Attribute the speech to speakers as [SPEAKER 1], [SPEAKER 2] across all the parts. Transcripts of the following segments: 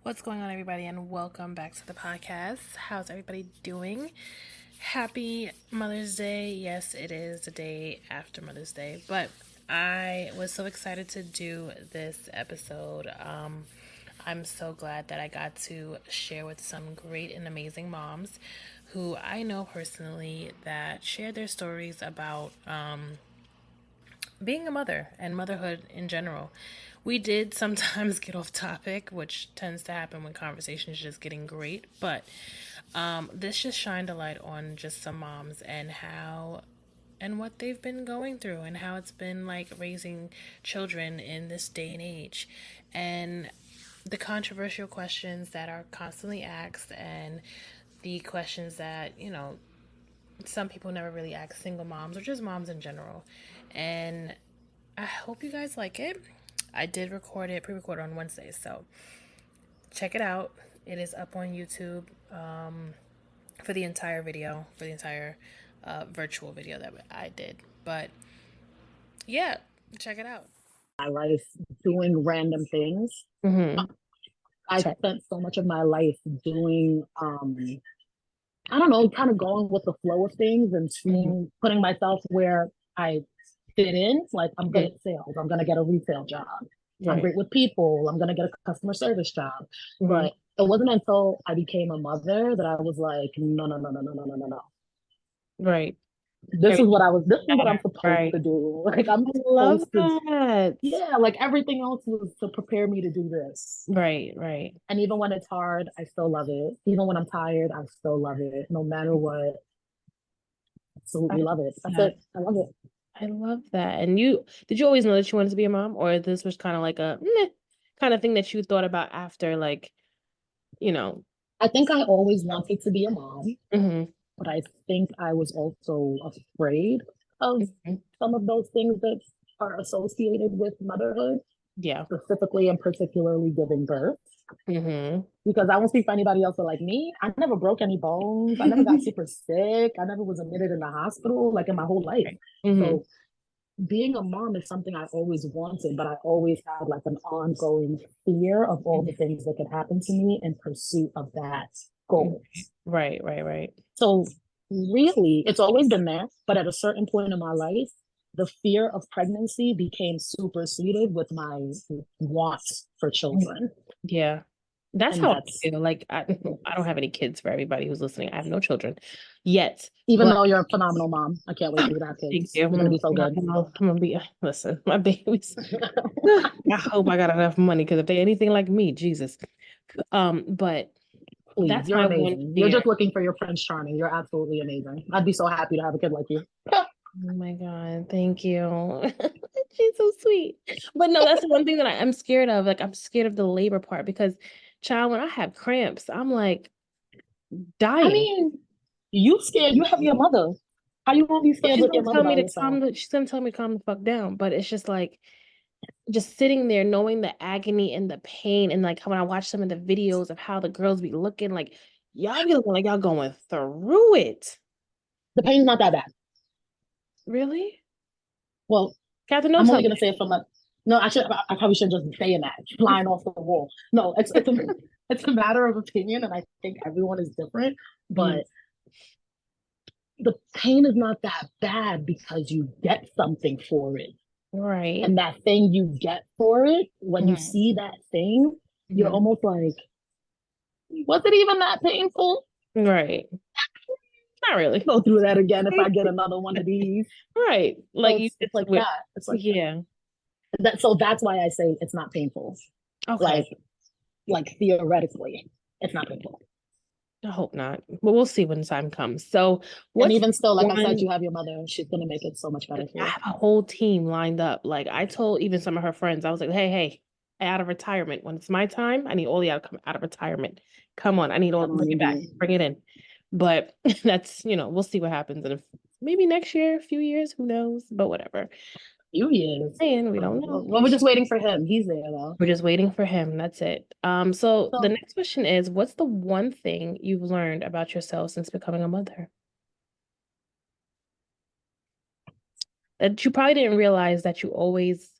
[SPEAKER 1] What's going on, everybody, and welcome back to the podcast. How's everybody doing? Happy Mother's Day. Yes, it is the day after Mother's Day, but I was so excited to do this episode. I'm so glad that I got to share with some great and amazing moms who I know personally that share their stories about being a mother and motherhood in general. We did sometimes get off topic, which tends to happen when conversation is just getting great, but this just shined a light on just some moms and how and what they've been going through and how it's been like raising children in this day and age. And the controversial questions that are constantly asked and the questions that, some people never really ask single moms or just moms in general. And I hope you guys like it. I did record it, pre-record on Wednesday, so check it out. It is up on YouTube for the entire video, for the entire virtual video that I did. But yeah, check it out.
[SPEAKER 2] My life doing random things.
[SPEAKER 1] Mm-hmm.
[SPEAKER 2] I spent so much of my life doing, I don't know, kind of going with the flow of things and putting myself where I fit in. Like, I'm good at sales. I'm going to get a retail job. Right. I'm great with people. I'm going to get a customer service job. Mm-hmm. But it wasn't until I became a mother that I was like, no, no, no, no, no, no, no, no, no.
[SPEAKER 1] Right.
[SPEAKER 2] This is what I'm supposed to do. Like, I'm supposed to, yeah, like everything else was to prepare me to do this.
[SPEAKER 1] Right, right.
[SPEAKER 2] And even when it's hard, I still love it. Even when I'm tired, I still love it. No matter what. Absolutely love it. That's it. I love it.
[SPEAKER 1] I love that. And did you always know that you wanted to be a mom, or this was kind of like a kind of thing that you thought about after, like,
[SPEAKER 2] I think I always wanted to be a mom.
[SPEAKER 1] Mm-hmm.
[SPEAKER 2] But I think I was also afraid of some of those things that are associated with motherhood.
[SPEAKER 1] Yeah.
[SPEAKER 2] Specifically and particularly giving birth.
[SPEAKER 1] Mm-hmm.
[SPEAKER 2] Because I won't speak for anybody else, but like me, I never broke any bones. I never got super sick. I never was admitted in the hospital, like in my whole life. Mm-hmm. So being a mom is something I always wanted, but I always had like an ongoing fear of all the things that could happen to me in pursuit of that goal.
[SPEAKER 1] Right, right, right.
[SPEAKER 2] So really, it's always been there, but at a certain point in my life, the fear of pregnancy became superseded with my want for children.
[SPEAKER 1] Yeah. That's how I feel. Like, I don't have any kids, for everybody who's listening. I have no children yet.
[SPEAKER 2] Even though you're a phenomenal mom. I can't wait for you to have kids.
[SPEAKER 1] Thank you.
[SPEAKER 2] You're going to be so good.
[SPEAKER 1] I'm going to be, listen, my babies. I hope I got enough money, because if they're anything like me, Jesus. But
[SPEAKER 2] please, that's you're amazing. You're just looking for your Prince Charming. You're absolutely amazing. I'd be so happy to have a kid like you.
[SPEAKER 1] Oh my God, thank you. She's so sweet. But no, that's one thing that I'm scared of. Like, I'm scared of the labor part, because, child, when I have cramps, I'm like dying.
[SPEAKER 2] I mean, you scared. You have your mother. How you won't be scared with your mother?
[SPEAKER 1] She's gonna tell me to calm the fuck down. But it's just like, just sitting there knowing the agony and the pain, and like when I watch some of the videos of how the girls be looking, like y'all be looking like y'all going through it.
[SPEAKER 2] The pain's not that bad.
[SPEAKER 1] Really?
[SPEAKER 2] Well,
[SPEAKER 1] Catherine,
[SPEAKER 2] I'm only gonna say it from a. No, I probably shouldn't just say that flying off the wall. No, it's a matter of opinion, and I think everyone is different. But the pain is not that bad because you get something for it.
[SPEAKER 1] Right.
[SPEAKER 2] And that thing you get for it, when you see that thing, you're almost like, was it even that painful?
[SPEAKER 1] Right. Not really.
[SPEAKER 2] Go through that again if I get another one of these.
[SPEAKER 1] Right. Like,
[SPEAKER 2] it's like that. It's like that. So that's why I say it's not painful.
[SPEAKER 1] Okay.
[SPEAKER 2] Like theoretically, it's not painful.
[SPEAKER 1] I hope not, but we'll see when the time comes. So,
[SPEAKER 2] and even still, like I said, you have your mother. She's gonna make it so much better for you.
[SPEAKER 1] I have a whole team lined up. Like, I told even some of her friends, I was like, hey, out of retirement, when it's my time, I need all y'all to come out of retirement. Come on, I need all, bring it back, bring it in. But that's, we'll see what happens. And if maybe next year, a few years, who knows? But whatever.
[SPEAKER 2] Few years.
[SPEAKER 1] And we don't know.
[SPEAKER 2] Well, we're just waiting for him. He's there though.
[SPEAKER 1] We're just waiting for him. That's it. So the next question is, what's the one thing you've learned about yourself since becoming a mother? That you probably didn't realize that you always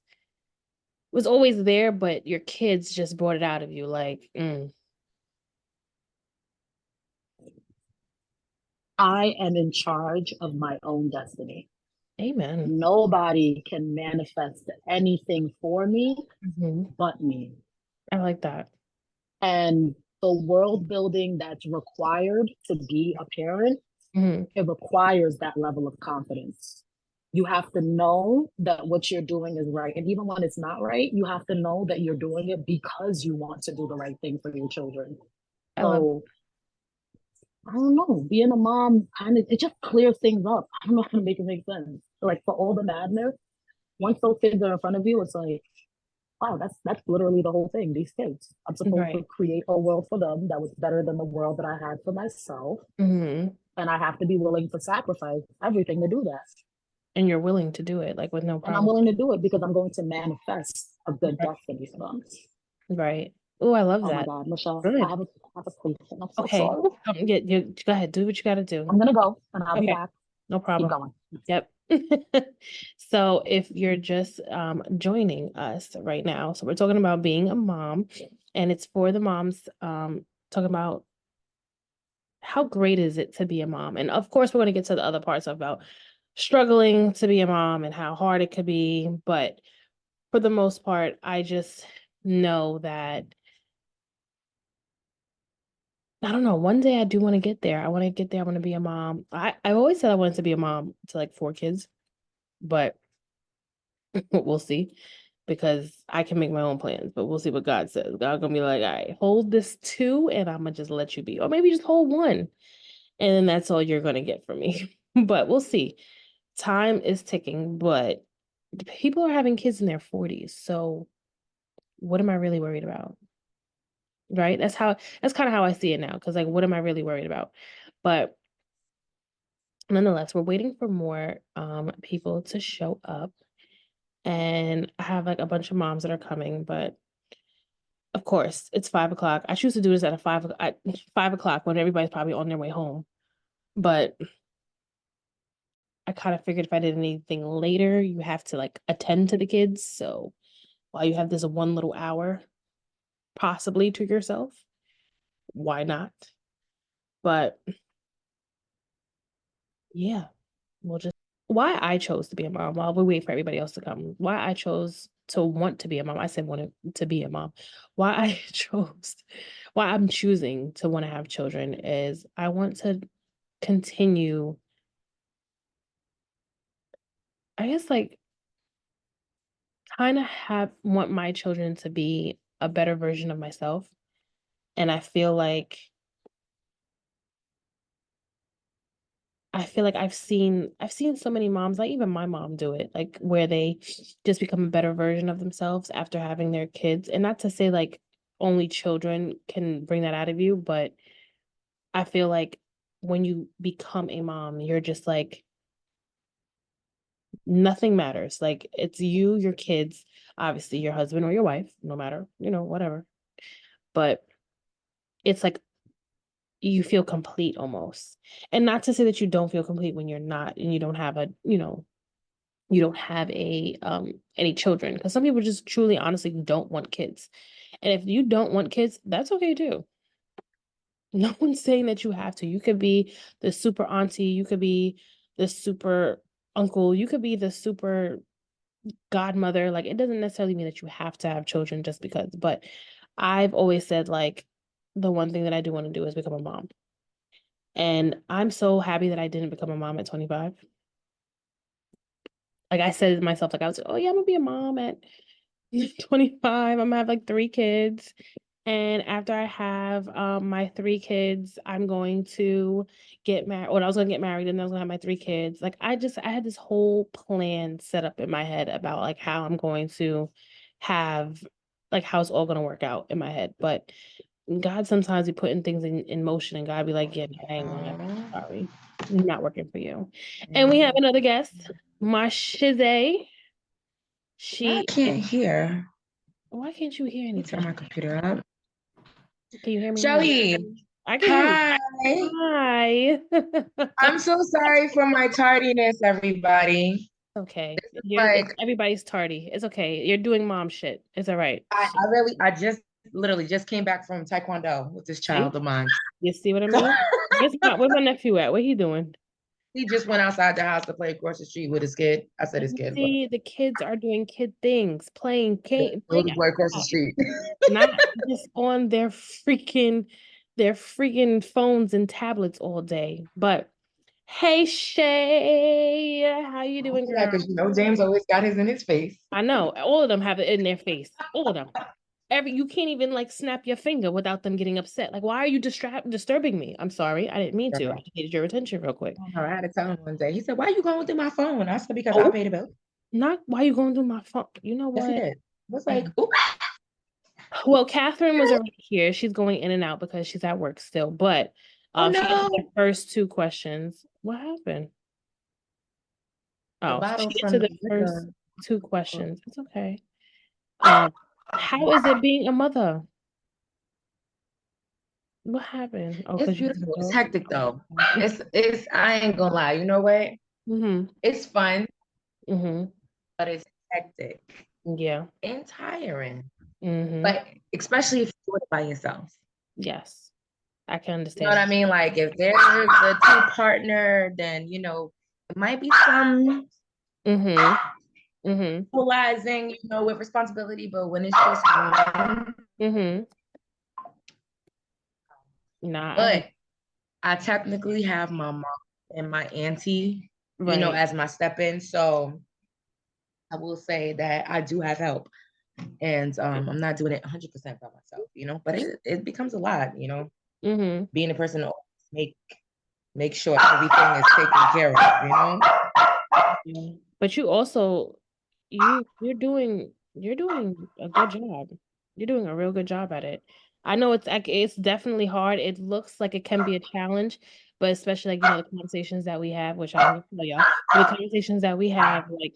[SPEAKER 1] was always there, but your kids just brought it out of you. Like,
[SPEAKER 2] I am in charge of my own destiny.
[SPEAKER 1] amen.
[SPEAKER 2] Nobody can manifest anything for me
[SPEAKER 1] Hmm.
[SPEAKER 2] but me.
[SPEAKER 1] I like that.
[SPEAKER 2] And the world building that's required to be a parent,
[SPEAKER 1] Hmm.
[SPEAKER 2] it requires that level of confidence. You have to know that what you're doing is right. And even when it's not right, you have to know that you're doing it because you want to do the right thing for your children.
[SPEAKER 1] I love.
[SPEAKER 2] So I don't know, being a mom kind of, it just clears things up. I don't know how to make it make sense. Like for all the madness, once those kids are in front of you, it's like, wow, that's literally the whole thing. These kids, I'm supposed to
[SPEAKER 1] Right.
[SPEAKER 2] create a world for them that was better than the world that I had for myself,
[SPEAKER 1] Hmm.
[SPEAKER 2] and I have to be willing to sacrifice everything to do that.
[SPEAKER 1] And you're willing to do it, like with no
[SPEAKER 2] And I'm
[SPEAKER 1] problem.
[SPEAKER 2] willing to do it because I'm going to manifest a good
[SPEAKER 1] Right.
[SPEAKER 2] destiny for them.
[SPEAKER 1] Right. Oh, I love
[SPEAKER 2] Oh my
[SPEAKER 1] that.
[SPEAKER 2] God, Michelle,
[SPEAKER 1] Good.
[SPEAKER 2] I have a patient. I'm so
[SPEAKER 1] Okay.
[SPEAKER 2] sorry.
[SPEAKER 1] Go ahead. Do what you got to do.
[SPEAKER 2] I'm gonna go and I'll be
[SPEAKER 1] Okay.
[SPEAKER 2] back.
[SPEAKER 1] No
[SPEAKER 2] Keep
[SPEAKER 1] problem.
[SPEAKER 2] going.
[SPEAKER 1] Yep. So if you're just joining us right now, so we're talking about being a mom, and it's for the moms, talking about how great is it to be a mom. And of course, we're going to get to the other parts about struggling to be a mom and how hard it could be. But for the most part, I just know that I don't know. One day I do want to get there. I want to get there. I want to be a mom. I always said I wanted to be a mom to like 4 kids, but we'll see because I can make my own plans, but we'll see what God says. God gonna be like, all right, hold this 2 and I'm gonna just let you be. Or maybe just hold 1 and then that's all you're gonna get from me. But we'll see. Time is ticking, but people are having kids in their 40s. So what am I really worried about? Right? That's kind of how I see it now. Because like what am I really worried about? But nonetheless, we're waiting for more people to show up. And I have like a bunch of moms that are coming, but of course, it's 5 o'clock. I choose to do this at 5 o'clock when everybody's probably on their way home. But I kind of figured if I did anything later, you have to like attend to the kids. So while you have this one little hour possibly to yourself, why not? But yeah, we'll just why I chose to be a mom while we wait for everybody else to come. Why I chose to want to be a mom. I said wanted to be a mom. Why I chose why I'm choosing to want to have children is I want to continue, I guess, like kind of have want my children to be a better version of myself. And I feel like I've seen so many moms, like even my mom do it, like where they just become a better version of themselves after having their kids. And not to say like only children can bring that out of you, but I feel like when you become a mom, you're just like nothing matters. Like it's you, your kids, obviously your husband or your wife, no matter, whatever. But it's like you feel complete almost. And not to say that you don't feel complete when you're not and you don't have a any children because some people just truly honestly don't want kids. And if you don't want kids, that's okay too. No one's saying that you have to. You could be the super auntie, you could be the super uncle, you could be the super godmother. Like it doesn't necessarily mean that you have to have children just because. But I've always said like the one thing that I do want to do is become a mom. And I'm so happy that I didn't become a mom at 25. Like I said to myself, like I was like, oh yeah, I'm gonna be a mom at 25. I'm gonna have like 3 kids. And after I have my 3 kids, I'm going to get married. Or I was gonna get married and then I was gonna have my 3 kids. Like I had this whole plan set up in my head about like how I'm going to have like how it's all gonna work out in my head. But God sometimes be putting things in motion and God be like, yeah, I ain't gonna have it. Sorry. Not working for you. And we have another guest, Marshize.
[SPEAKER 3] I
[SPEAKER 1] She
[SPEAKER 3] can't hear.
[SPEAKER 1] why can't you hear
[SPEAKER 3] Let me turn
[SPEAKER 1] anything?
[SPEAKER 3] my computer up.
[SPEAKER 1] Can you hear me now?
[SPEAKER 3] Shelly,
[SPEAKER 1] I can hear you.
[SPEAKER 3] hi.
[SPEAKER 1] Hi.
[SPEAKER 3] I'm so sorry for my tardiness, everybody.
[SPEAKER 1] Okay.
[SPEAKER 3] Like
[SPEAKER 1] Everybody's tardy. It's okay. You're doing mom shit. It's all right.
[SPEAKER 3] I just literally just came back from Taekwondo with this
[SPEAKER 1] See?
[SPEAKER 3] child of mine.
[SPEAKER 1] You see what I mean? Where's my nephew at? What he doing?
[SPEAKER 3] He just went outside the house to play across the street with his kid. I said his
[SPEAKER 1] You
[SPEAKER 3] kid, but
[SPEAKER 1] see, the kids are doing kid things, playing
[SPEAKER 3] little boy across the
[SPEAKER 1] outside,
[SPEAKER 3] street.
[SPEAKER 1] not just on their freaking phones and tablets all day. But hey, Shay, how you doing, girl?
[SPEAKER 3] Because James always got his in his face.
[SPEAKER 1] I know all of them have it in their face. All of them. You can't even like snap your finger without them getting upset. Like, why are you disturbing me? I'm sorry, I didn't mean to. I just needed your attention real quick.
[SPEAKER 3] I had to tell him one day. He said, "Why are you going through my phone?" I said, "Because
[SPEAKER 1] Oh.
[SPEAKER 3] I paid a bill."
[SPEAKER 1] Not why you going through my phone. You know
[SPEAKER 3] Yes, he
[SPEAKER 1] what?
[SPEAKER 3] did. I was like, "Ooh."
[SPEAKER 1] Well, Catherine was already here. She's going in and out because she's at work still. But
[SPEAKER 3] Oh
[SPEAKER 1] she answered
[SPEAKER 3] no!
[SPEAKER 1] the first two questions. What happened?
[SPEAKER 3] The
[SPEAKER 1] Oh,
[SPEAKER 3] bottle
[SPEAKER 1] she
[SPEAKER 3] from
[SPEAKER 1] answered
[SPEAKER 3] the
[SPEAKER 1] the first
[SPEAKER 3] liquor.
[SPEAKER 1] two questions. It's okay. How is it being a mother? What happened? Oh,
[SPEAKER 3] It's
[SPEAKER 1] because you
[SPEAKER 3] beautiful. It's hectic though. It's. I ain't gonna lie. You know what?
[SPEAKER 1] Mm-hmm.
[SPEAKER 3] It's fun,
[SPEAKER 1] Mm-hmm.
[SPEAKER 3] but it's hectic
[SPEAKER 1] Yeah.
[SPEAKER 3] and tiring.
[SPEAKER 1] Mm-hmm.
[SPEAKER 3] But especially if you do it by yourself.
[SPEAKER 1] Yes. I can
[SPEAKER 3] You know
[SPEAKER 1] understand.
[SPEAKER 3] what I mean? Like if there's a two partner, then it might be some
[SPEAKER 1] Mm-hmm. Mm-hmm.
[SPEAKER 3] equalizing, with responsibility. But when it's just one,
[SPEAKER 1] Mm-hmm. Nah,
[SPEAKER 3] but I technically have my mom and my auntie,
[SPEAKER 1] right.
[SPEAKER 3] as my step-in. So I will say that I do have help. And I'm not doing it 100% by myself, but it becomes a lot,
[SPEAKER 1] Mm-hmm.
[SPEAKER 3] being a person to make sure everything is taken care of,
[SPEAKER 1] Yeah. But you also you're doing a good job. You're doing a real good job at it. I know it's definitely hard. It looks like it can be a challenge, but especially like the conversations that we have, which I don't know y'all, but the conversations that we have, like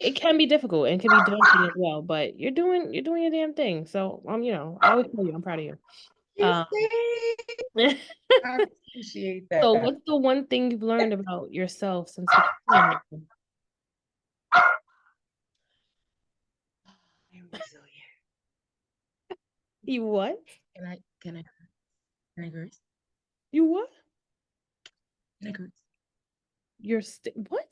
[SPEAKER 1] it can be difficult and can be daunting as well. But you're doing your damn thing. So I always tell you I'm proud of you.
[SPEAKER 3] You
[SPEAKER 1] Um,
[SPEAKER 3] see? I appreciate that.
[SPEAKER 1] so what's the one thing you've learned about yourself since becoming a mom?
[SPEAKER 3] I'm resilient.
[SPEAKER 1] You what?
[SPEAKER 3] Can I curse?
[SPEAKER 1] You what?
[SPEAKER 3] Can I curse?
[SPEAKER 1] What?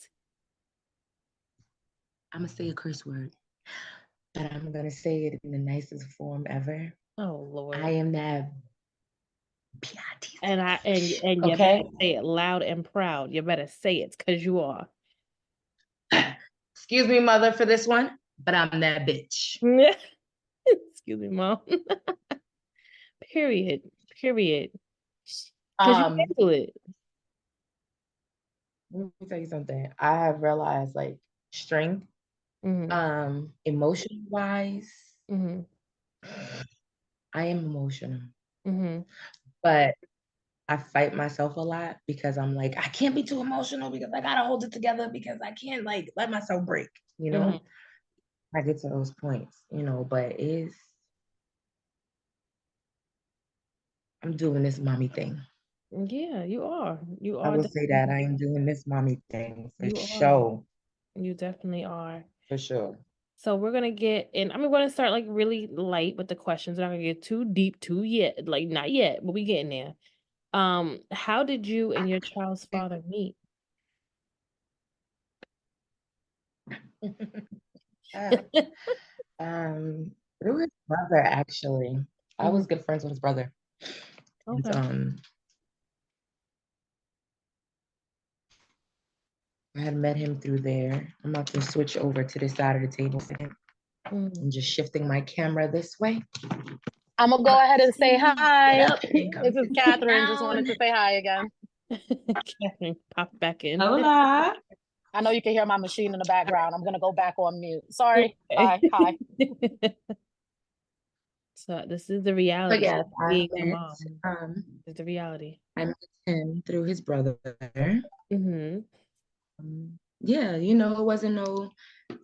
[SPEAKER 3] I'm gonna say a curse word, but I'm gonna say it in the nicest form ever.
[SPEAKER 1] Oh Lord.
[SPEAKER 3] I am that
[SPEAKER 1] and you better say it loud and proud. You better say it because you are.
[SPEAKER 3] Excuse me, mother, for this one, but I'm that bitch.
[SPEAKER 1] Excuse me, mom. Period. Because you handle it.
[SPEAKER 3] Let me tell you something. I have realized like strength, emotion wise, I am emotional. But I fight myself a lot because I'm like, I can't be too emotional because I gotta hold it together because I can't like let myself break, I get to those points, but I'm doing this mommy thing.
[SPEAKER 1] Yeah, you are. You are.
[SPEAKER 3] I will say that I am doing this mommy thing for
[SPEAKER 1] sure. You definitely are.
[SPEAKER 3] For sure.
[SPEAKER 1] So we're gonna get in. We're gonna start like really light with the questions. We're not gonna get too deep, yet. Like not yet, but we getting there. How did you and your child's father meet?
[SPEAKER 3] Through his brother, actually. I was good friends with his brother.
[SPEAKER 1] Okay.
[SPEAKER 3] And, I had met him through there. I'm about to switch over to this side of the table for him. I'm just shifting my camera this way.
[SPEAKER 2] I'm gonna go ahead and say hi. This is Catherine. Just wanted to say hi again.
[SPEAKER 1] Catherine, pop back in.
[SPEAKER 3] Hola.
[SPEAKER 2] I know you can hear my machine in the background. I'm gonna go back on mute. Sorry. Hi.
[SPEAKER 1] So this is the reality.
[SPEAKER 3] Yes,
[SPEAKER 1] being a mom. Is the reality.
[SPEAKER 3] I met him through his brother. Yeah, it wasn't no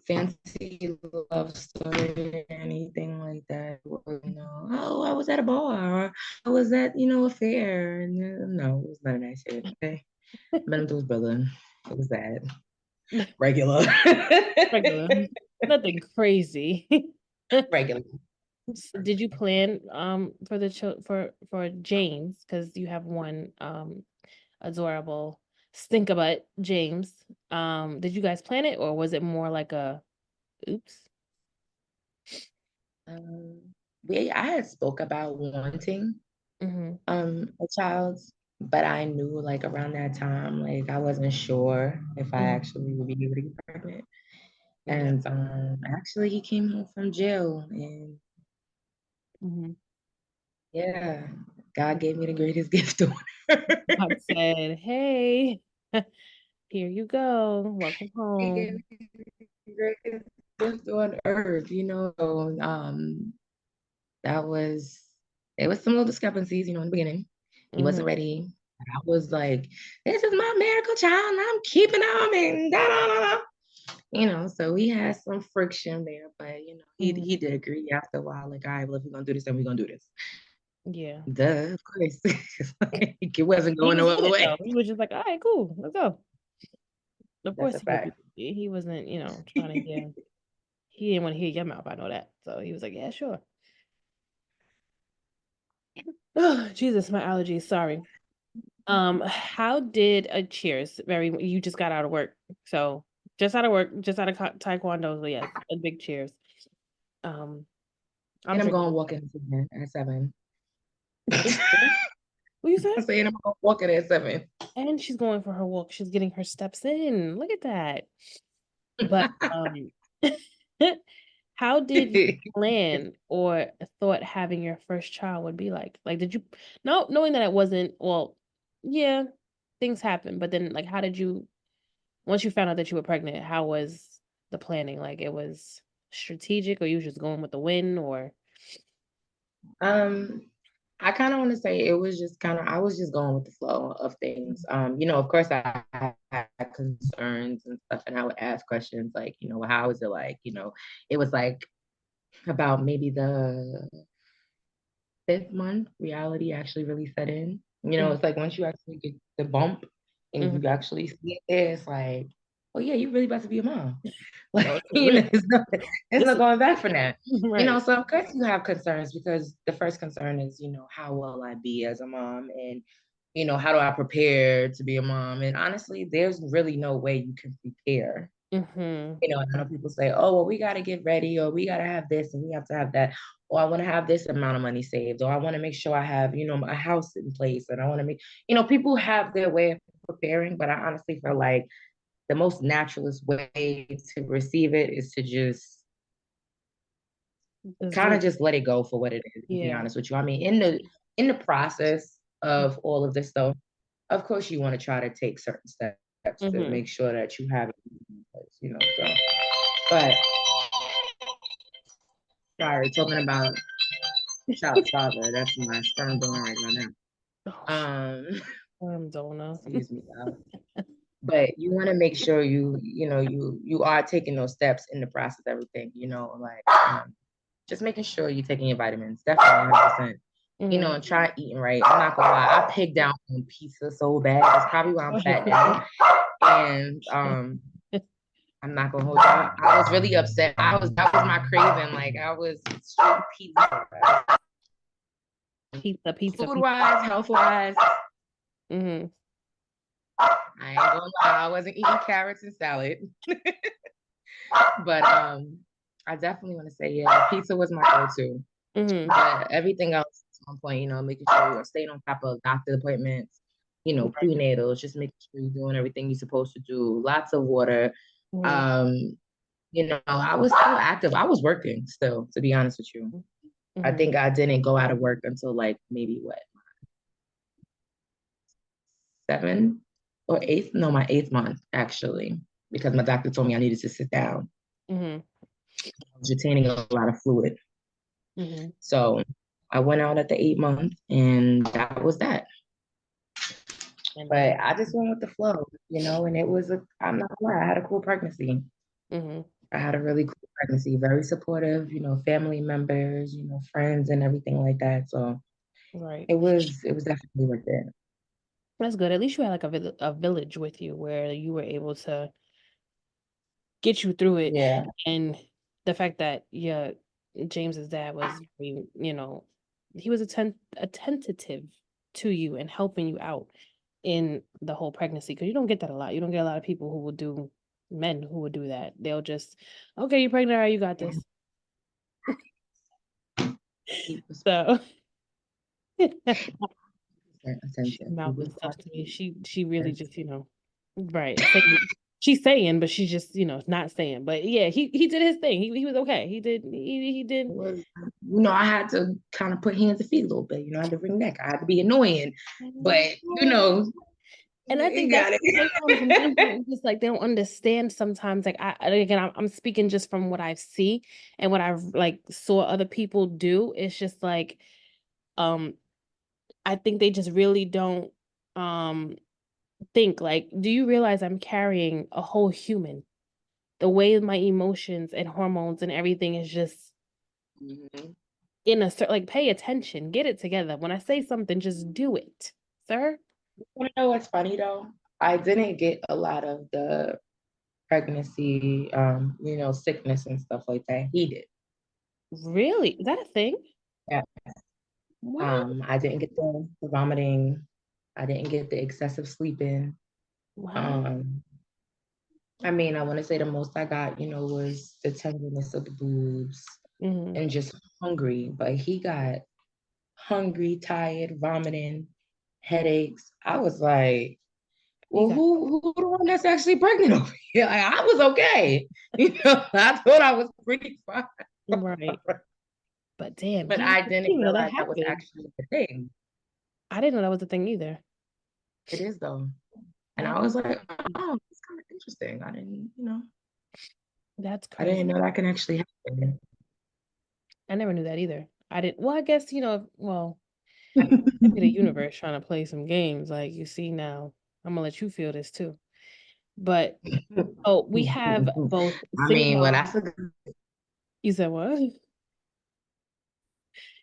[SPEAKER 3] fancy love story or anything like that. Oh, I was at a bar, or I was at, a fair. And no, it was not a nice shit. Okay. Met him through his brother. It was that. Regular.
[SPEAKER 1] Regular, nothing crazy.
[SPEAKER 3] Regular.
[SPEAKER 1] Did you plan for the for James, because you have one adorable stinkabutt James? Did you guys plan it, or was it more like a oops?
[SPEAKER 3] I had spoke about wanting
[SPEAKER 1] Mm-hmm.
[SPEAKER 3] a child, but I knew like around that time, like I wasn't sure if I actually would be able to get pregnant. And actually he came home from jail, and
[SPEAKER 1] Mm-hmm.
[SPEAKER 3] yeah, God gave me the greatest gift on earth.
[SPEAKER 1] God said, "Hey, here you go. Welcome
[SPEAKER 3] He gave
[SPEAKER 1] home."
[SPEAKER 3] me the greatest gift on earth, you know. That was It was some little discrepancies, you know, in the beginning. He
[SPEAKER 1] Mm-hmm.
[SPEAKER 3] wasn't ready. I was like, this is my miracle child, and I'm keeping him, and da da da da. You know, so we had some friction there, but you know, he did agree after a while, like, all right, well, if we're gonna do this, then we're gonna do this.
[SPEAKER 1] Yeah.
[SPEAKER 3] Duh, of course. Like, it wasn't
[SPEAKER 1] He
[SPEAKER 3] going
[SPEAKER 1] was
[SPEAKER 3] no
[SPEAKER 1] in
[SPEAKER 3] other
[SPEAKER 1] it
[SPEAKER 3] way.
[SPEAKER 1] though. He was just like, "All right, cool, let's go." Of
[SPEAKER 3] That's
[SPEAKER 1] course,
[SPEAKER 3] a fact.
[SPEAKER 1] he wasn't, trying to hear. He didn't want to hear your mouth. I know that. So he was like, "Yeah, sure." Oh, Jesus, my allergies. Sorry. How did cheers? You just got out of work, so just out of work, just out of taekwondo. So yes, a big cheers. Um, I'm
[SPEAKER 3] And I'm
[SPEAKER 1] drinking.
[SPEAKER 3] going walking at 7.
[SPEAKER 1] What you said?
[SPEAKER 3] I'm saying I'm going walking at 7.
[SPEAKER 1] And she's going for her walk. She's getting her steps in. Look at that. But how did you plan or thought having your first child would be like? Like, did you knowing that it wasn't, well, yeah, things happen, but then like how did you, once you found out that you were pregnant, how was the planning? Like it was strategic, or you was just going with the wind, or
[SPEAKER 3] Um, I kind of want to say it was just kind of, I was just going with the flow of things. You know, of course I had concerns and stuff, and I would ask questions like, you know, well, how is it like? You know, it was like about maybe the 5th month, reality actually really set in. You know, it's like once you actually get the bump and you actually see it there, it's like, oh yeah, you really about to be a mom. Like, you know, there's no going back from that. You know,
[SPEAKER 1] right.
[SPEAKER 3] so of course you have concerns, because the first concern is, you know, how will I be as a mom? And, you know, how do I prepare to be a mom? And honestly, there's really no way you can prepare.
[SPEAKER 1] Mm-hmm.
[SPEAKER 3] You know, a lot of people say, oh, well, we got to get ready, or we got to have this and we have to have that. Or I want to have this amount of money saved, or I want to make sure I have, you know, a house in place. And I want to make, you know, people have their way of preparing, but I honestly feel like the most naturalist way to receive it is to just kind of just let it go for what it is, to be
[SPEAKER 1] Yeah.
[SPEAKER 3] honest with you. I mean, in the process of all of this stuff, of course you want to try to take certain steps to
[SPEAKER 1] Mm-hmm.
[SPEAKER 3] make sure that you have it in place, you know. So, but sorry, talking about child's father, that's my sperm donor right now.
[SPEAKER 1] Donor.
[SPEAKER 3] Excuse me, but you want to make sure you know you are taking those steps in the process of everything, you know, like just making sure you're taking your vitamins, definitely 100%. You know, and try eating right. I'm not gonna lie, I pigged down on pizza so bad. That's probably why I'm fat now. And I'm not gonna hold y'all. I was really upset. That was my craving. Like I was straight pizza.
[SPEAKER 1] Pizza.
[SPEAKER 3] Food wise, health wise.
[SPEAKER 1] Mm-hmm.
[SPEAKER 3] I ain't gonna lie, I wasn't eating carrots and salad. But I definitely want to say, yeah, pizza was my go-to. But everything else to one point, you know, making sure you're staying on top of doctor appointments, you know, prenatals, just making sure you're doing everything you're supposed to do, lots of water. You know, I was still active. I was working still, to be honest with you. I think I didn't go out of work until like maybe what, 7th or 8th? No, my 8th month actually, because my doctor told me I needed to sit down. I was retaining a lot of fluid. So I went out at the 8th month, and that was that. But I just went with the flow, you know, and it was I'm not gonna lie, I had a cool pregnancy. I had a really cool pregnancy, very supportive, you know, family members, you know, friends and everything like that. So it was definitely worth it.
[SPEAKER 1] That's good. At least you had like a village with you where you were able to get you through it.
[SPEAKER 3] Yeah.
[SPEAKER 1] And the fact that James's dad was, he was attentive to you and helping you out in the whole pregnancy, because you don't get that a lot. You don't get a lot of people who will do men who would do that. They'll just, okay, you're pregnant, all right, you got this. So mouth was tough to me. She really just, right. She's saying, but she's just, not saying. But yeah, he did his thing. He was okay. He did.
[SPEAKER 3] I had to kind of put hands and feet a little bit. I had to wring neck. I had to be annoying, but
[SPEAKER 1] And I think that's just like they don't understand sometimes. Like I'm speaking just from what I see and what I've like saw other people do. It's just like, I think they just really don't think like, do you realize I'm carrying a whole human? The way my emotions and hormones and everything is just in a certain, like, pay attention, get it together. When I say something, just do it, sir.
[SPEAKER 3] You want to know what's funny though? I didn't get a lot of the pregnancy, sickness and stuff like that. He did.
[SPEAKER 1] Really? Is that a thing?
[SPEAKER 3] Yeah.
[SPEAKER 1] Wow.
[SPEAKER 3] I didn't get the vomiting. I didn't get the excessive sleeping.
[SPEAKER 1] Wow.
[SPEAKER 3] I mean, I want to say the most I got, was the tenderness of the boobs and just hungry. But he got hungry, tired, vomiting, headaches. I was like, well, who the one that's actually pregnant over here? Like, I was okay. I thought I was pretty fine.
[SPEAKER 1] Right. But damn.
[SPEAKER 3] But I didn't know that was actually the thing.
[SPEAKER 1] I didn't know that was the thing either.
[SPEAKER 3] It is though. And I was like, oh, it's kind of interesting. I didn't,
[SPEAKER 1] That's crazy.
[SPEAKER 3] I didn't know that can actually happen.
[SPEAKER 1] I never knew that either. I didn't. Well, I guess, the universe trying to play some games. Like, you see now, I'm gonna let you feel this too. But we have both.
[SPEAKER 3] I mean, well, that's a good.
[SPEAKER 1] You said what?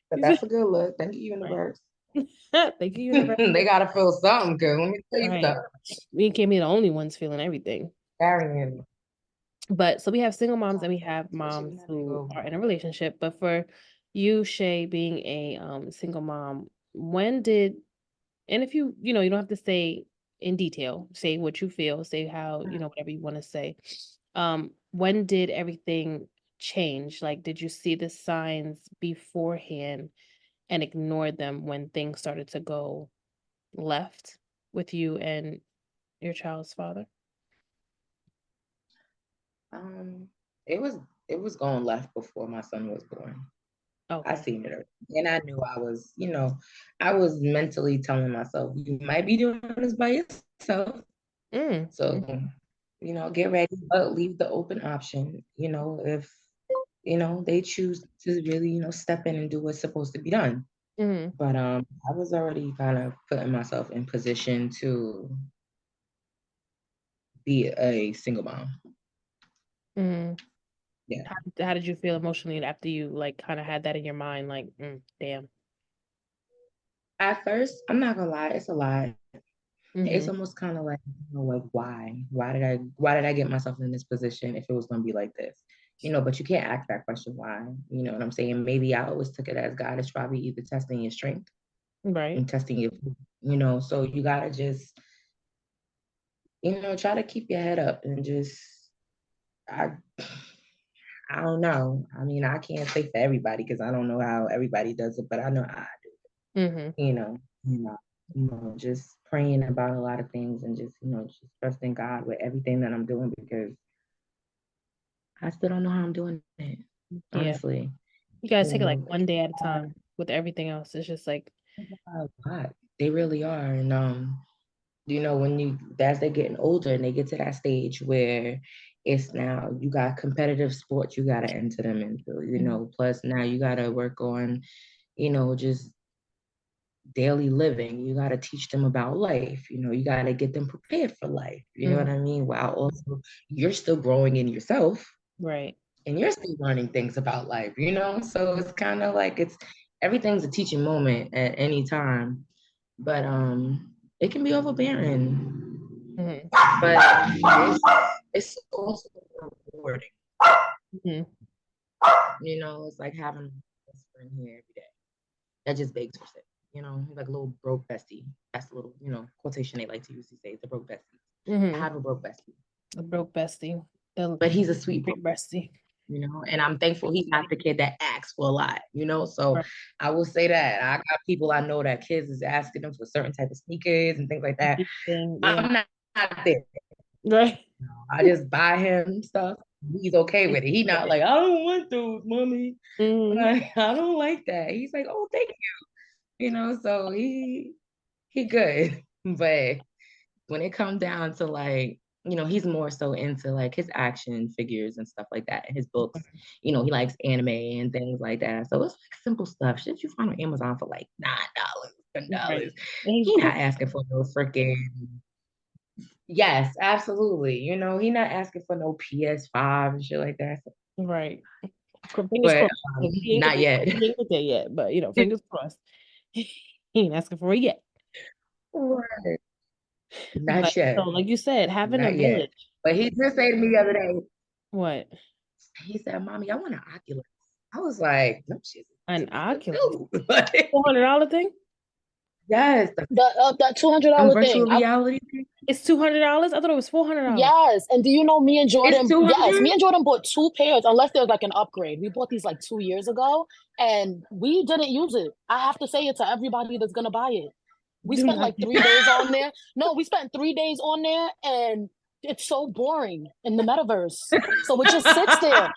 [SPEAKER 3] But that's a good look. Thank you, universe.
[SPEAKER 1] Thank you, universe.
[SPEAKER 3] They gotta feel something good. Let me tell you something.
[SPEAKER 1] We can't be the only ones feeling everything.
[SPEAKER 3] Carrying.
[SPEAKER 1] But so we have single moms and we have moms who are in a relationship. But for you, Shay, being a single mom, when did, and if you don't have to say in detail, say what you feel, say how, whatever you want to say. When did everything change? Like, did you see the signs beforehand and ignore them when things started to go left with you and your child's father?
[SPEAKER 3] It was going left before my son was born. Okay. I seen it, and I knew I was, I was mentally telling myself, you might be doing this by yourself. So, get ready, but leave the open option. If they choose to really, step in and do what's supposed to be done. But I was already kind of putting myself in position to be a single mom. Yeah.
[SPEAKER 1] How did you feel emotionally after you like kind of had that in your mind? Like, damn.
[SPEAKER 3] At first, I'm not gonna lie, it's a lot. It's almost kind of like, why? Why did I get myself in this position if it was gonna be like this? But you can't ask that question why. You know what I'm saying? Maybe I always took it as God is probably either testing your strength,
[SPEAKER 1] right,
[SPEAKER 3] and testing your, so you gotta just, try to keep your head up and just, I don't know. I mean, I can't say for everybody because I don't know how everybody does it, but I know how I do it. Just praying about a lot of things and just, just trusting God with everything that I'm doing because I still don't know how I'm doing it. Honestly.
[SPEAKER 1] You gotta take it like one day at a time with everything else. It's just like
[SPEAKER 3] they really are. And when as they're getting older and they get to that stage where it's now you got competitive sports you got to enter them into, plus now you got to work on, just daily living. You got to teach them about life. You got to get them prepared for life. You know what I mean? While also you're still growing in yourself.
[SPEAKER 1] Right.
[SPEAKER 3] And you're still learning things about life, So it's kind of like everything's a teaching moment at any time. But it can be overbearing. But it's also supporting.
[SPEAKER 1] Mhm.
[SPEAKER 3] You know, it's like having a best friend here every day. That just begs for it. You know, like a little broke bestie. That's a little, you know, quotation they like to use these days, the broke bestie. I
[SPEAKER 1] Mhm.
[SPEAKER 3] have a broke bestie.
[SPEAKER 1] A broke bestie.
[SPEAKER 3] But he's a sweet
[SPEAKER 1] Great bestie.
[SPEAKER 3] you know, and I'm thankful he's not the kid that asks for a lot, you know. So
[SPEAKER 1] Right.
[SPEAKER 3] I will say that I got people I know that kids is asking them for certain type of sneakers and things like that.
[SPEAKER 1] Yeah.
[SPEAKER 3] I'm not there.
[SPEAKER 1] Right.
[SPEAKER 3] You know, I just buy him stuff. He's okay with it. He's not like, I don't want those, mommy.
[SPEAKER 1] Mhm.
[SPEAKER 3] I don't like that. He's like, oh, thank you. You know, so he good. But when it comes down to like, you know, he's more so into like his action figures and stuff like that. His books, you know, he likes anime and things like that. So it's like simple stuff. Shit you find on Amazon for like $9, $10.
[SPEAKER 1] Right.
[SPEAKER 3] He not asking for no freaking. Yes, absolutely. You know, he not asking for no PS5 and shit like that.
[SPEAKER 1] Right. Fingers
[SPEAKER 3] But
[SPEAKER 1] crossed. He ain't
[SPEAKER 3] not yet.
[SPEAKER 1] He ain't there yet, but you know, fingers crossed. He ain't asking for it yet.
[SPEAKER 3] Right.
[SPEAKER 1] But
[SPEAKER 3] Not yet.
[SPEAKER 1] so, like you said, having a
[SPEAKER 3] Not yet.
[SPEAKER 1] village.
[SPEAKER 3] But he did say to me the other day,
[SPEAKER 1] What?
[SPEAKER 3] he said, Mommy, I want an Oculus. I was like, no shit.
[SPEAKER 1] An Oculus?
[SPEAKER 3] Like,
[SPEAKER 1] $400 thing?
[SPEAKER 3] yes,
[SPEAKER 2] That $200 thing.
[SPEAKER 3] virtual reality thing.
[SPEAKER 1] It's $200? I thought it was $400.
[SPEAKER 2] Yes, and do you know me and Jordan?
[SPEAKER 3] It's 200?
[SPEAKER 2] Yes, me and Jordan bought 2 pairs, unless there's like an upgrade. We bought these like 2 years ago, and we didn't use it. I have to say it to everybody that's gonna buy it. We
[SPEAKER 1] Do
[SPEAKER 2] spent
[SPEAKER 1] not-
[SPEAKER 2] like 3 days on there. No, we spent 3 days on there, and it's so boring in the metaverse. So it just sits there.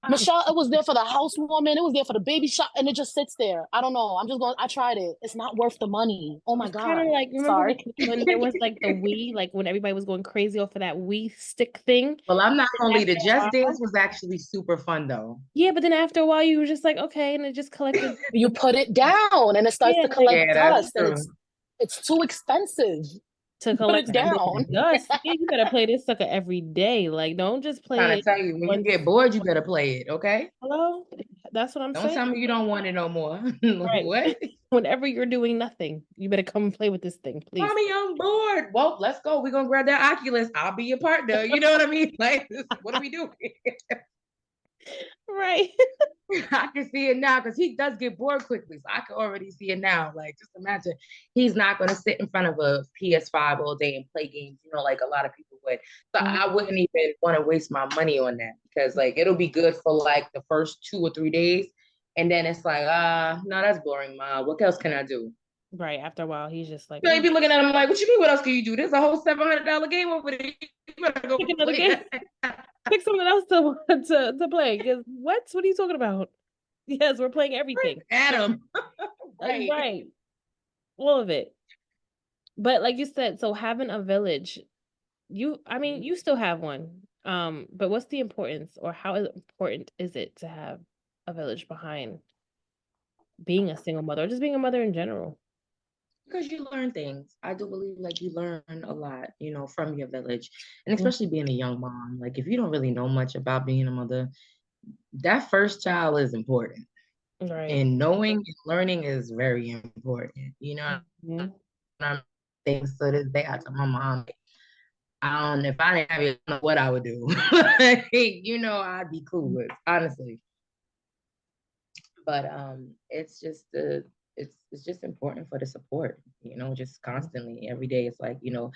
[SPEAKER 2] Michelle, it was there for the housewarming, it was there for the baby shop, and it just sits there. I don't know. I tried it. It's not worth the money. Oh my
[SPEAKER 1] It's kind
[SPEAKER 2] God.
[SPEAKER 1] of like, remember
[SPEAKER 2] Sorry.
[SPEAKER 1] when there was like the Wii, like when everybody was going crazy off of that Wii stick thing?
[SPEAKER 3] Well, I'm not gonna lead it.
[SPEAKER 1] After a
[SPEAKER 3] Just
[SPEAKER 1] while-
[SPEAKER 3] Dance was actually super fun though.
[SPEAKER 1] Yeah, but then after a while, you were just like, okay, and it just collected.
[SPEAKER 2] You put it down and it starts to collect
[SPEAKER 3] Yeah, that's
[SPEAKER 2] dust, and
[SPEAKER 3] true.
[SPEAKER 2] it's too expensive.
[SPEAKER 1] To
[SPEAKER 2] Put
[SPEAKER 1] collect
[SPEAKER 2] it down.
[SPEAKER 1] dust. Yeah, you better play this sucker every day. Like, don't just play
[SPEAKER 3] Trying to
[SPEAKER 1] it.
[SPEAKER 3] tell you, when you
[SPEAKER 1] once-
[SPEAKER 3] get bored, you better play it, okay?
[SPEAKER 1] Hello? That's what I'm
[SPEAKER 3] Don't
[SPEAKER 1] saying.
[SPEAKER 3] tell me you don't want it no more.
[SPEAKER 1] Right.
[SPEAKER 3] What?
[SPEAKER 1] Whenever you're doing nothing, you better come and play with this thing, please.
[SPEAKER 3] Mommy, I'm bored. Well, let's go. We're gonna grab that Oculus. I'll be your partner. You know what I mean? Like, what are we doing?
[SPEAKER 1] Right.
[SPEAKER 3] I can see it now because he does get bored quickly. So I can already see it now. Like, just imagine he's not going to sit in front of a PS5 all day and play games, you know, like a lot of people would. So I wouldn't even want to waste my money on that because, like, it'll be good for like the first 2 or 3 days. And then it's like, no, that's boring, Ma. What else can I do?
[SPEAKER 1] Right. After a while, he's just like,
[SPEAKER 3] You know, you be looking at him like, what you mean? What else can you do? There's a whole $700 game over there. You better go
[SPEAKER 1] Pick another
[SPEAKER 3] play
[SPEAKER 1] game. Pick something else to play. Because what are you talking about? Yes, we're playing everything.
[SPEAKER 3] Adam.
[SPEAKER 1] Right. All of it. But like you said, so having a village, you still have one. But what's the importance, or how important is it to have a village behind being a single mother or just being a mother in general?
[SPEAKER 3] Because you learn things. I do believe like you learn a lot, you know, from your village. And especially being a young mom. Like if you don't really know much about being a mother, that first child is important.
[SPEAKER 1] Right.
[SPEAKER 3] And knowing and learning is very important. You know, things to this day I tell my mom, if I didn't have it, I don't know what I would do. You know, I'd be clueless, honestly. But it's just it's just important for the support, you know, just constantly every day. It's like, you know,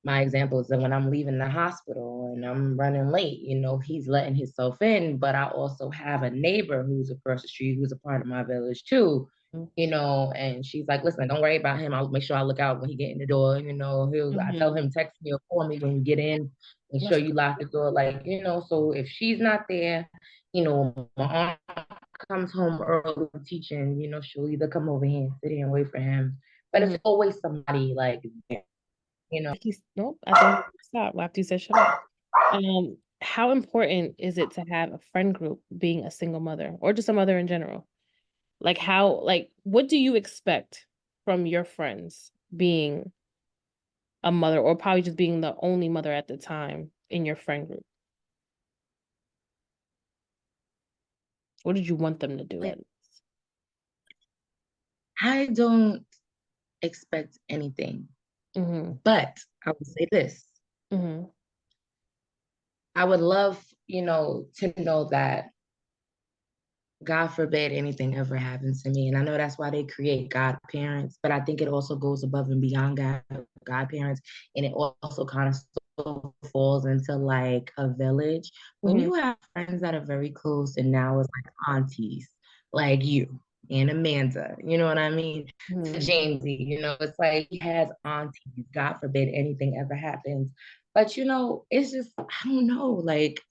[SPEAKER 3] my example is that when I'm leaving the hospital and I'm running late, you know, he's letting himself in, but I also have a neighbor who's across the street who's a part of my village too, you know, and she's like, listen, don't worry about him. I'll make sure I look out when he get in the door, you know, I tell him, text me or call me when you get in and sure you lock the door, like, you know, so if she's not there, you know, my aunt comes home early teaching, you know, she'll either come over here and sit here and wait for him, but it's always somebody like there. You know,
[SPEAKER 1] nope. I thought stop after you said shut up. How important is it to have a friend group being a single mother or just a mother in general? Like what do you expect from your friends being a mother, or probably just being the only mother at the time in your friend group? What did you want them to do?
[SPEAKER 3] I don't expect anything, but I would say this. I would love, to know that God forbid anything ever happens to me. And I know that's why they create godparents, but I think it also goes above and beyond godparents. And it also kind of still falls into like a village. When you have friends that are very close and now it's like aunties, like you and Amanda, you know what I mean? To Jamesy, it's like he has aunties. God forbid anything ever happens. But it's just, I don't know, like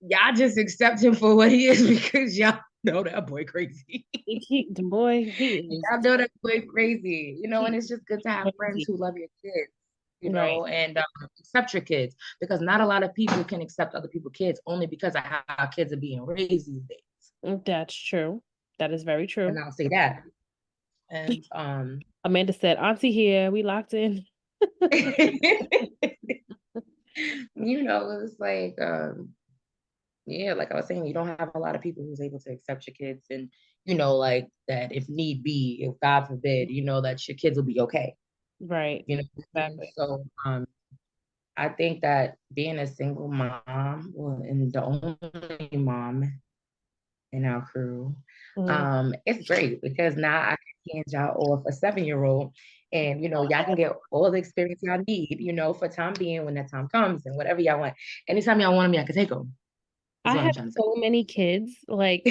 [SPEAKER 3] y'all just accept him for what he is because y'all know that boy crazy.
[SPEAKER 1] The boy, he is.
[SPEAKER 3] Y'all know that boy crazy, and it's just good to have friends who love your kids, and accept your kids, because not a lot of people can accept other people's kids only because of how kids are being raised these days.
[SPEAKER 1] That's true. That is very true.
[SPEAKER 3] And I'll say that. And
[SPEAKER 1] Amanda said, "Auntie here, we locked in."
[SPEAKER 3] It's like yeah, like I was saying, you don't have a lot of people who's able to accept your kids, and like that if need be, if God forbid, that your kids will be okay.
[SPEAKER 1] Right. Exactly.
[SPEAKER 3] So I think that being a single mom, and the only mom in our crew, it's great because now I can hand y'all off a 7-year-old, and y'all can get all the experience y'all need, for time being when that time comes, and whatever y'all want. Anytime y'all want me, I can take them.
[SPEAKER 1] I have so many kids. Like,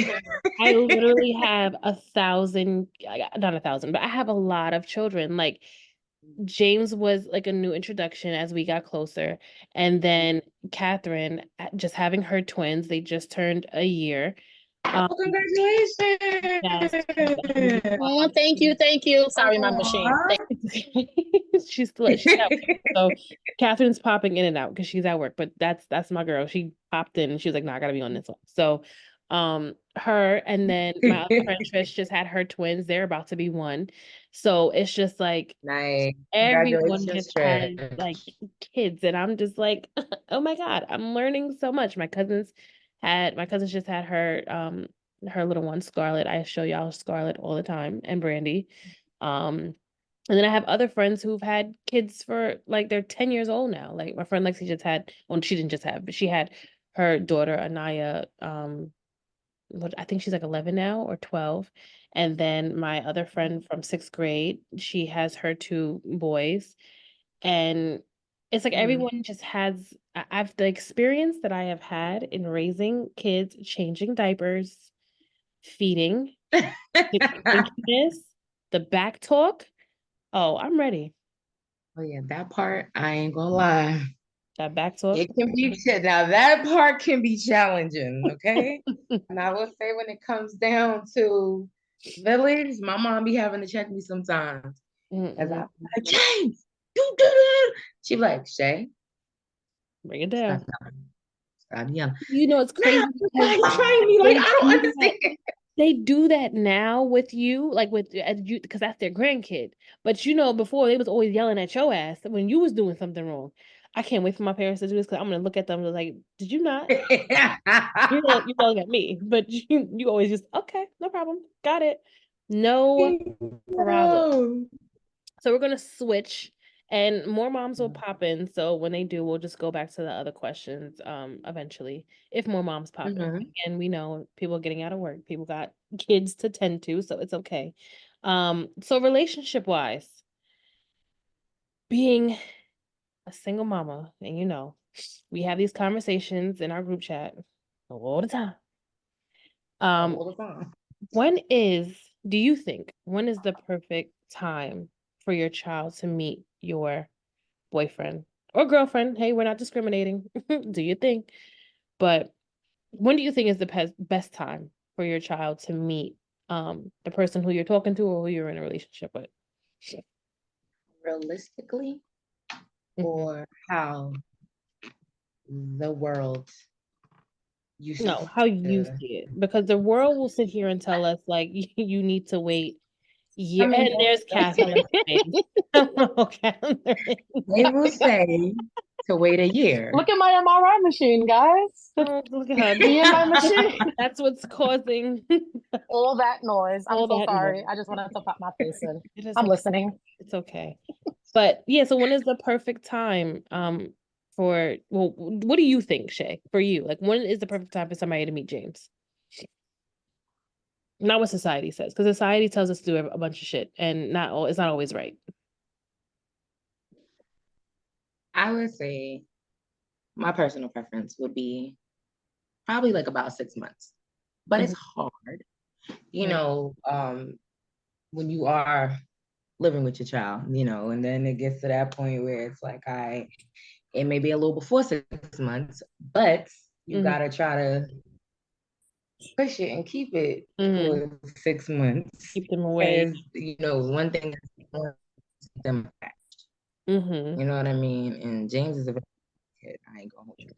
[SPEAKER 1] I literally have 1,000, not 1,000, but I have a lot of children. Like, James was like a new introduction as we got closer. And then Catherine, just having her twins, they just turned a year.
[SPEAKER 3] Congratulations.
[SPEAKER 2] Yes. Oh, thank you. Sorry, my machine.
[SPEAKER 1] She's out. So Catherine's popping in and out because she's at work, but that's my girl. She popped in and she was like, "No, I gotta be on this one." So her and then my other friend Trish just had her twins. They're about to be 1. So it's just like
[SPEAKER 3] nice.
[SPEAKER 1] Everyone just has like kids, and I'm just like, oh my God, I'm learning so much. My cousins just had her little one, Scarlett. I show y'all Scarlett all the time, and Brandy. And then I have other friends who've had kids for like they're 10 years old now. Like my friend Lexi just had, well, she didn't just have, but she had her daughter Anaya, I think she's like 11 now or 12. And then my other friend from 6th grade, she has her 2 boys. And it's like everyone just has, I've the experience that I have had in raising kids, changing diapers, feeding, the back talk. Oh, I'm ready.
[SPEAKER 3] Oh yeah, that part, I ain't gonna lie.
[SPEAKER 1] That back talk.
[SPEAKER 3] It can be now that part can be challenging, okay? And I will say when it comes down to village, my mom be having to check me sometimes. As I'm like, James, she be like, Shay,
[SPEAKER 1] bring it down.
[SPEAKER 3] Stop yelling.
[SPEAKER 1] It's crazy.
[SPEAKER 3] Trying me like I don't understand.
[SPEAKER 1] They do that now with you, like with you, because that's their grandkid. But before they was always yelling at your ass when you was doing something wrong. I can't wait for my parents to do this because I'm gonna look at them and like, did you not? You're yelling at me, but you always just okay, no problem, got it, no problem. So we're gonna switch, and more moms will pop in. So when they do, we'll just go back to the other questions eventually, if more moms pop in. And we know people are getting out of work, people got kids to tend to, so it's okay. So relationship wise, being a single mama, and we have these conversations in our group chat all the time. Do you think when is the perfect time for your child to meet your boyfriend or girlfriend? Hey, we're not discriminating. Do you think? But when do you think is the best time for your child to meet the person who you're talking to or who you're in a relationship with?
[SPEAKER 3] Realistically, or how the world
[SPEAKER 1] how you see it, because the world will sit here and tell us like you need to wait. And there's Catherine.
[SPEAKER 3] They will say to wait a year.
[SPEAKER 2] Look at my MRI machine, guys.
[SPEAKER 1] Oh, look at her.
[SPEAKER 2] My machine.
[SPEAKER 1] That's what's causing
[SPEAKER 2] all that noise. I'm so sorry. I just wanted to pop my face in. I'm listening.
[SPEAKER 1] It's okay. But yeah, so when is the perfect time what do you think, Shay, for you? Like, when is the perfect time for somebody to meet James? Not what society says, because society tells us to do a bunch of shit, and it's not always right.
[SPEAKER 3] I would say my personal preference would be probably like about 6 months, but it's hard, when you are living with your child, and then it gets to that point where it's like, it may be a little before 6 months, but you gotta try to push it and keep it for 6 months.
[SPEAKER 1] Keep them away.
[SPEAKER 3] One thing is them attached. You know what I mean? And James is a very kid. I ain't gonna hold you.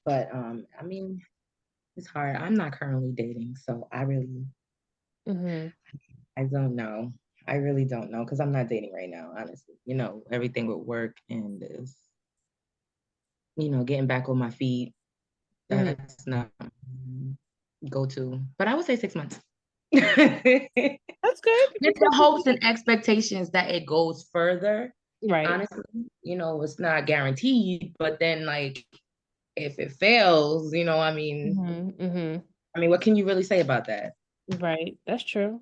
[SPEAKER 3] But I mean, it's hard. I'm not currently dating, so I really I don't know. I really don't know, because I'm not dating right now, honestly. Everything with work and this, getting back on my feet. That's not go to. But I would say 6 months.
[SPEAKER 1] That's good.
[SPEAKER 3] With the hopes and expectations that it goes further.
[SPEAKER 1] Right.
[SPEAKER 3] Honestly, it's not guaranteed, but then like if it fails, I mean, what can you really say about that?
[SPEAKER 1] Right. That's true.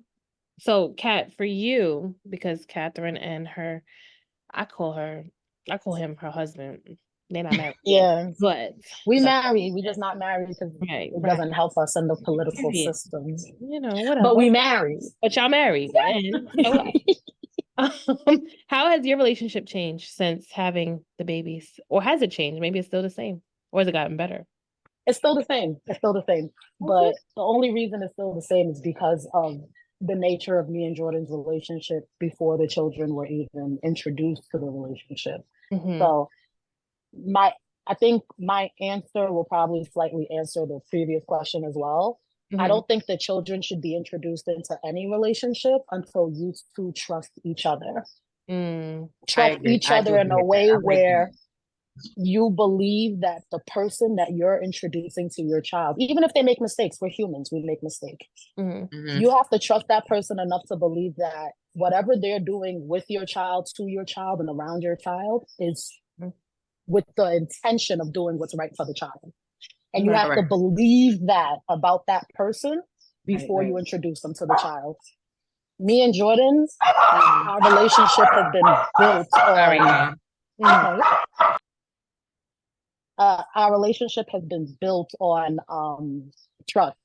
[SPEAKER 1] So, Kat, for you, because Catherine and I call him her husband. They're not married.
[SPEAKER 2] Yeah.
[SPEAKER 1] But
[SPEAKER 2] we married. We just not married because it doesn't help us in the political system.
[SPEAKER 1] Whatever.
[SPEAKER 2] But we married.
[SPEAKER 1] But y'all married. How has your relationship changed since having the babies? Or has it changed? Maybe it's still the same. Or has it gotten better?
[SPEAKER 2] It's still the same. But the only reason it's still the same is because of the nature of me and Jordan's relationship before the children were even introduced to the relationship. So I think my answer will probably slightly answer the previous question as well. I don't think that children should be introduced into any relationship until you two trust each other. Trust each other in a way where you believe that the person that you're introducing to your child, even if they make mistakes, we're humans, we make mistakes. You have to trust that person enough to believe that whatever they're doing with your child, to your child, and around your child is with the intention of doing what's right for the child. And you have to believe that about that person before you introduce them to the child. Me and Jordan, our relationship has been built on... our relationship has been built on trust,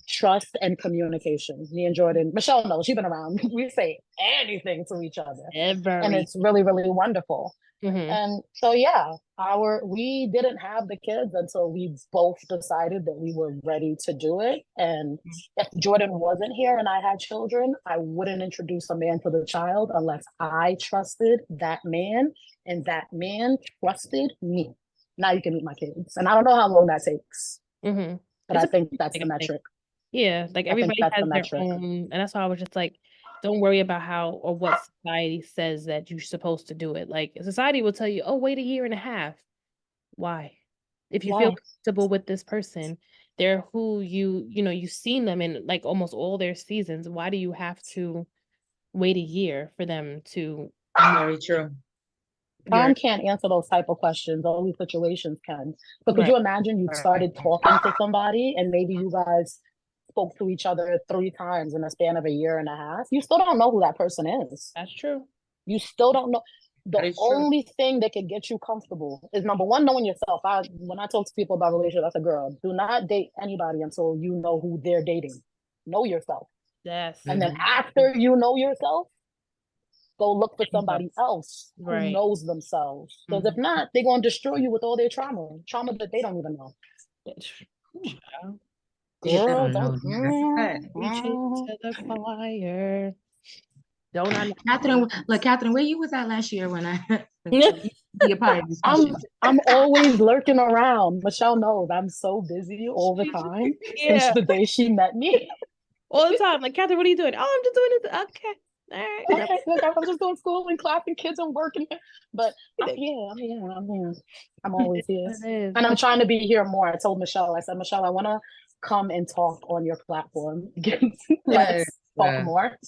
[SPEAKER 2] trust and communication. Me and Jordan, Michelle knows, she's been around. We say anything to each other, and it's really, really wonderful. And so, we didn't have the kids until we both decided that we were ready to do it. And if Jordan wasn't here and I had children, I wouldn't introduce a man to the child unless I trusted that man and that man trusted me. Now you can meet my kids. And I don't know how long that takes, but I think that's the metric.
[SPEAKER 1] Yeah, like everybody has their own, and that's why I was just like, don't worry about how or what society says that you're supposed to do it. Like society will tell you, oh, wait a year and a half. Why? If you feel comfortable with this person, they're who you've seen them in like almost all their seasons. Why do you have to wait a year for them to?
[SPEAKER 3] Very true.
[SPEAKER 2] Time can't answer those type of questions. Only situations can. So could you imagine you started talking to somebody and maybe you guys spoke to each other 3 times in a span of a year and a half? You still don't know who that person is.
[SPEAKER 1] That's true.
[SPEAKER 2] You still don't know. The only thing that can get you comfortable is, number one, knowing yourself. When I talk to people about relationships, I say, girl, do not date anybody until you know who they're dating. Know yourself.
[SPEAKER 1] Yes.
[SPEAKER 2] And then after you know yourself, go look for somebody else who knows themselves. Because if not, they're going to destroy you with all their trauma that they don't even know.
[SPEAKER 1] Girl, don't reach into the fire.
[SPEAKER 3] Catherine, where you was at last year when I
[SPEAKER 2] I'm always lurking around. Michelle knows I'm so busy all the time since the day she met me.
[SPEAKER 1] All the time. Like, Catherine, what are you doing? Oh, I'm just doing this. Okay. All right.
[SPEAKER 2] Okay, look, I'm just doing school and class and kids and working. But I'm here. I'm always here. And I'm trying to be here more. I told Michelle, I said, Michelle, I want to come and talk on your platform. Let's talk more.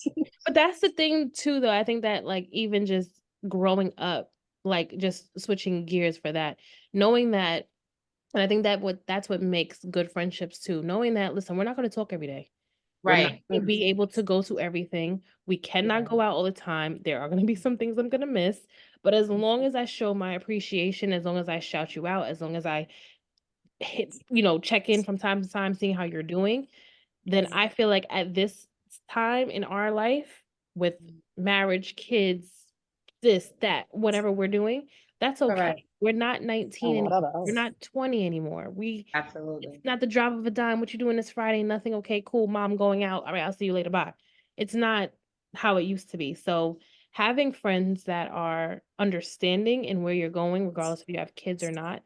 [SPEAKER 1] But that's the thing too, though. I think that like even just growing up like just switching gears for that, knowing that, and I think that's what makes good friendships too. Knowing that, listen, we're not going to talk every day. We're not
[SPEAKER 3] Right.
[SPEAKER 1] going to be able to go to everything. We cannot
[SPEAKER 3] Yeah.
[SPEAKER 1] go out all the time. There are going to be some things I'm going to miss. But as long as I show my appreciation, as long as I shout you out, as long as I hit, check in from time to time, seeing how you're doing, then I feel like at this time in our life, with marriage, kids, this, that, whatever we're doing, that's okay.
[SPEAKER 3] Correct.
[SPEAKER 1] We're not
[SPEAKER 2] And
[SPEAKER 1] 19 anymore.
[SPEAKER 2] whatever
[SPEAKER 1] We're
[SPEAKER 2] else.
[SPEAKER 1] not 20 anymore. It's
[SPEAKER 3] Absolutely.
[SPEAKER 1] not the drop of a dime. What you doing this Friday? Nothing. Okay, cool. Mom going out. All right, I'll see you later. Bye. It's not how it used to be. So having friends that are understanding in where you're going, regardless if you have kids or not,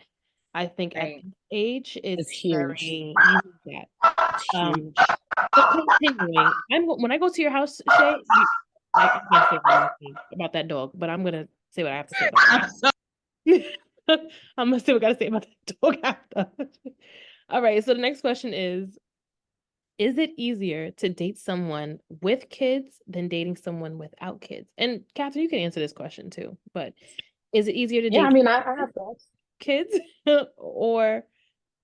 [SPEAKER 1] I think at
[SPEAKER 3] Right.
[SPEAKER 1] this age,
[SPEAKER 2] It's
[SPEAKER 1] it's
[SPEAKER 2] huge.
[SPEAKER 1] very, you need that.
[SPEAKER 2] It's huge.
[SPEAKER 1] But continuing, when I go to your house, Shay, I can't say what I want to say about that dog, but I'm gonna say what I have to say about
[SPEAKER 3] I'm so-
[SPEAKER 1] that. I'm gonna say what I gotta say about that dog after. All right, so the next question is it easier to date someone with kids than dating someone without kids? And Catherine, you can answer this question too, but is it easier to
[SPEAKER 2] Yeah, I
[SPEAKER 1] date
[SPEAKER 2] mean, I have thoughts.
[SPEAKER 1] kids or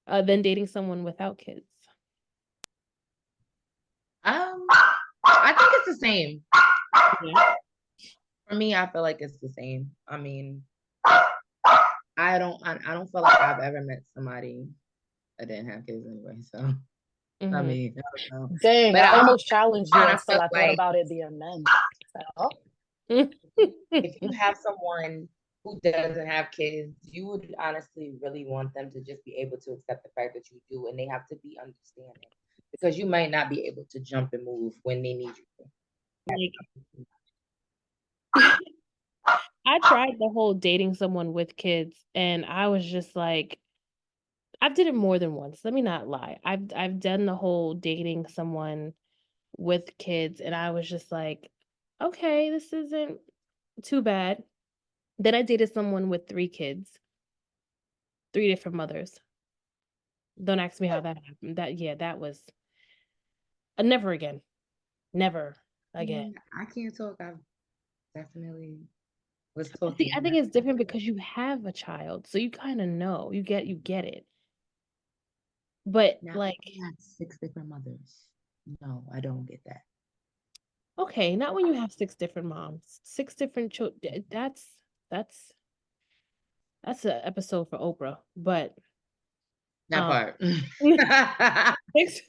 [SPEAKER 1] than dating someone without kids?
[SPEAKER 3] I think it's the same.
[SPEAKER 1] Yeah.
[SPEAKER 3] For me, I feel like it's the same. I mean, I don't feel like I've ever met somebody that didn't have kids anyway. So I
[SPEAKER 1] Mhm.
[SPEAKER 3] mean, I don't know.
[SPEAKER 2] Dang,
[SPEAKER 3] But
[SPEAKER 2] I
[SPEAKER 3] I
[SPEAKER 2] almost challenged you
[SPEAKER 3] kind of
[SPEAKER 2] until
[SPEAKER 3] feel
[SPEAKER 2] I thought
[SPEAKER 3] like
[SPEAKER 2] about it being men. Like, oh,
[SPEAKER 3] if you have someone who doesn't have kids, you would honestly really want them to just be able to accept the fact that you do, and they have to be understanding because you might not be able to jump and move when they need you to.
[SPEAKER 1] Like, I tried the whole dating someone with kids, and I was just like, I've did it more than once. Let me not lie. I've done the whole dating someone with kids, and I was just like, okay, this isn't too bad. Then I dated someone with 3 kids, 3 different mothers. Don't ask me how that happened. That was never again. Never again.
[SPEAKER 3] I can't talk. I've definitely was
[SPEAKER 1] See,
[SPEAKER 3] talking.
[SPEAKER 1] I think it's different because you have a child, so you kind of know. You get it. But
[SPEAKER 3] Now,
[SPEAKER 1] like,
[SPEAKER 3] I have 6 different mothers. No, I don't get that.
[SPEAKER 1] okay, not when you have 6 different moms, 6 different children. That's that's an episode for Oprah. But
[SPEAKER 3] That
[SPEAKER 1] um,
[SPEAKER 3] part.
[SPEAKER 1] six,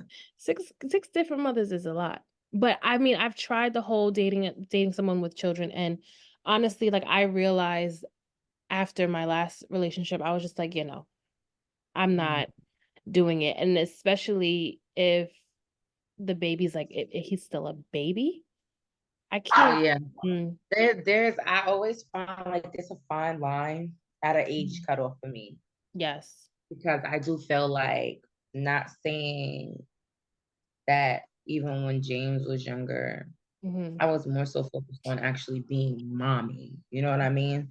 [SPEAKER 1] six different mothers is a lot. But I mean, I've tried the whole dating someone with children, and honestly, like I realized after my last relationship, I was just like, I'm not doing it, and especially if the baby's like, if he's still a baby, I
[SPEAKER 3] Oh
[SPEAKER 1] can't.
[SPEAKER 3] yeah. There's I always find like there's a fine line at an age cutoff for me
[SPEAKER 1] Yes.
[SPEAKER 3] because I do feel like not saying that even when James was younger, I was more so focused on actually being mommy. You know what I mean?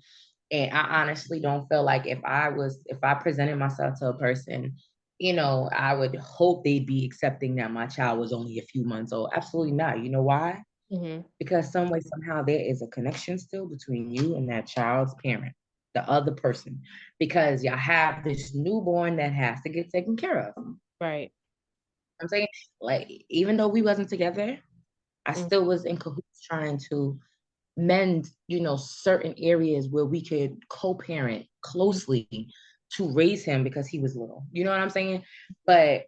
[SPEAKER 3] And I honestly don't feel like if I presented myself to a person, I would hope they'd be accepting that my child was only a few months old. Absolutely not. You know why? Because some way, somehow there is a connection still between you and that child's parent, the other person, because y'all have this newborn that has to get taken care of.
[SPEAKER 1] Right.
[SPEAKER 3] I'm saying, like, even though we wasn't together, I still was in cahoots trying to mend, certain areas where we could co-parent closely to raise him because he was little. You know what I'm saying? But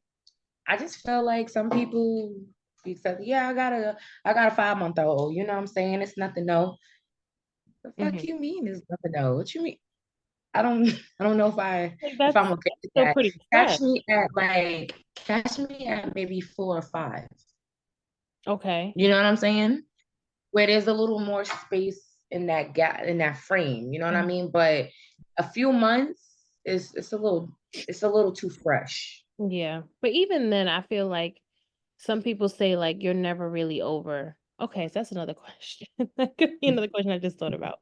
[SPEAKER 3] I just felt like some people said, yeah, I got a 5-month-old. You know what I'm saying? It's nothing, no. The fuck you mean it's nothing, no? What you mean? I don't know if I'm okay with
[SPEAKER 1] still
[SPEAKER 3] that.
[SPEAKER 1] pretty
[SPEAKER 3] Catch
[SPEAKER 1] fresh.
[SPEAKER 3] me at maybe 4 or 5.
[SPEAKER 1] Okay.
[SPEAKER 3] You know what I'm saying? Where there's a little more space in that gap, in that frame. You know what I mean? But a few months is it's a little too fresh.
[SPEAKER 1] Yeah. But even then, I feel like some people say like you're never really over. Okay, so that's another question. That could be another question I just thought about.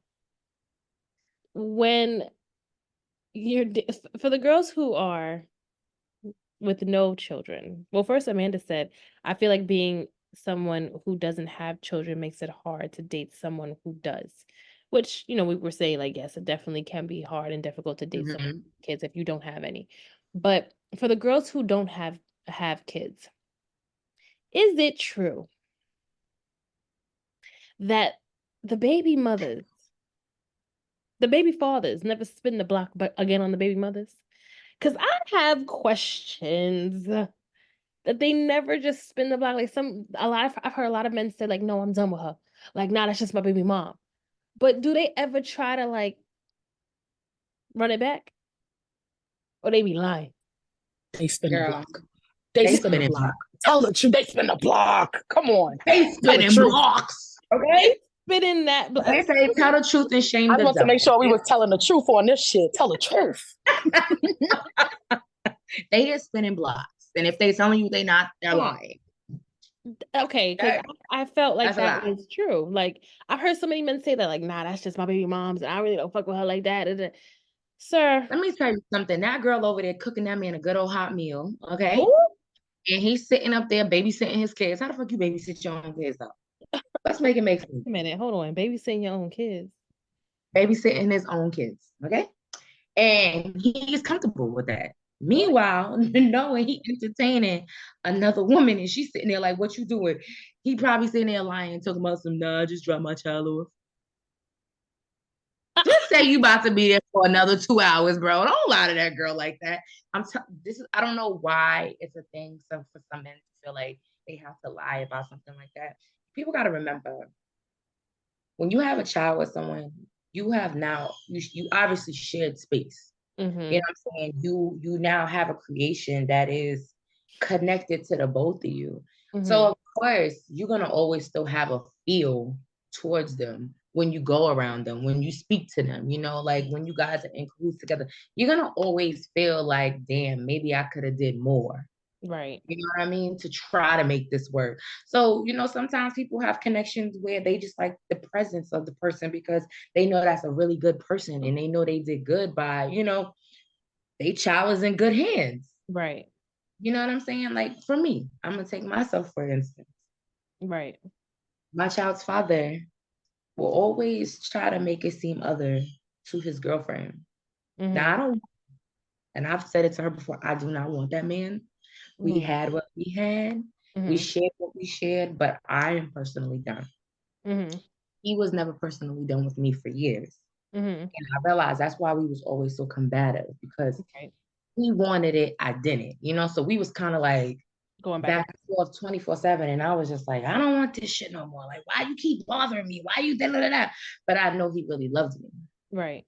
[SPEAKER 1] When for the girls who are with no children. Well, first Amanda said, I feel like being someone who doesn't have children makes it hard to date someone who does. which, you know, we were saying, like, yes, it definitely can be hard and difficult to date some
[SPEAKER 3] Mm-hmm.
[SPEAKER 1] kids if you don't have any. But for the girls who don't have kids, is it true that the baby mothers, the baby fathers never spin the block but again on the baby mothers? Because I have questions that they never just spin the block. Like I've heard a lot of men say, like, no, I'm done with her. Like, nah, that's just my baby mom. But do they ever try to, like, run it back? Or they be lying?
[SPEAKER 2] They spin the
[SPEAKER 3] Girl,
[SPEAKER 2] block. They spin the
[SPEAKER 3] spinning
[SPEAKER 2] block. Tell the truth. They spin the block. Come on.
[SPEAKER 3] They spinning blocks. Okay?
[SPEAKER 1] Spinning that block.
[SPEAKER 3] They say tell the truth and shame
[SPEAKER 2] I
[SPEAKER 3] the
[SPEAKER 2] want to
[SPEAKER 3] devil.
[SPEAKER 2] make sure we was telling the truth on this shit. Tell the truth.
[SPEAKER 3] They just spinning blocks. And if they telling you they not, they're lying.
[SPEAKER 1] Okay, because I felt like
[SPEAKER 3] That's a
[SPEAKER 1] that
[SPEAKER 3] lie.
[SPEAKER 1] was true. Like, I've heard so many men say that, like, nah, that's just my baby mom's, and I really don't fuck with her like that. Sir.
[SPEAKER 3] Let me tell you something. That girl over there cooking that man a good old hot meal, okay?
[SPEAKER 1] Ooh.
[SPEAKER 3] And he's sitting up there babysitting his kids. How the fuck you babysit your own kids though? Let's make it make sense.
[SPEAKER 1] Wait a minute, hold on. Babysitting your own kids.
[SPEAKER 3] Babysitting his own kids, okay? And he's comfortable with that. Meanwhile, knowing he entertaining another woman and she's sitting there like, what you doing? He probably sitting there lying, talking about some, nah, I just dropped my child off. Just say you about to be there for another 2 hours, bro. Don't lie to that girl like that. I don't know why it's a thing for some men to feel like they have to lie about something like that. People got to remember, when you have a child with someone, you have now, you obviously shared space.
[SPEAKER 1] Mm-hmm.
[SPEAKER 3] You know what I'm saying? You now have a creation that is connected to the both of you.
[SPEAKER 1] Mm-hmm.
[SPEAKER 3] So of course, you're going to always still have a feel towards them when you go around them, when you speak to them, you know, like when you guys are in cahoots together, you're going to always feel like, damn, maybe I could have did more.
[SPEAKER 1] Right.
[SPEAKER 3] You know what I mean? To try to make this work. So, you know, sometimes people have connections where they just like the presence of the person because they know that's a really good person and they know they did good by, you know, they child is in good hands.
[SPEAKER 1] Right.
[SPEAKER 3] You know what I'm saying? Like for me, I'm going to take myself, for instance.
[SPEAKER 1] Right.
[SPEAKER 3] My child's father will always try to make it seem other to his girlfriend.
[SPEAKER 1] Mm-hmm.
[SPEAKER 3] Now, I don't, and I've said it to her before, I do not want that man. We had what we had. We shared what we shared, but I am personally done. He was never personally done with me for years. And I realized that's why we was always so combative because he wanted it, I didn't, you know? So we was kind of like
[SPEAKER 1] going
[SPEAKER 3] back and forth 24/7. And I was just like, I don't want this shit no more. Like, why you keep bothering me? Why you da-da-da-da? But I know he really loves me.
[SPEAKER 1] Right.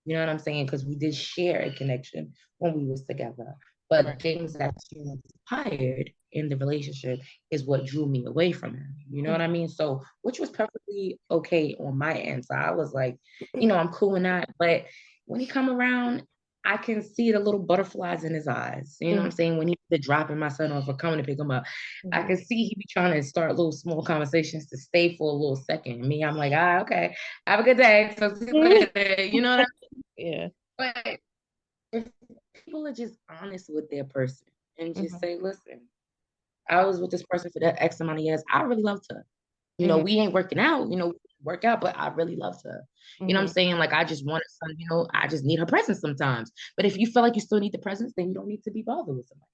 [SPEAKER 3] You know what I'm saying? Because we did share a connection when we was together. But things that transpired in the relationship is what drew me away from him. You know what I mean? So, which was perfectly okay on my end. So I was like, you know, I'm cool with that. But when he come around, I can see the little butterflies in his eyes. You know what I'm saying? When he was dropping my son off or coming to pick him up, I can see he be trying to start little small conversations to stay for a little second. And me, I'm like, okay, have a good day. So, you know what I mean?
[SPEAKER 1] Yeah.
[SPEAKER 3] But if people are just honest with their person and just say, listen, I was with this person for that X amount of years. I really loved her. You know, we ain't working out, you know, work out, but I really loved her. You know what I'm saying? Like, I just wanted some, you know, I just need her presence sometimes. But if you feel like you still need the presence, then you don't need to be bothered with somebody.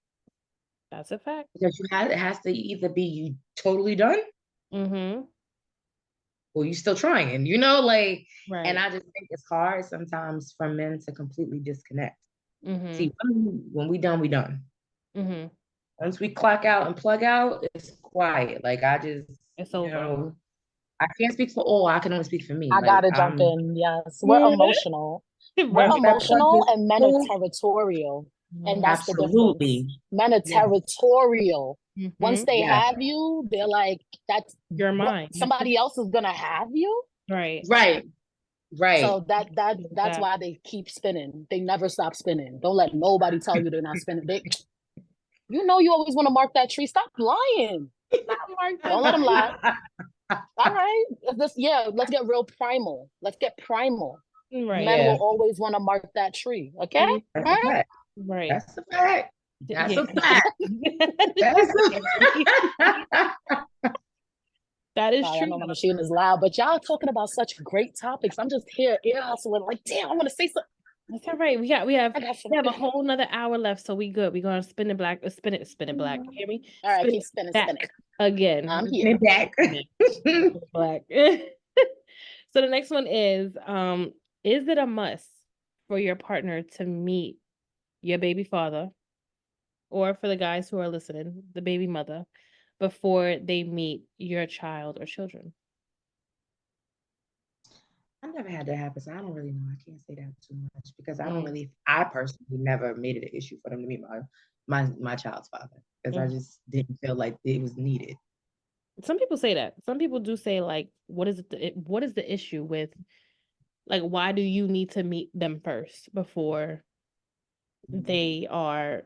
[SPEAKER 1] That's a fact.
[SPEAKER 3] Because it has to either be you totally done or you still trying, you know, like, and I just think it's hard sometimes for men to completely disconnect. See, when we done, we done. Once we clock out and plug out, it's quiet. Like it's over. You know, I can't speak for all. I can only speak for me.
[SPEAKER 2] I gotta jump in. Yes, we're emotional. We're emotional, and men are territorial, and that's the difference. Men are territorial. Once they have you, they're like, "That's
[SPEAKER 1] your mind.
[SPEAKER 2] Somebody else is gonna have you."
[SPEAKER 1] Right.
[SPEAKER 2] So that's why they keep spinning. They never stop spinning. Don't let nobody tell you they're not spinning. You know, you always want to mark that tree. Stop lying. Don't let them lie. All right. Let's get real primal. Let's get primal.
[SPEAKER 1] Right.
[SPEAKER 2] Men will always want to mark that tree. Okay?
[SPEAKER 3] That's a fact.
[SPEAKER 1] Right.
[SPEAKER 3] That's a fact. That's a fact. That's a fact.
[SPEAKER 1] That is
[SPEAKER 2] Sorry, I
[SPEAKER 1] true.
[SPEAKER 2] know my machine is loud, but y'all talking about such great topics. I'm just here ear hustling, like, damn, I want to say something.
[SPEAKER 1] That's all right.
[SPEAKER 2] I got
[SPEAKER 1] We have a
[SPEAKER 2] something.
[SPEAKER 1] whole nother hour left, so we good. We're gonna spin it black. You hear me?
[SPEAKER 2] All right,
[SPEAKER 1] Spin
[SPEAKER 2] keep
[SPEAKER 1] it
[SPEAKER 2] spinning,
[SPEAKER 1] back
[SPEAKER 2] spinning.
[SPEAKER 1] again.
[SPEAKER 2] I'm
[SPEAKER 3] Bring
[SPEAKER 2] here.
[SPEAKER 3] it back.
[SPEAKER 1] Spin it black. So the next one is it a must for your partner to meet your baby father, or for the guys who are listening, the baby mother, before they meet your child or children?
[SPEAKER 3] I never had that happen, so I don't really know. I can't say that too much because
[SPEAKER 1] Mm.
[SPEAKER 3] I personally never made it an issue for them to meet my child's father because I
[SPEAKER 1] Mhm.
[SPEAKER 3] just didn't feel like it was needed.
[SPEAKER 1] Some people say that. Some people do say like, what is the issue with, like, why do you need to meet them first before they are?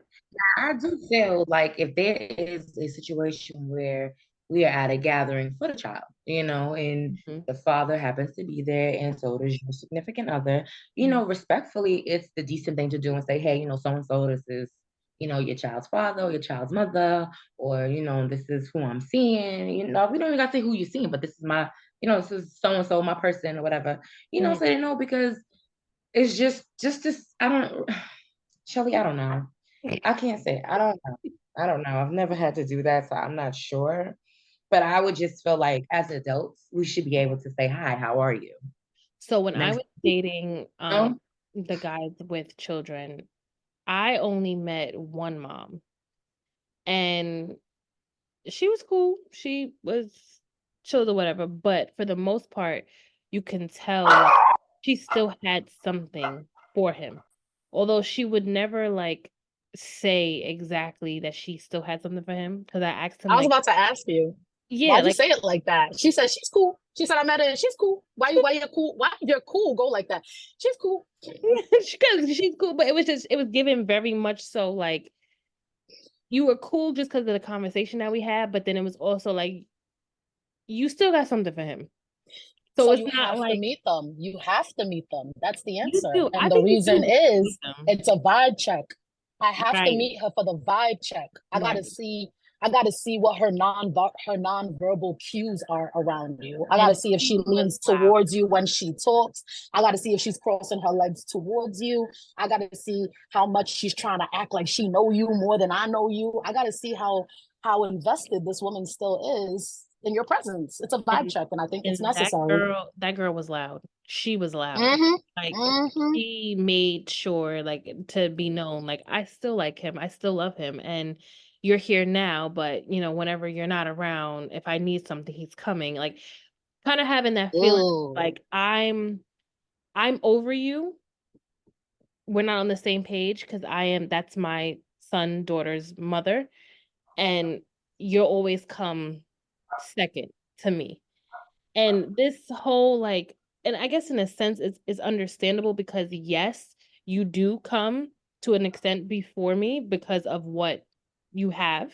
[SPEAKER 3] I do feel like if there is a situation where we are at a gathering for the child, and
[SPEAKER 1] Mhm.
[SPEAKER 3] the father happens to be there and so does your significant other, respectfully, it's the decent thing to do and say, hey, so and so, this is, your child's father or your child's mother, or, this is who I'm seeing. We don't even got to say who you're seeing, but this is this is so and so, my person or whatever,
[SPEAKER 1] Mhm.
[SPEAKER 3] so they know because it's just this, I don't, Shelly, I don't know. I can't say. I don't know. I don't know. I've never had to do that, so I'm not sure. But I would just feel like as adults, we should be able to say, hi, how are you?
[SPEAKER 1] So when I
[SPEAKER 3] Next,
[SPEAKER 1] was dating
[SPEAKER 3] know?
[SPEAKER 1] the guys with children, I only met one mom, and she was cool. She was chill or whatever, but for the most part, you can tell like she still had something for him. Although she would never like say exactly that she still had something for him, because I asked him
[SPEAKER 2] I was
[SPEAKER 1] like,
[SPEAKER 2] about to ask you,
[SPEAKER 1] yeah,
[SPEAKER 2] why'd you
[SPEAKER 1] like
[SPEAKER 2] say it like that? She said she's cool. She said I met her and she's cool. Why you're cool? Why you're cool? Go like that. She's cool.
[SPEAKER 1] because she's cool, but it was given very much so like you were cool just because of the conversation that we had, but then it was also like you still got something for him. So
[SPEAKER 2] So
[SPEAKER 1] it's
[SPEAKER 2] you
[SPEAKER 1] not
[SPEAKER 2] have to
[SPEAKER 1] like
[SPEAKER 2] meet them. You have to meet them. That's the
[SPEAKER 1] you
[SPEAKER 2] answer.
[SPEAKER 1] do. I
[SPEAKER 2] And the
[SPEAKER 1] think you
[SPEAKER 2] reason
[SPEAKER 1] do meet
[SPEAKER 2] is
[SPEAKER 1] them.
[SPEAKER 2] it's a vibe check. I have to
[SPEAKER 1] Right.
[SPEAKER 2] meet her for the vibe check.
[SPEAKER 1] Right.
[SPEAKER 2] I gotta see what her non-verbal cues are around you. I
[SPEAKER 1] And
[SPEAKER 2] gotta see if
[SPEAKER 1] she
[SPEAKER 2] she
[SPEAKER 1] was
[SPEAKER 2] leans
[SPEAKER 1] loud.
[SPEAKER 2] towards you when she talks. I gotta see if she's crossing her legs towards you. I gotta see how much she's trying to act like she know you more than I know you. I gotta see how invested this woman still is in your presence. It's a vibe
[SPEAKER 1] And
[SPEAKER 2] check, and I think it's
[SPEAKER 1] and
[SPEAKER 2] necessary.
[SPEAKER 1] that girl was loud. She was loud.
[SPEAKER 2] Mm-hmm.
[SPEAKER 1] Like
[SPEAKER 2] Mm-hmm.
[SPEAKER 1] she made sure like to be known, like I still like him. I still love him. And you're here now, but whenever you're not around, if I need something, he's coming. Like kind of having that feeling
[SPEAKER 2] Ooh.
[SPEAKER 1] like I'm over you. We're not on the same page because that's my son, daughter's mother, and you'll always come second to me. And this whole like, and I guess in a sense it's understandable because yes, you do come to an extent before me because of what you have.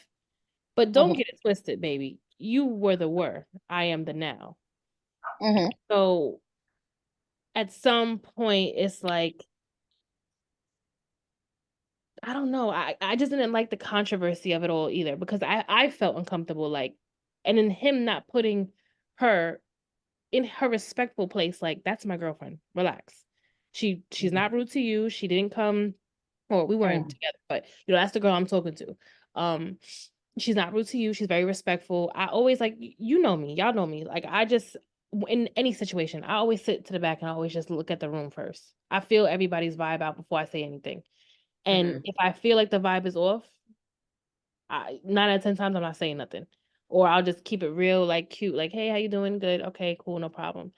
[SPEAKER 1] But don't
[SPEAKER 2] Mm-hmm.
[SPEAKER 1] get it twisted, baby. You were the were. I am the now.
[SPEAKER 2] Mm-hmm.
[SPEAKER 1] So at some point it's like I don't know. I just didn't like the controversy of it all either because I felt uncomfortable like and in him not putting her in her respectful place like that's my girlfriend. Relax. She's not rude to you. She didn't come or we weren't
[SPEAKER 2] Mm-hmm.
[SPEAKER 1] together, but that's the girl I'm talking to. Um she's not rude to you. She's very respectful. I always like you know me. Y'all know me. Like I just in any situation, I always sit to the back and I always just look at the room first. I feel everybody's vibe out before I say anything. And
[SPEAKER 3] Mhm.
[SPEAKER 1] if I feel like the vibe is off, 9 out of 10 times I'm not saying nothing. Or I'll just keep it real, like cute, like, hey, how you doing? Good. Okay, cool, no problem.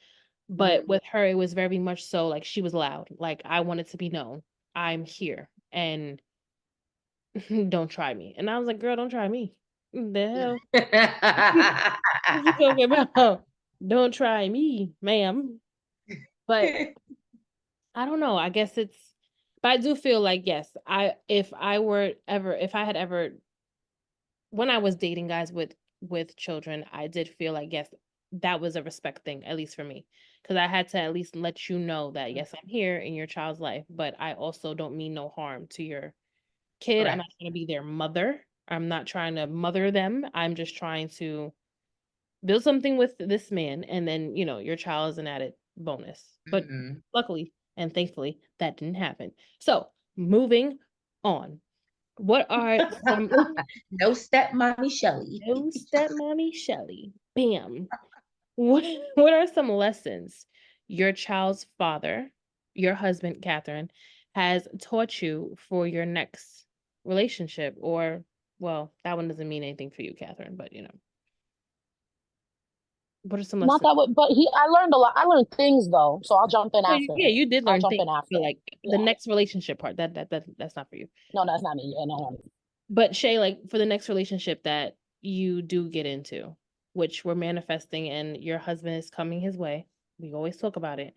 [SPEAKER 1] But with her, it was very much so like she was loud. Like I wanted to be known. I'm here and don't try me. And I was like, girl, don't try me. The hell? What you talking about? Don't try me, ma'am. But I don't know. I guess but I do feel like yes, if I had ever when I was dating guys with children, I did feel like yes, that was a respect thing, at least for me, because I had to at least let you know that yes, I'm here in your child's life, but I also don't mean no harm to your kid. I'm not
[SPEAKER 3] Correct.
[SPEAKER 1] trying to be their mother. I'm not trying to mother them. I'm just trying to build something with this man, and then, your child is an added bonus. But luckily and thankfully, that didn't happen. So, moving on. What are some
[SPEAKER 3] No stepmommy Shelly.
[SPEAKER 1] No stepmommy Shelly. Bam. What are some lessons your child's father, your husband, Catherine, has taught you for your next relationship? Or, well, that one doesn't mean anything for you, Catherine, but what are some
[SPEAKER 2] Not
[SPEAKER 1] lessons?
[SPEAKER 2] that way, but I learned a lot. I learned things though, so I'll jump in
[SPEAKER 1] Well,
[SPEAKER 2] after.
[SPEAKER 1] yeah, you did
[SPEAKER 2] I'll
[SPEAKER 1] learn
[SPEAKER 2] jump
[SPEAKER 1] things,
[SPEAKER 2] in after.
[SPEAKER 1] but like the next relationship part, that's not for you.
[SPEAKER 2] No, that's not me. Yeah, no.
[SPEAKER 1] But Shay, like for the next relationship that you do get into, which we're manifesting and your husband is coming his way, we always talk about it.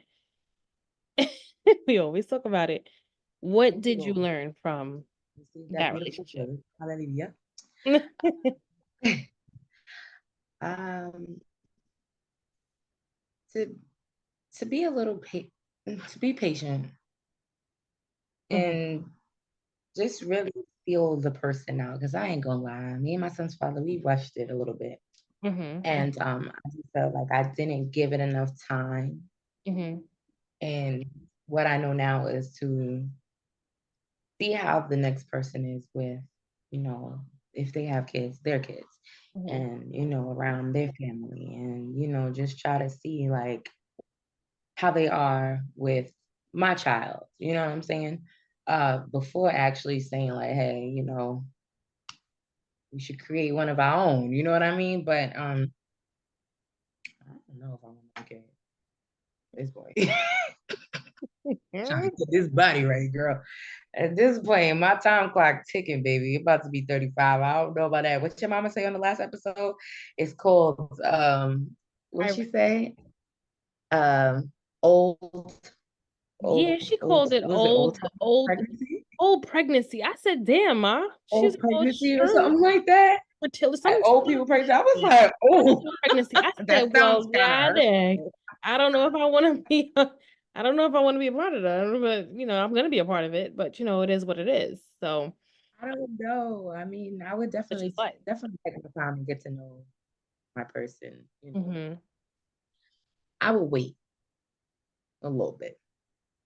[SPEAKER 1] We always talk about it. What did you learn from that relationship?
[SPEAKER 3] Hallelujah. To be a little to be patient and just really feel the person out, because I ain't gonna lie, me and my son's father, we rushed it a little bit. And I just felt like I didn't give it enough time. And what I know now is to see how the next person is with, if they have kids, their kids, and, around their family, and, just try to see like how they are with my child, you know what I'm saying? Before actually saying like, hey, we should create one of our own, you know what I mean? But I don't know if I want to get this boy. Trying to get this body right, girl. At this point, my time clock ticking, baby. You're about to be 35. I don't know about that. What your mama say on the last episode? It's called what'd she say? Old.
[SPEAKER 1] Yeah, she called it old
[SPEAKER 3] pregnancy.
[SPEAKER 1] Old pregnancy. I said, damn, ma.
[SPEAKER 3] She's old pregnancy or something like that. Like old people pregnancy. I was like, oh,
[SPEAKER 1] pregnancy. I said, well, I don't know if I want to be. I don't know if I want to be a part of that, but I'm gonna be a part of it. But it is what it is. So
[SPEAKER 3] I don't know. I mean, I would definitely take the time and get to know my person. I will wait a little bit.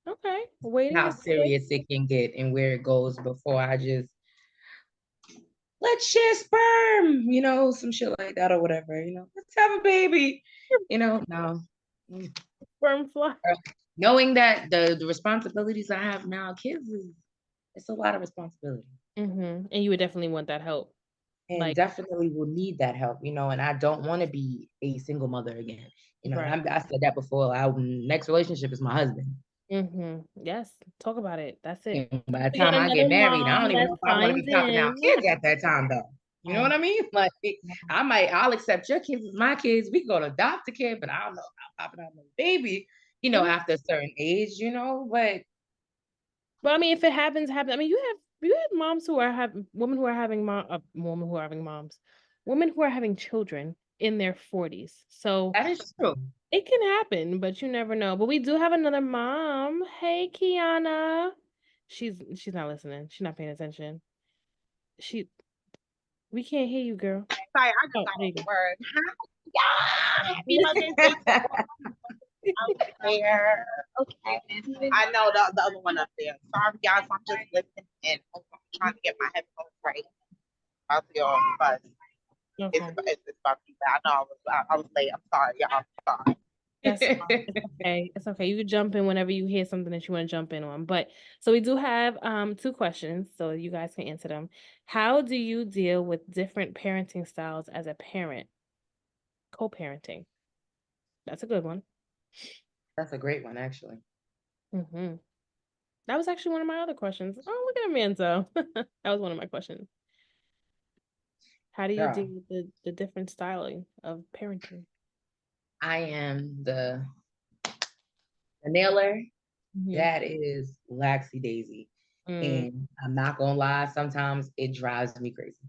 [SPEAKER 1] Okay, waiting.
[SPEAKER 3] How serious it can get and where it goes before I just let's share sperm, some shit like that or whatever. Let's have a baby. No.
[SPEAKER 1] Sperm fly.
[SPEAKER 3] Knowing that the responsibilities I have now, kids it's a lot of responsibility.
[SPEAKER 1] And you would definitely want that help.
[SPEAKER 3] And definitely will need that help, and I don't want to be a single mother again. Right. I said that before. Our next relationship is my husband.
[SPEAKER 1] Yes, talk about it. That's it.
[SPEAKER 3] By the time I get married, I don't even know if I want to be popping out kids at that time, though. You know what I mean? Like, I'll accept your kids as my kids. We go to adopt a kid, but I don't know about popping out my baby, after a certain age, but.
[SPEAKER 1] Well, I mean, if it happens. I mean, you have moms who are having women who are having moms, women who are having children in their 40s. So
[SPEAKER 3] that is true.
[SPEAKER 1] It can happen, but you never know. But we do have another mom. Hey, Kiana. She's not listening. She's not paying attention. We can't hear you, girl.
[SPEAKER 4] Sorry, I just got the word. Happy Mother's Day. Out there. Okay. I know the other one up there. Sorry, guys. I'm just listening and I'm trying to get my headphones right. I'll see you on the bus. Okay. It's about to be bad. I know I was late. I'm sorry, y'all. I'm sorry.
[SPEAKER 1] It's okay. It's okay. You can jump in whenever you hear something that you want to jump in on. But so we do have 2 questions, so you guys can answer them. How do you deal with different parenting styles as a parent? Co-parenting. That's a good one.
[SPEAKER 3] That's a great one, actually.
[SPEAKER 1] That was actually one of my other questions. Oh, look at Manzo. That was one of my questions. How do you deal with the different styling of parenting?
[SPEAKER 3] I am the nailer. That is laxy daisy. And I'm not gonna lie, sometimes it drives me crazy.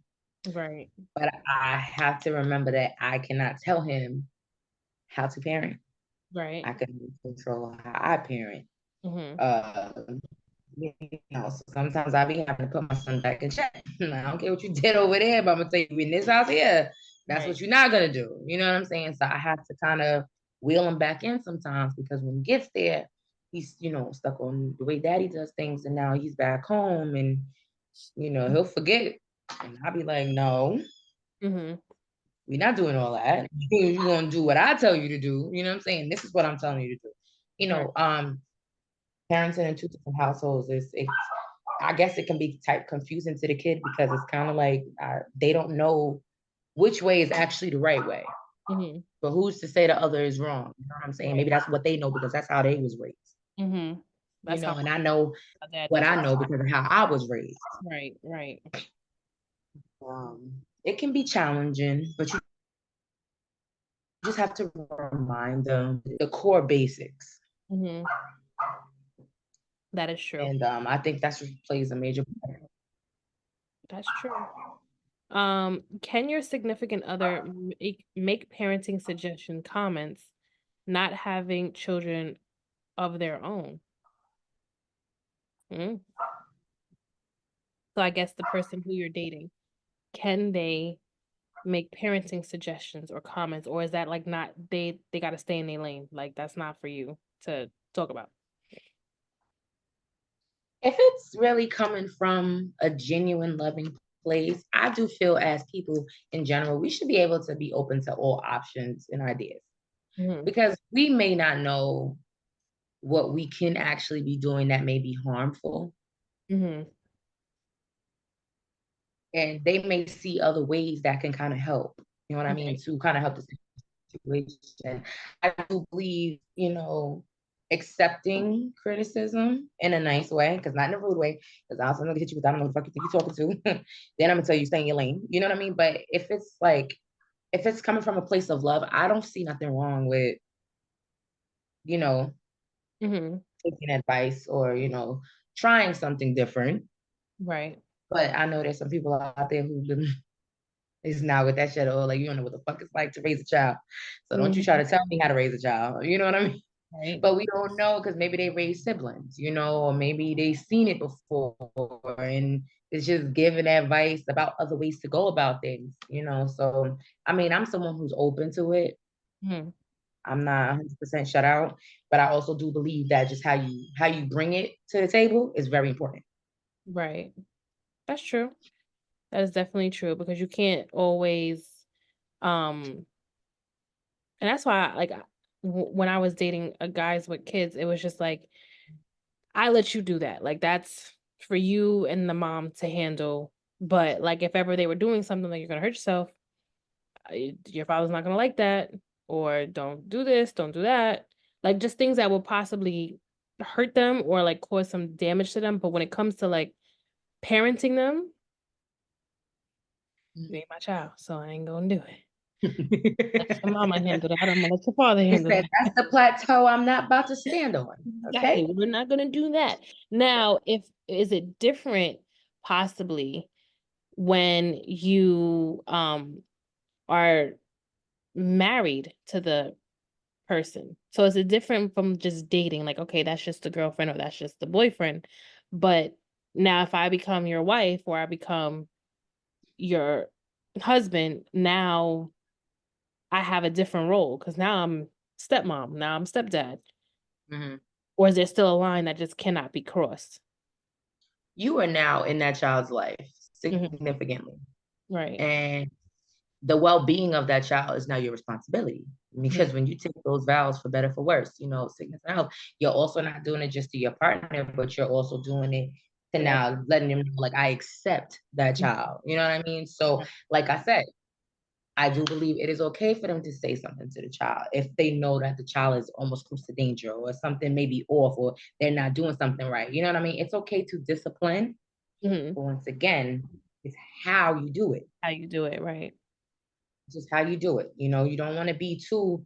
[SPEAKER 1] Right.
[SPEAKER 3] But I have to remember that I cannot tell him how to parent.
[SPEAKER 1] Right.
[SPEAKER 3] I can control how I parent. So sometimes I be having to put my son back in check. I don't care what you did over there, but I'm gonna tell you in this house here, That's what you're not gonna do. You know what I'm saying? So I have to kind of wheel him back in sometimes, because when he gets there, he's, stuck on the way daddy does things, and now he's back home, and he'll forget. And I'll be like, no, we're not doing all that. You're gonna do what I tell you to do. You know what I'm saying? This is what I'm telling you to do. Parenting in two different households I guess it can be type confusing to the kid, because it's kind of like they don't know which way is actually the right way. But who's to say the other is wrong? You know what I'm saying? Maybe that's what they know, because that's how they was raised. And I know what I know because of how I was raised.
[SPEAKER 1] Right.
[SPEAKER 3] It can be challenging, but you just have to remind them the core basics.
[SPEAKER 1] That is true.
[SPEAKER 3] And I think that's what plays a major part.
[SPEAKER 1] That's true. Can your significant other make parenting suggestion comments not having children of their own? So I guess the person who you're dating, can they make parenting suggestions or comments, or is that like not, they got to stay in their lane? Like that's not for you to talk about?
[SPEAKER 3] If it's really coming from a genuine loving place, I do feel as people in general, we should be able to be open to all options and ideas. Because we may not know what we can actually be doing that may be harmful. And they may see other ways that can kind of help, you know what I mean, to kind of help the situation. I do believe, accepting criticism in a nice way, because not in a rude way, because I also gonna hit you with, I don't know who the fuck you think you're talking to. Then I'm gonna tell you stay in your lane. You know what I mean? But if it's coming from a place of love, I don't see nothing wrong with, taking advice or, trying something different.
[SPEAKER 1] Right.
[SPEAKER 3] But I know there's some people out there who is not with that shit at all. Like, you don't know what the fuck it's like to raise a child. So don't you try to tell me how to raise a child. You know what I mean?
[SPEAKER 1] Right.
[SPEAKER 3] But we don't know, because maybe they raised siblings, or maybe they've seen it before, and it's just giving advice about other ways to go about things, So, I mean, I'm someone who's open to it. I'm not 100% shut out, but I also do believe that just how you bring it to the table is very important.
[SPEAKER 1] Right. That's true. That is definitely true, because you can't always, and that's why, like, when I was dating guys with kids, it was just like, I let you do that. Like, that's for you and the mom to handle. But like, if ever they were doing something like you're gonna hurt yourself, your father's not gonna like that, or don't do this, don't do that. Like, just things that will possibly hurt them or like cause some damage to them. But when it comes to like parenting them, you ain't my child, so I ain't gonna do it. Let your mama handle that. I'm gonna let your father handle that.
[SPEAKER 3] That's the plateau I'm not about to stand on. Okay,
[SPEAKER 1] exactly. We're not gonna do that. Now, is it different possibly when you are married to the person? So is it different from just dating? Like, okay, that's just the girlfriend or that's just the boyfriend. But now if I become your wife or I become your husband, now I have a different role, because now I'm stepmom, now I'm stepdad. Or is there still a line that just cannot be crossed?
[SPEAKER 3] You are now in that child's life significantly.
[SPEAKER 1] Right.
[SPEAKER 3] And the well-being of that child is now your responsibility, because when you take those vows, for better, for worse, sickness and health, you're also not doing it just to your partner, but you're also doing it to now letting them know, like, I accept that child. You know what I mean? So, like I said, I do believe it is okay for them to say something to the child if they know that the child is almost close to danger, or something may be off, or they're not doing something right. You know what I mean? It's okay to discipline. But once again, it's how you do it.
[SPEAKER 1] How you do it, right?
[SPEAKER 3] Just how you do it. You don't want to be too,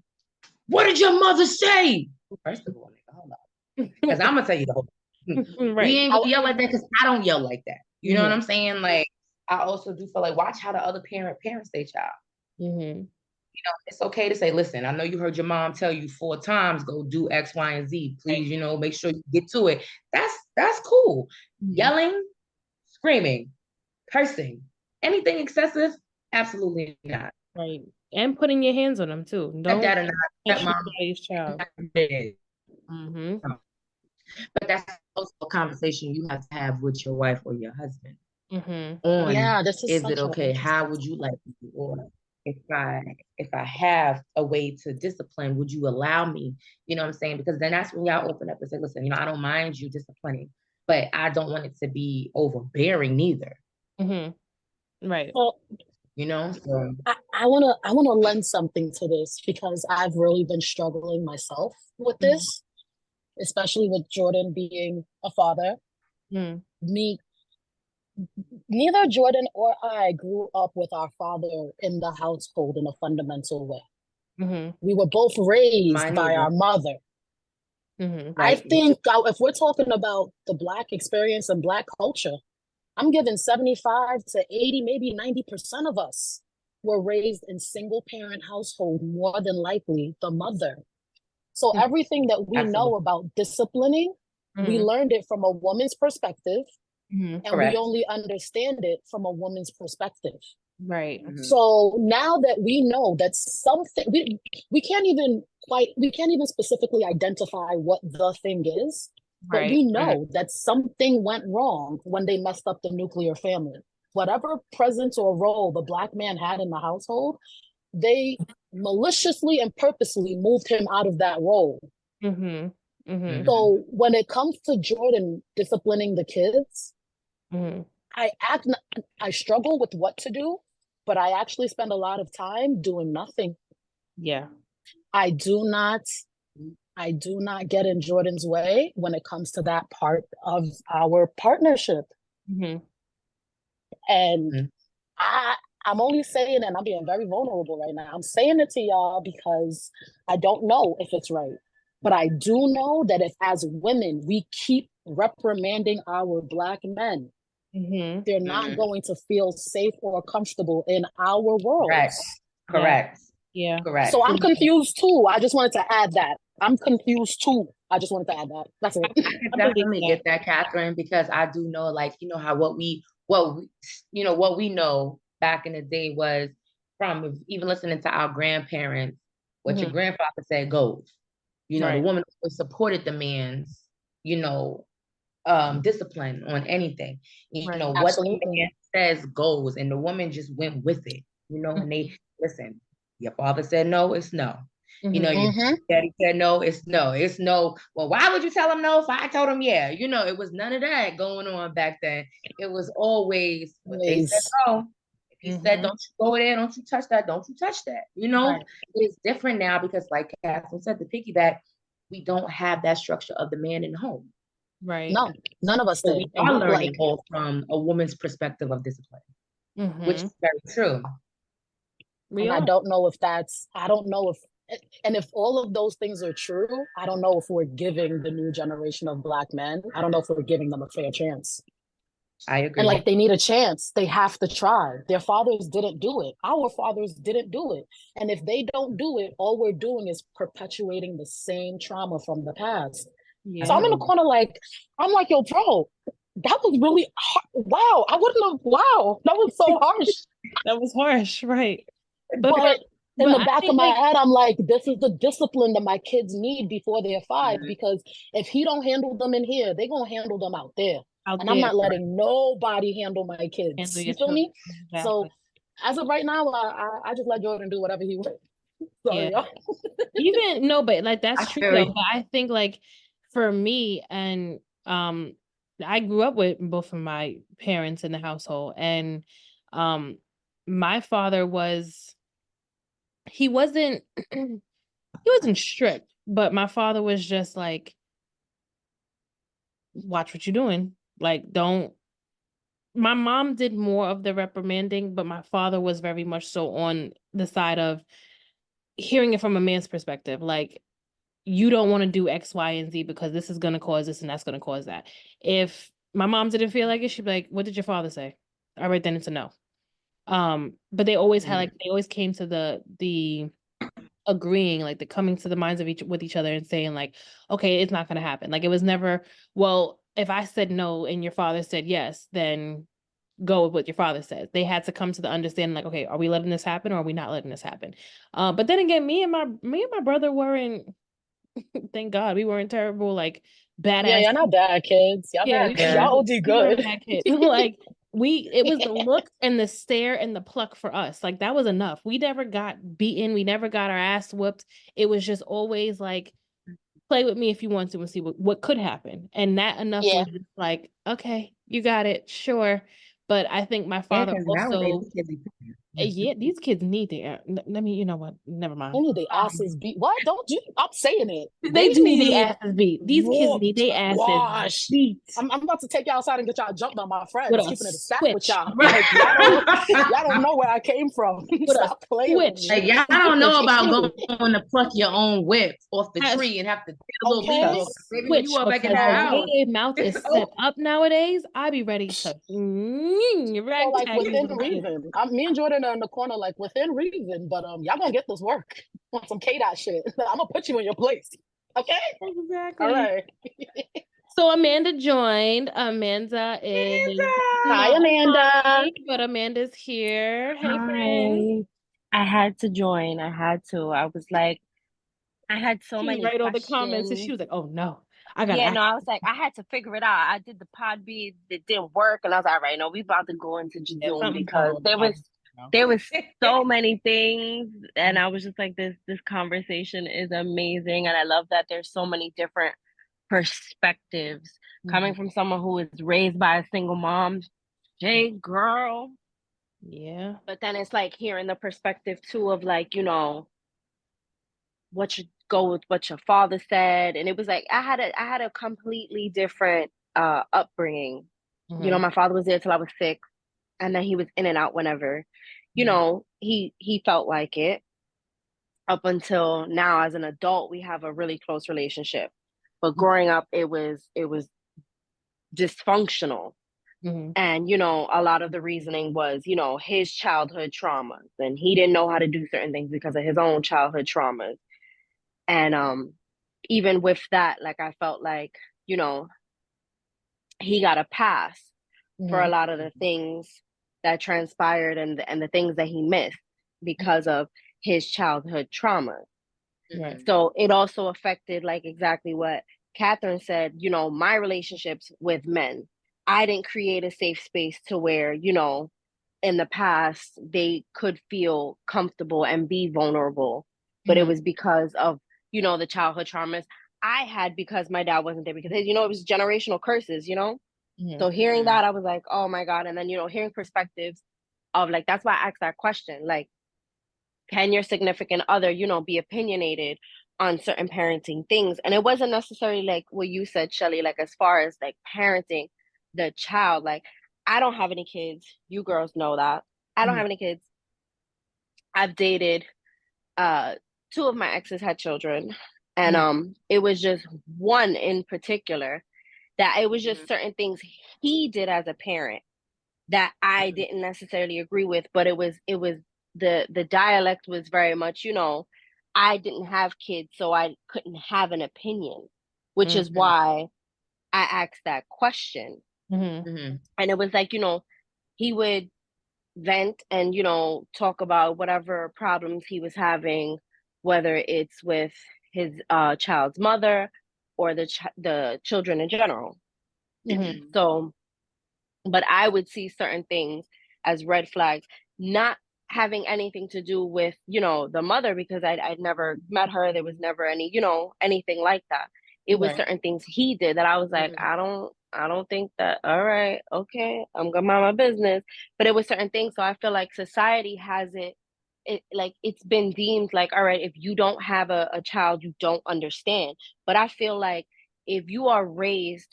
[SPEAKER 3] what did your mother say? First of all, nigga, hold up. Because I'm going to tell you the whole thing.
[SPEAKER 1] Right.
[SPEAKER 3] We ain't going to yell like that, because I don't yell like that. You know what I'm saying? Like, I also do feel like, watch how the other parents their child. It's okay to say, listen, I know you heard your mom tell you 4 times, go do X, Y, and Z. Please, make sure you get to it. That's cool. Yelling, screaming, cursing, anything excessive, absolutely not.
[SPEAKER 1] Right. And putting your hands on them too. Don't
[SPEAKER 3] Stepdad or not,
[SPEAKER 1] touch
[SPEAKER 3] stepmom,
[SPEAKER 1] nobody's child. Mm-hmm.
[SPEAKER 3] but that's also a conversation you have to have with your wife or your husband
[SPEAKER 1] Mm-hmm.
[SPEAKER 3] on,
[SPEAKER 2] Yeah, this is
[SPEAKER 3] is
[SPEAKER 2] such
[SPEAKER 3] it
[SPEAKER 2] an
[SPEAKER 3] okay? How
[SPEAKER 2] interesting
[SPEAKER 3] would you like me? Or if I have a way to discipline, would you allow me? You know what I'm saying? Because then that's when y'all open up and say, listen, I don't mind you disciplining, but I don't want it to be overbearing neither.
[SPEAKER 1] Mm-hmm. Right.
[SPEAKER 2] Well,
[SPEAKER 3] So
[SPEAKER 2] I wanna lend something to this because I've really been struggling myself with this, especially with Jordan being a father.
[SPEAKER 1] Mm-hmm.
[SPEAKER 2] Neither Jordan or I grew up with our father in the household in a fundamental way.
[SPEAKER 1] Mm-hmm.
[SPEAKER 2] We were both raised by
[SPEAKER 3] either.
[SPEAKER 2] our mother.
[SPEAKER 1] Mm-hmm.
[SPEAKER 2] I
[SPEAKER 3] Right.
[SPEAKER 2] think if we're talking about the Black experience and Black culture, I'm giving 75 to 80, maybe 90% of us were raised in single parent household, more than likely the mother. So
[SPEAKER 1] Mhm.
[SPEAKER 2] everything that we know
[SPEAKER 3] Absolutely.
[SPEAKER 2] about disciplining, we
[SPEAKER 1] Mhm.
[SPEAKER 2] learned it from a woman's perspective,
[SPEAKER 1] Mhm.
[SPEAKER 2] and we
[SPEAKER 3] Correct.
[SPEAKER 2] only understand it from a woman's perspective.
[SPEAKER 1] Right.
[SPEAKER 3] Mhm.
[SPEAKER 2] So now that we know that something, we can't even specifically identify what the thing is, but
[SPEAKER 1] Right.
[SPEAKER 2] we know that something went wrong when they messed up the nuclear family. Whatever presence or role the Black man had in the household, they maliciously and purposely moved him out of that role.
[SPEAKER 1] Mm-hmm. Mm-hmm.
[SPEAKER 2] So when it comes to Jordan disciplining the kids,
[SPEAKER 1] Mm-hmm.
[SPEAKER 2] I struggle with what to do, but I actually spend a lot of time doing nothing.
[SPEAKER 1] Yeah.
[SPEAKER 2] I do not get in Jordan's way when it comes to that part of our partnership.
[SPEAKER 1] Mm-hmm.
[SPEAKER 2] And
[SPEAKER 3] Mhm.
[SPEAKER 2] I'm only saying, and I'm being very vulnerable right now. I'm saying it to y'all because I don't know if it's right. But I do know that if as women we keep reprimanding our Black men,
[SPEAKER 1] Mm-hmm.
[SPEAKER 2] they're not
[SPEAKER 3] Mhm.
[SPEAKER 2] going to feel safe or comfortable in our
[SPEAKER 3] Correct.
[SPEAKER 2] worlds.
[SPEAKER 3] Correct.
[SPEAKER 1] Yeah.
[SPEAKER 3] Correct.
[SPEAKER 2] So I'm confused too. I just wanted to add that. I'm confused too. I just wanted to add that. That's it.
[SPEAKER 3] I can definitely get that, Catherine, because I do know, like, how what we know back in the day was from even listening to our grandparents, what your
[SPEAKER 1] Mhm.
[SPEAKER 3] grandfather said goes. The
[SPEAKER 1] Right.
[SPEAKER 3] woman always supported the man's, discipline on anything.
[SPEAKER 1] Right.
[SPEAKER 3] What the
[SPEAKER 2] Absolutely.
[SPEAKER 3] man says goes, and the woman just went with it. And they listen. Your father said no, it's no. Your
[SPEAKER 2] Mhm.
[SPEAKER 3] daddy said no, it's no. It's no. Well, why would you tell him no if I told him yeah? It was none of that going on back then. It was always what they said no. If he said, don't you go there, don't you touch that, don't you touch that.
[SPEAKER 1] Right.
[SPEAKER 3] It's different now because, like Catherine said, the piggyback, we don't have that structure of the man in the home.
[SPEAKER 1] Right.
[SPEAKER 2] No, none of us
[SPEAKER 3] So
[SPEAKER 2] did.
[SPEAKER 3] we are learning all from a woman's perspective of discipline, which is very true.
[SPEAKER 2] And I don't know if, and if all of those things are true, I don't know if we're giving the new generation of Black men, I don't know if we're giving them a fair chance.
[SPEAKER 3] I agree.
[SPEAKER 2] And like, they need a chance. They have to try. Their fathers didn't do it. Our fathers didn't do it. And if they don't do it, all we're doing is perpetuating the same trauma from the past.
[SPEAKER 1] Yeah.
[SPEAKER 2] So I'm in the corner I'm like, yo, bro, that was really hard. Wow. I wouldn't have, wow. That was so harsh.
[SPEAKER 1] That was harsh. Right.
[SPEAKER 2] But in the
[SPEAKER 1] I
[SPEAKER 2] back
[SPEAKER 1] think,
[SPEAKER 2] of my head, I'm like, this is the discipline that my kids need before they're 5, because if he don't handle them in here, they're going to handle them out there. And I'm not letting nobody handle my kids. You feel me?
[SPEAKER 1] Exactly.
[SPEAKER 2] So as of right now, I just let Jordan do whatever he wants. Sorry, y'all.
[SPEAKER 1] Even no, but like that's true
[SPEAKER 3] feel
[SPEAKER 1] though.
[SPEAKER 3] you.
[SPEAKER 1] But I think like for me and I grew up with both of my parents in the household, and my father he wasn't he wasn't strict, but my father was just like, watch what you're doing. Like, don't. My mom did more of the reprimanding, but my father was very much so on the side of hearing it from a man's perspective. Like, you don't want to do X, Y, and Z because this is going to cause this and that's going to cause that. If my mom didn't feel like it, she'd be like, what did your father say? All right, then it's a no. But they always had they always came to the agreeing, like the coming to the minds of each other and saying like, okay, it's not going to happen. Like, it was never, well, if I said no and your father said yes, then go with what your father says. They had to come to the understanding, like, okay, are we letting this happen or are we not letting this happen? But then again, me and my brother weren't, thank God, we weren't terrible, like
[SPEAKER 2] Yeah,
[SPEAKER 1] badass.
[SPEAKER 2] y'all not bad kids. Y'all
[SPEAKER 1] Yeah,
[SPEAKER 2] bad. Y'all OD
[SPEAKER 1] we weren't
[SPEAKER 2] good.
[SPEAKER 1] bad kids. Like it was the look and the stare and the pluck for us. Like that was enough. We never got beaten. We never got our ass whooped. It was just always like, play with me if you want to and see what could happen. And that enough
[SPEAKER 2] Yeah.
[SPEAKER 1] was just like, okay, you got it, sure. But I think my
[SPEAKER 3] Yeah,
[SPEAKER 1] father
[SPEAKER 3] because nowadays
[SPEAKER 1] also,
[SPEAKER 3] these kids be
[SPEAKER 1] yeah, these kids need their, let me, you know what? Never
[SPEAKER 2] They
[SPEAKER 1] mind.
[SPEAKER 2] need their asses beat. What? Don't you? I'm saying it.
[SPEAKER 1] They
[SPEAKER 2] They
[SPEAKER 1] do need
[SPEAKER 2] need
[SPEAKER 1] their asses beat. These kids need
[SPEAKER 2] whooped.
[SPEAKER 1] their asses
[SPEAKER 2] Wash.
[SPEAKER 1] beat
[SPEAKER 2] I'm about to take y'all outside and get y'all jumped on my
[SPEAKER 1] with
[SPEAKER 2] friends,
[SPEAKER 1] a
[SPEAKER 2] keeping it a stack with
[SPEAKER 1] switch.
[SPEAKER 2] y'all. Like y'all don't know where I came from.
[SPEAKER 1] With a
[SPEAKER 2] Stop playing with
[SPEAKER 1] switch.
[SPEAKER 2] me.
[SPEAKER 3] like y'all don't know about going to pluck your own whip off the
[SPEAKER 1] A
[SPEAKER 3] tree and have to get a little
[SPEAKER 2] Okay.
[SPEAKER 3] leaves off. Baby, when you
[SPEAKER 1] switch,
[SPEAKER 3] are back in
[SPEAKER 1] because
[SPEAKER 3] the
[SPEAKER 1] the
[SPEAKER 2] So
[SPEAKER 3] house.
[SPEAKER 1] way their mouth is set up nowadays, I be ready to
[SPEAKER 2] So like
[SPEAKER 1] ragtag these
[SPEAKER 2] within
[SPEAKER 1] little kids.
[SPEAKER 2] reason, me and Jordan are in the corner like within reason, but y'all gonna get this work on some K dot shit. I'm gonna put you in your place. Okay. All
[SPEAKER 1] Exactly.
[SPEAKER 2] right.
[SPEAKER 1] So Amanda joined. Amanda is
[SPEAKER 2] Hi,
[SPEAKER 1] not
[SPEAKER 2] Amanda.
[SPEAKER 1] high, but Amanda's here. Hey, friend.
[SPEAKER 5] Hi. I had to join. I had to. I was like, I had so
[SPEAKER 1] She
[SPEAKER 5] many
[SPEAKER 1] read all the comments and she
[SPEAKER 5] questions.
[SPEAKER 1] was like, "Oh no, I gotta
[SPEAKER 5] Yeah,
[SPEAKER 1] ask."
[SPEAKER 5] no, I was like, I had to figure it out. I did the pod bead, it didn't work, and I was like, all right, no, we about to go into
[SPEAKER 1] Yeah,
[SPEAKER 5] Zoom
[SPEAKER 1] something's going
[SPEAKER 5] because
[SPEAKER 1] on.
[SPEAKER 5] there was so many things, and I was just like, this conversation is amazing, and I love that there's so many different perspectives coming from someone who was raised by a single mom. Jay, girl.
[SPEAKER 1] Yeah.
[SPEAKER 5] But then it's like hearing the perspective too of like, what should go with what your father said. And it was like I had a completely different upbringing. My father was there till I was 6, and then he was in and out whenever. He felt like it. Up until now as an adult, we have a really close relationship. But growing up it was dysfunctional. And, a lot of the reasoning was, his childhood traumas, and he didn't know how to do certain things because of his own childhood traumas. And even with that, like I felt like, he got a pass for a lot of the things that transpired and the things that he missed because of his childhood trauma.
[SPEAKER 1] Right.
[SPEAKER 5] So it also affected like exactly what Catherine said, my relationships with men. I didn't create a safe space to where, in the past they could feel comfortable and be vulnerable. But it was because of, the childhood traumas I had because my dad wasn't there, because, it was generational curses, So hearing that, I was like, oh my God. And then, hearing perspectives of like, that's why I asked that question. Like, can your significant other, be opinionated on certain parenting things? And it wasn't necessarily like what you said, Shelly, like as far as like parenting the child. Like, I don't have any kids. You girls know that. I don't have any kids. I've dated, 2 of my exes had children. And it was just one in particular that it was just certain things he did as a parent that I didn't necessarily agree with, but it was the dialect was very much, I didn't have kids, so I couldn't have an opinion, which is why I asked that question. And it was like, he would vent and, talk about whatever problems he was having, whether it's with his child's mother or the children in general. So, but I would see certain things as red flags, not having anything to do with, the mother, because I'd never met her. There was never any, anything like that. It was certain things he did that I was like, I don't think that, all right, okay, I'm gonna mind my business. But it was certain things. So I feel like society has like it's been deemed like, all right, if you don't have a child, you don't understand. But I feel like if you are raised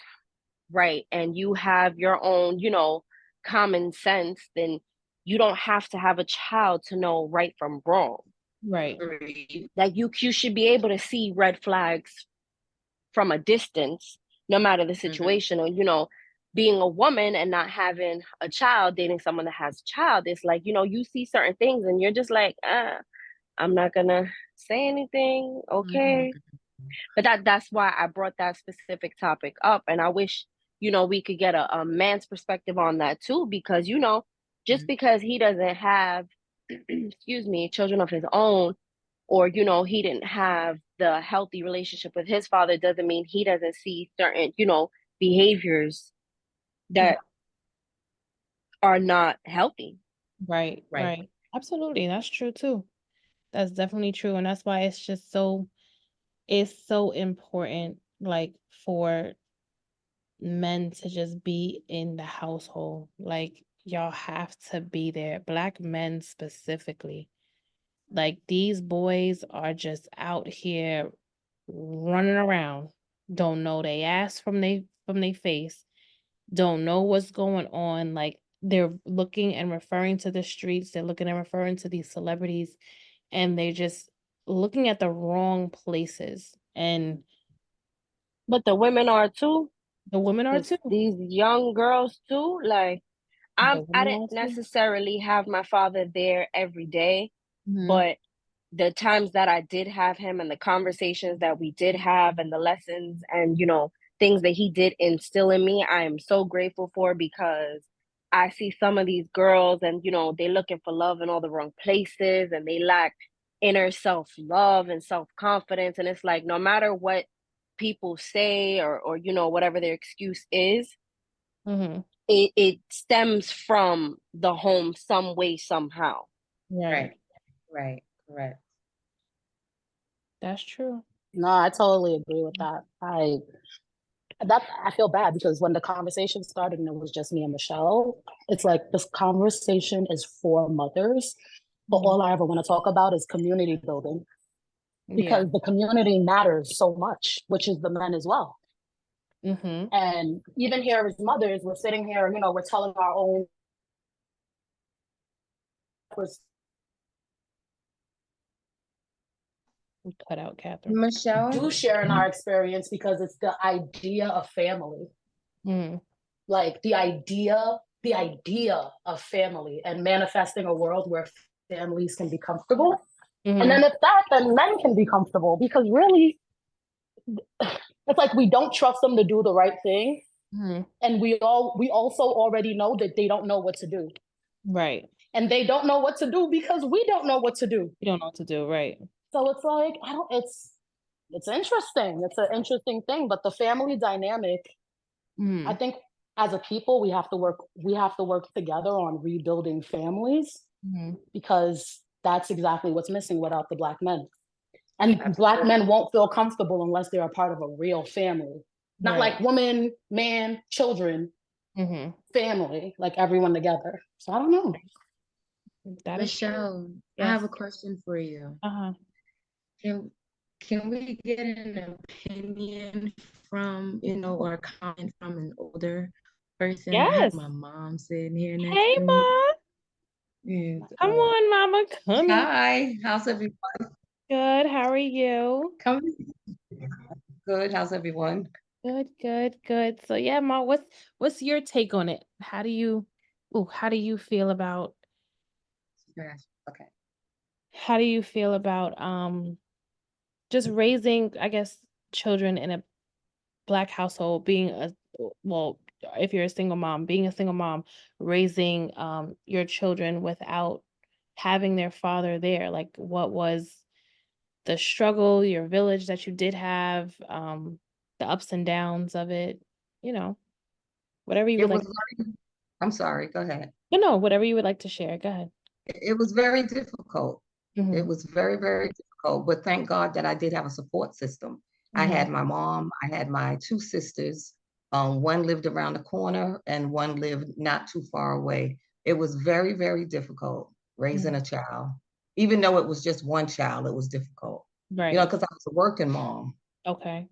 [SPEAKER 5] right and you have your own, common sense, then you don't have to have a child to know right from wrong.
[SPEAKER 1] Right.
[SPEAKER 5] Like you should be able to see red flags from a distance, no matter the situation. Or, being a woman and not having a child, dating someone that has a child, it's like, you see certain things and you're just like, I'm not gonna say anything. Okay. But that's why I brought that specific topic up. And I wish, you know, we could get a man's perspective on that too, because, you know, just because he doesn't have, excuse me, children of his own, or, you know, he didn't have the healthy relationship with his father, doesn't mean he doesn't see certain, you know, behaviors that are not healthy.
[SPEAKER 1] Right. Absolutely. That's true too. That's definitely true. And that's why it's so important, like, for men to just be in the household. Like, y'all have to be there. Black men specifically. Like, these boys are just out here running around. Don't know they ass from they face. Don't know what's going on. Like, they're looking and referring to the streets. They're looking and referring to these celebrities, and they're just looking at the wrong places. And
[SPEAKER 5] But the women are too.
[SPEAKER 1] the women are too.
[SPEAKER 5] These young girls too. Like, I
[SPEAKER 1] women
[SPEAKER 5] didn't
[SPEAKER 1] are too.
[SPEAKER 5] necessarily have my father there every day, but the times that I did have him and the conversations that we did have and the lessons and, you know, things that he did instill in me, I am so grateful for, because I see some of these girls and, you know, they're looking for love in all the wrong places, and they lack inner self-love and self-confidence. And it's like, no matter what people say, or you know, whatever their excuse is, it stems from the home some way, somehow.
[SPEAKER 3] Right. Correct.
[SPEAKER 1] That's true.
[SPEAKER 2] No, I totally agree with that. I feel bad because when the conversation started and it was just me and Michelle, it's like this conversation is for mothers, but all I ever want to talk about is community building, because the community matters so much, which is the men as well. And even here as mothers, we're sitting here, you know, we're telling our own.
[SPEAKER 1] We cut out Catherine.
[SPEAKER 3] Michelle,
[SPEAKER 2] do share in our experience, because it's the idea of family. Like the idea of family and manifesting a world where families can be comfortable. And then if that, then men can be comfortable, because really it's like we don't trust them to do the right thing. And we also already know that they don't know what to do.
[SPEAKER 1] Right.
[SPEAKER 2] And they don't know what to do because we don't know what to do.
[SPEAKER 1] We don't know what to do, right.
[SPEAKER 2] So it's like, it's interesting. It's an interesting thing, but the family dynamic, I think as a people, we have to work together on rebuilding families, because that's exactly what's missing without the Black men. And Black men won't feel comfortable unless they're a part of a real family. Not like woman, man, children, family, like everyone together. So I don't know.
[SPEAKER 3] Michelle, I have a question for you. Can we get an opinion from, you know, or a comment from an older person? I have my mom sitting here next to me.
[SPEAKER 1] Hey, Mom. Come on, Mama. Come.
[SPEAKER 3] Hi. How's everyone?
[SPEAKER 1] Good. How are you?
[SPEAKER 3] Good. How's everyone?
[SPEAKER 1] Good. So yeah, Ma, what's your take on it? How do you feel about?
[SPEAKER 3] Okay.
[SPEAKER 1] How do you feel about just raising, I guess, children in a Black household, if you're a single mom, raising your children without having their father there? Like, what was the struggle, your village that you did have, the ups and downs of it, you know, whatever you would like.
[SPEAKER 3] I'm sorry, go ahead.
[SPEAKER 1] No, whatever you would like to share, go ahead.
[SPEAKER 3] It was very difficult. It was very, very difficult, but thank God that I did have a support system. I had my mom, I had my two sisters. One lived around the corner and one lived not too far away. It was very, very difficult raising a child. Even though it was just one child, it was difficult.
[SPEAKER 1] Right.
[SPEAKER 3] You know, because I was a working mom.
[SPEAKER 1] Okay.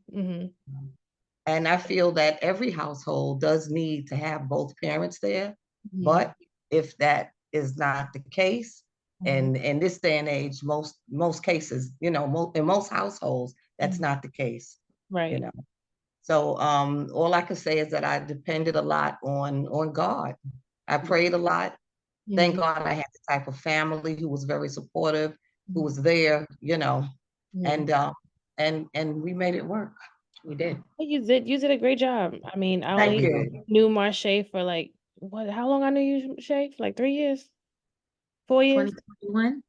[SPEAKER 3] And I feel that every household does need to have both parents there. But if that is not the case, and in this day and age, most cases, you know, in most households, that's not the case.
[SPEAKER 1] Right.
[SPEAKER 3] You know. So all I can say is that I depended a lot on God. I prayed a lot. Thank God I had the type of family who was very supportive, who was there, you know, and we made it work. We did.
[SPEAKER 1] You did a great job. I mean, I
[SPEAKER 3] Thank
[SPEAKER 1] only
[SPEAKER 3] you.
[SPEAKER 1] knew Marche for like what? How long I knew you, Shay? For like 3 years, 4 years,
[SPEAKER 3] 2021.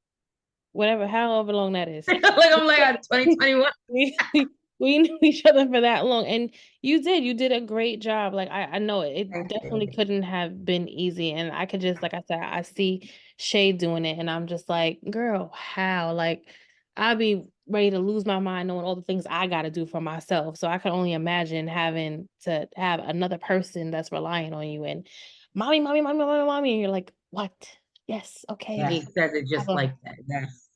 [SPEAKER 1] whatever. However long that is.
[SPEAKER 3] Like I'm like 2021.
[SPEAKER 1] We knew each other for that long, and you did a great job. Like I know it
[SPEAKER 3] Thank
[SPEAKER 1] definitely
[SPEAKER 3] you.
[SPEAKER 1] couldn't have been easy, and I could just, like I said, I see Shay doing it, and I'm just like, girl, how? Like I'd be ready to lose my mind knowing all the things I got to do for myself. So I can only imagine having to have another person that's relying on you and mommy, mommy, mommy, mommy, mommy, and you're like, what? Yes, okay.
[SPEAKER 3] Yes, says it just
[SPEAKER 1] Have a-
[SPEAKER 3] like that. Yes.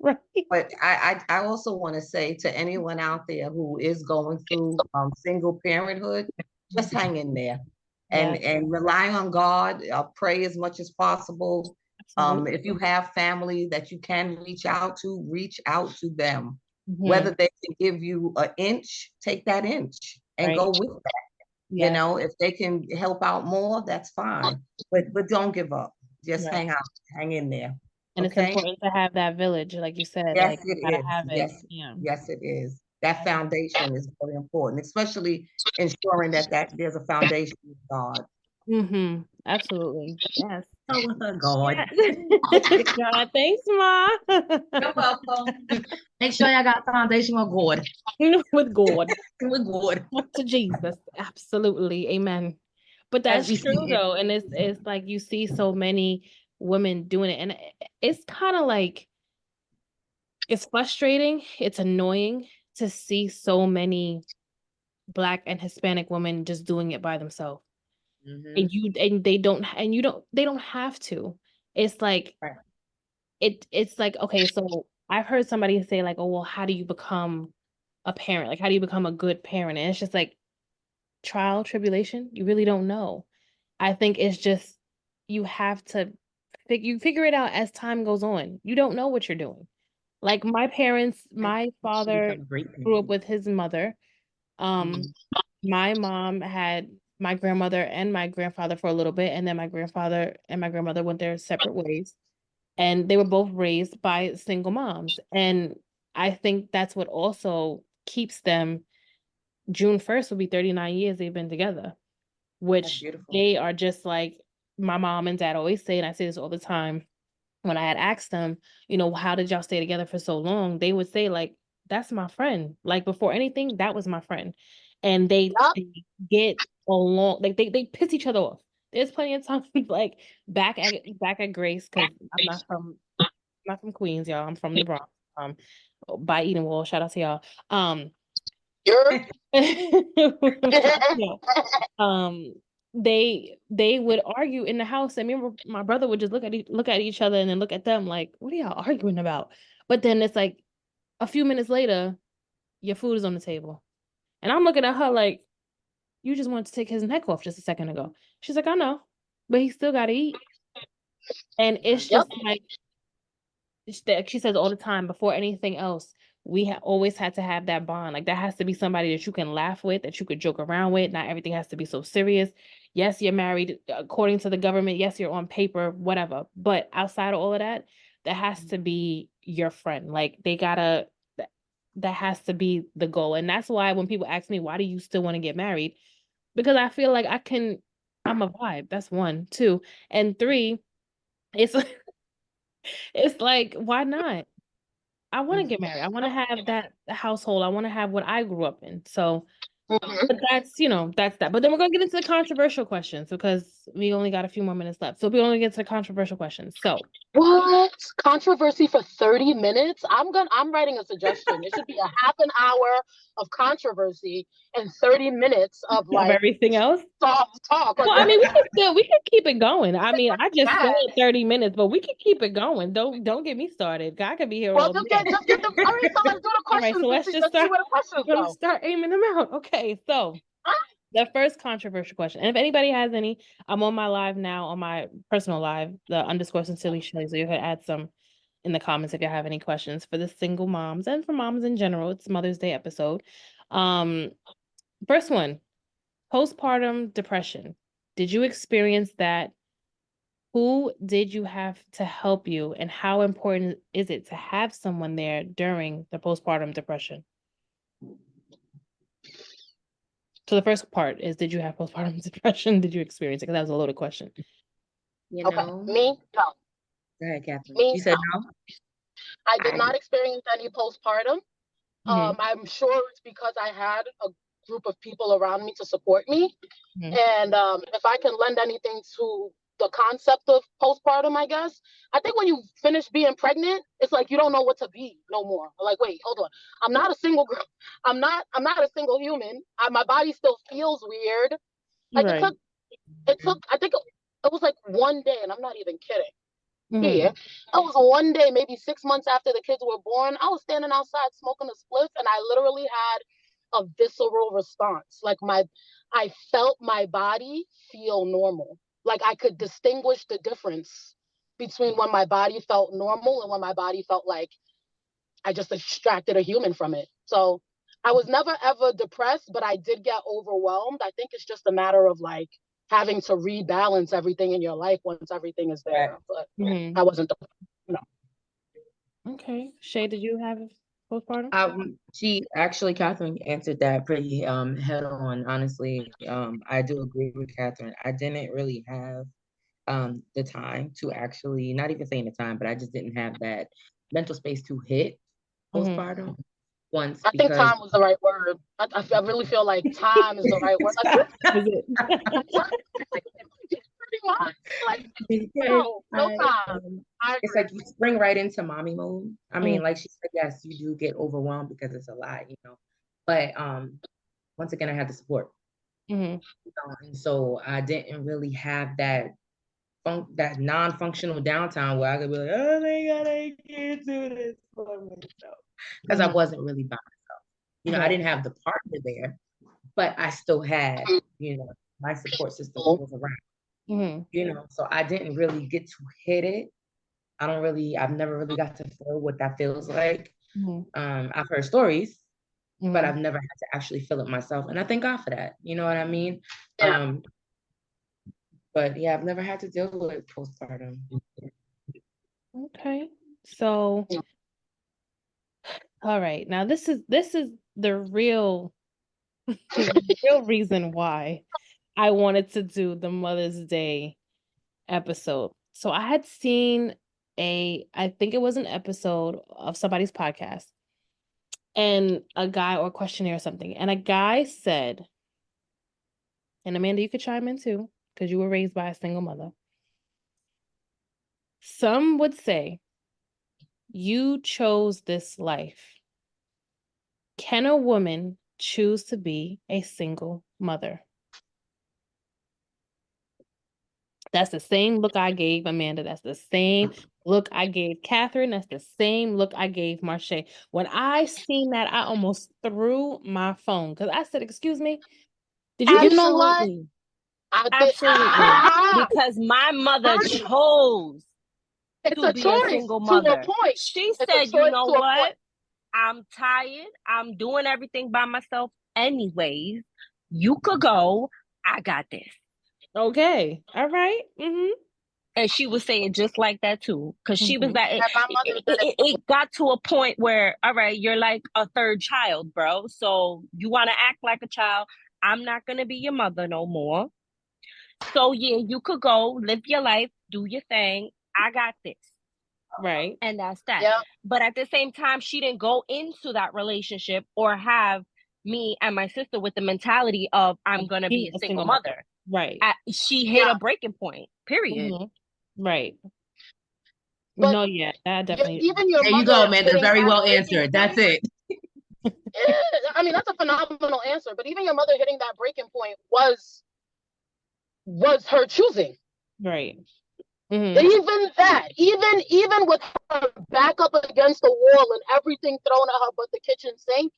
[SPEAKER 1] right.
[SPEAKER 6] But I also want to say to anyone out there who is going through single parenthood, just hang in there and rely on God. Pray as much as possible.
[SPEAKER 1] Absolutely.
[SPEAKER 6] If you have family that you can reach out to them.
[SPEAKER 1] Mhm.
[SPEAKER 6] Whether they can give you an inch, take that inch and
[SPEAKER 1] Right.
[SPEAKER 6] go with that. You
[SPEAKER 1] Yes.
[SPEAKER 6] know, if they can help out more, that's fine. But don't give up. Just
[SPEAKER 1] Right.
[SPEAKER 6] hang in there.
[SPEAKER 1] And it's
[SPEAKER 6] Okay.
[SPEAKER 1] important to have that village, like you said,
[SPEAKER 6] Yes,
[SPEAKER 1] like you
[SPEAKER 6] it
[SPEAKER 1] gotta
[SPEAKER 6] is.
[SPEAKER 1] have it.
[SPEAKER 6] Yes,
[SPEAKER 1] Yeah.
[SPEAKER 6] yes, it is. That foundation is very important, especially ensuring that there's a foundation with God.
[SPEAKER 1] Mm-hmm. Absolutely. Yes.
[SPEAKER 3] Oh, with her God.
[SPEAKER 1] God, thanks, Ma.
[SPEAKER 3] You're welcome. Make sure y'all got foundation with God.
[SPEAKER 1] With God.
[SPEAKER 3] With God.
[SPEAKER 1] To Jesus. Absolutely. Amen. But that's
[SPEAKER 3] As we
[SPEAKER 1] true
[SPEAKER 3] see it.
[SPEAKER 1] though. And it's like you see so many women doing it. And it's kind of like it's frustrating. It's annoying to see so many Black and Hispanic women just doing it by themselves.
[SPEAKER 3] Mhm.
[SPEAKER 1] And they don't have to. It's like
[SPEAKER 3] Right.
[SPEAKER 1] it's like, okay, so I've heard somebody say like, oh well, how do you become a parent? Like how do you become a good parent? And it's just like trial, tribulation. You really don't know. I think it's just you have to figure it out as time goes on. You don't know what you're doing. Like my parents, my
[SPEAKER 3] She
[SPEAKER 1] father
[SPEAKER 3] become a great
[SPEAKER 1] grew up
[SPEAKER 3] parent.
[SPEAKER 1] with his mother. My mom had my grandmother and my grandfather for a little bit, and then my grandfather and my grandmother went their separate ways. And they were both raised by single moms. And I think that's what also keeps them. June 1st will be 39 years they've been together,
[SPEAKER 6] That's
[SPEAKER 1] which
[SPEAKER 6] beautiful.
[SPEAKER 1] they are just like my mom and dad always say, and I say this all the time. When I had asked them, how did y'all stay together for so long? They would say, like, that's my friend. Like before anything, that was my friend. And they get along, like they piss each other off. There's plenty of times like back at Grace, because I'm not from Queens, y'all. I'm from the Bronx. By Eden Wall. Shout out to y'all. Yeah. They would argue in the house. I remember my brother would just look at each other and then look at them like, what are y'all arguing about? But then it's like a few minutes later, your food is on the table. And I'm looking at her like, you just wanted to take his neck off just a second ago. She's like, I know, but he still gotta eat. And it's just like she says all the time, before anything else, we always had to have that bond. Like that has to be somebody that you can laugh with, that you could joke around with. Not everything has to be so serious. Yes, you're married according to the government. Yes, you're on paper, whatever. But outside of all of that, that has to be your friend. Like that has to be the goal. And that's why when people ask me, why do you still want to get married? Because I feel like I'm a vibe. That's 1, 2. And 3, it's it's like, why not? I want to get married. I want to have that household. I want to have what I grew up in. So, but that's that. But then we're gonna get into the controversial questions because we only got a few more minutes left. So we only get to the controversial questions. So
[SPEAKER 2] What? Controversy for 30 minutes? I'm writing a suggestion. It should be a half an hour of controversy and 30 minutes of
[SPEAKER 1] of everything else.
[SPEAKER 2] soft talk.
[SPEAKER 1] Well, I mean, we can keep it going. I mean, I just said 30 minutes, but we can keep it going. Don't get me started. I could be here all day.
[SPEAKER 2] Just get them. All right, so let's do the
[SPEAKER 1] All right,
[SPEAKER 2] questions.
[SPEAKER 1] so let's
[SPEAKER 2] see
[SPEAKER 1] just start.
[SPEAKER 2] where the questions go.
[SPEAKER 1] Start aiming them out. Okay, so the first controversial question, and if anybody has any, I'm on my live now, on my personal live, the _sincerely Shelly. So you can add some in the comments if you have any questions for the single moms and for moms in general. It's Mother's Day episode. First one, postpartum depression. Did you experience that? Who did you have to help you, and how important is it to have someone there during the postpartum depression? So the first part is, did you have postpartum depression? Did you experience it? Because that was a loaded question.
[SPEAKER 3] You
[SPEAKER 4] Okay,
[SPEAKER 3] know,
[SPEAKER 4] me, no.
[SPEAKER 3] go ahead, Catherine.
[SPEAKER 4] Me,
[SPEAKER 3] You said
[SPEAKER 4] no.
[SPEAKER 3] no?
[SPEAKER 4] I did not experience any postpartum.
[SPEAKER 1] Mhm.
[SPEAKER 4] I'm sure it's because I had a group of people around me to support me.
[SPEAKER 1] Mhm.
[SPEAKER 4] And if I can lend anything to the concept of postpartum, I guess, I think when you finish being pregnant, it's like you don't know what to be no more. Like, wait, hold on. I'm not a single girl. I'm not a single human. My body still feels weird. Like
[SPEAKER 1] Right.
[SPEAKER 4] it took, I think it was like one day, and I'm not even kidding.
[SPEAKER 1] Mhm.
[SPEAKER 4] Yeah. It was one day, maybe 6 months after the kids were born. I was standing outside smoking a spliff, and I literally had a visceral response. Like I felt my body feel normal. Like I could distinguish the difference between when my body felt normal and when my body felt like I just extracted a human from it. So I was never ever depressed, but I did get overwhelmed. I think it's just a matter of like having to rebalance everything in your life once everything is there. But
[SPEAKER 1] Mhm.
[SPEAKER 4] I wasn't, no.
[SPEAKER 1] Okay. Shay, did you have postpartum?
[SPEAKER 3] She actually, Catherine answered that pretty head on, honestly. I do agree with Catherine. I didn't really have the time to actually, not even saying the time, but I just didn't have that mental space to hit postpartum once,
[SPEAKER 4] I think
[SPEAKER 3] because
[SPEAKER 4] time was the right word. I really feel like time is the right word.
[SPEAKER 1] Is it?
[SPEAKER 4] Pretty much. Like,
[SPEAKER 3] because
[SPEAKER 4] no time. I
[SPEAKER 3] it's
[SPEAKER 4] agree.
[SPEAKER 3] like you spring right into mommy mode. I mean,
[SPEAKER 1] Mhm.
[SPEAKER 3] like she said, yes, you do get overwhelmed because it's a lot, But once again, I had the support.
[SPEAKER 1] Mhm.
[SPEAKER 3] And so I didn't really have that non-functional downtime where I could be like, oh my God, I can't do this for myself. Because I wasn't really by myself. I didn't have the partner there, but I still had, my support system was around.
[SPEAKER 1] Mhm.
[SPEAKER 3] So I didn't really get to hit it. I've never really got to feel what that feels like.
[SPEAKER 1] Mhm.
[SPEAKER 3] I've heard stories, but
[SPEAKER 1] Mhm.
[SPEAKER 3] I've never had to actually feel it myself. And I thank God for that. You know what I mean?
[SPEAKER 4] Yeah.
[SPEAKER 3] But yeah, I've never had to deal with postpartum.
[SPEAKER 1] Okay. So, all right. Now this is the real real reason why I wanted to do the Mother's Day episode. So I had seen I think it was an episode of somebody's podcast, and a guy or questionnaire or something, and a guy said, and Amanda, you could chime in too, because you were raised by a single mother. Some would say you chose this life. Can a woman choose to be a single mother? That's the same look I gave Amanda. That's the same look I gave Catherine. That's the same look I gave Marche. When I seen that, I almost threw my phone because I said, "Excuse me, did you
[SPEAKER 4] You know what?
[SPEAKER 5] Absolutely.
[SPEAKER 4] I think
[SPEAKER 5] Absolutely. Because my mother chose
[SPEAKER 4] it's
[SPEAKER 5] to
[SPEAKER 4] a
[SPEAKER 5] be a
[SPEAKER 4] choice
[SPEAKER 5] single
[SPEAKER 4] to a
[SPEAKER 5] mother.
[SPEAKER 4] point.
[SPEAKER 5] She
[SPEAKER 4] It's a
[SPEAKER 5] said, you
[SPEAKER 4] choice
[SPEAKER 5] know
[SPEAKER 4] to a point.
[SPEAKER 5] what? I'm tired. I'm doing everything by myself anyways. You could go. I got this.
[SPEAKER 1] Okay. All right. Mm-hmm.
[SPEAKER 5] And she was saying just like that too. Because she was that
[SPEAKER 4] And my mother did it.
[SPEAKER 5] it got to a point where, all right, you're like a third child, bro. So you want to act like a child. I'm not gonna be your mother no more. So yeah, you could go live your life, do your thing. I got this.
[SPEAKER 1] Right.
[SPEAKER 5] And that's that.
[SPEAKER 4] Yeah.
[SPEAKER 5] But at the same time, she didn't go into that relationship or have me and my sister with the mentality of I'm gonna be a single mother.
[SPEAKER 1] Right.
[SPEAKER 5] She hit a breaking point. Period.
[SPEAKER 1] Mm-hmm. Right.
[SPEAKER 4] But
[SPEAKER 1] no, yeah, that definitely.
[SPEAKER 4] even your
[SPEAKER 3] There
[SPEAKER 4] mother
[SPEAKER 3] you go, Amanda.
[SPEAKER 4] hitting
[SPEAKER 3] Very
[SPEAKER 4] that
[SPEAKER 3] well
[SPEAKER 4] breaking
[SPEAKER 3] answered.
[SPEAKER 4] point,
[SPEAKER 3] That's it.
[SPEAKER 4] I mean, that's a phenomenal answer. But even your mother hitting that breaking point was her choosing.
[SPEAKER 1] Right. Mm-hmm.
[SPEAKER 4] Even that, even with her back up against the wall and everything thrown at her but the kitchen sink,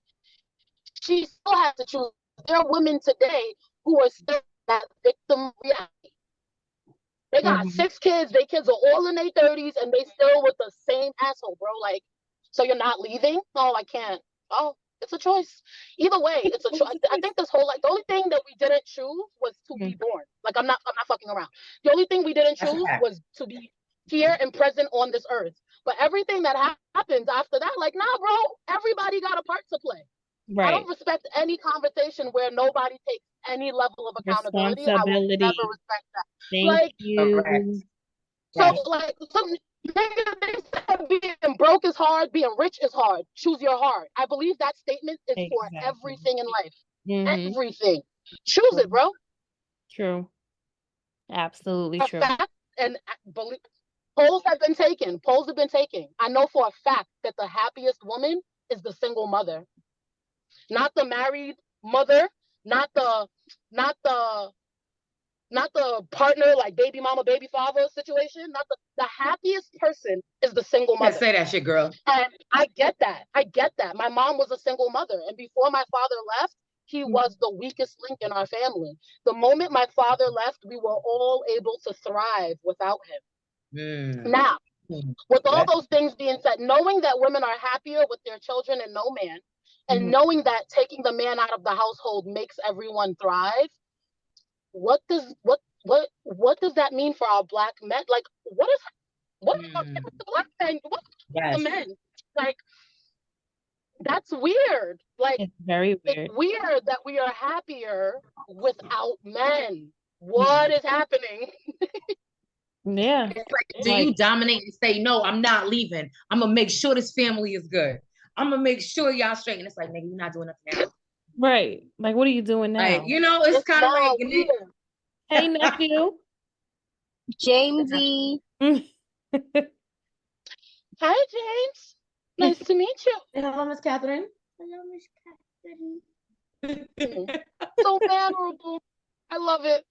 [SPEAKER 4] she still has to choose. There are women today who are still that victim reality. They got 6 kids. Their kids are all in their 30s, and they still with the same asshole, bro. Like, so you're not leaving? No, I can't. Oh, it's a choice. Either way, it's a choice. I think this whole the only thing that we didn't choose was to be born. Like, I'm not fucking around. The only thing we didn't choose was to be here and present on this earth. But everything that happens after that, like, nah, bro, everybody got a part to play.
[SPEAKER 2] I
[SPEAKER 1] Right.
[SPEAKER 2] don't respect any conversation where nobody takes any level of accountability. I will
[SPEAKER 1] Responsibility.
[SPEAKER 2] never respect that.
[SPEAKER 1] Thank
[SPEAKER 2] Like,
[SPEAKER 3] Correct.
[SPEAKER 1] you.
[SPEAKER 2] so
[SPEAKER 3] Yes.
[SPEAKER 2] like some nigga, they said being broke is hard, being rich is hard. Choose your heart. I believe that statement is for
[SPEAKER 1] Exactly.
[SPEAKER 2] everything in life.
[SPEAKER 1] Mm-hmm.
[SPEAKER 2] Everything. Choose it, bro.
[SPEAKER 1] True. Absolutely
[SPEAKER 2] A
[SPEAKER 1] true.
[SPEAKER 2] fact, and believe polls have been taken. Polls have been taken. I know for a fact that the happiest woman is the single mother, not the married mother, not the not the not the partner like baby mama, baby father situation. Not the happiest person is the single
[SPEAKER 3] Can't
[SPEAKER 2] mother.
[SPEAKER 3] say that shit, girl.
[SPEAKER 2] And I get that. I get that. My mom was a single mother, and before my father left, he was the weakest link in our family. The moment my father left, we were all able to thrive without him. Now, with all those things being said, knowing that women are happier with their children and no man, and knowing that taking the man out of the household makes everyone thrive, what does that mean for our Black men? Like, what is the Black men? What's the men? Like, that's weird. Like,
[SPEAKER 1] It's very weird.
[SPEAKER 2] It's weird that we are happier without men. What is happening?
[SPEAKER 1] Yeah.
[SPEAKER 3] It's like, do you dominate and say, no, I'm not leaving. I'm going to make sure this family is good. I'm going to make sure y'all straight. And it's like, nigga, you're not doing nothing now.
[SPEAKER 1] Right. Like, what are you doing now?
[SPEAKER 3] Like, you know, it's kind of like,
[SPEAKER 1] hey, nephew.
[SPEAKER 5] Jamesy.
[SPEAKER 2] Hi, James. Nice to meet you.
[SPEAKER 3] Hello, Miss Catherine.
[SPEAKER 2] Hello, Miss Catherine. So adorable. I love it.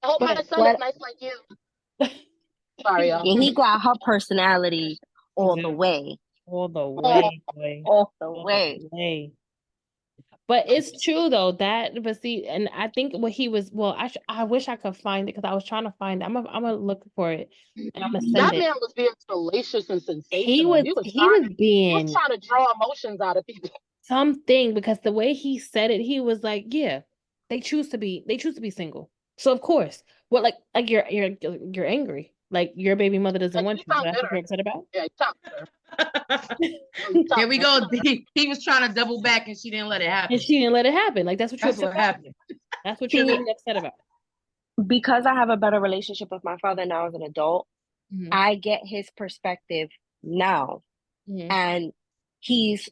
[SPEAKER 2] I hope my son is nice like you. Sorry, y'all.
[SPEAKER 5] And he got her personality all the way.
[SPEAKER 1] All the way.
[SPEAKER 5] All the way.
[SPEAKER 1] But it's true though but see, and I think what he was. Well, I wish I could find it because I was trying to find it. I'm gonna look for it and I'm gonna send
[SPEAKER 2] that
[SPEAKER 1] it.
[SPEAKER 2] man was being salacious and sensational.
[SPEAKER 1] He was
[SPEAKER 2] trying to draw emotions out of people.
[SPEAKER 1] Something, because the way he said it, he was like, yeah, they choose to be single. So of course, what like you're angry. Like your baby mother doesn't want you. So that's what you're upset about?
[SPEAKER 2] Yeah,
[SPEAKER 3] here we go. He was trying to double back and she didn't let it happen.
[SPEAKER 1] And she didn't let it happen. Like that's what
[SPEAKER 3] happened.
[SPEAKER 1] That's what you're really upset about.
[SPEAKER 5] Because I have a better relationship with my father now as an adult, I get his perspective now. And he's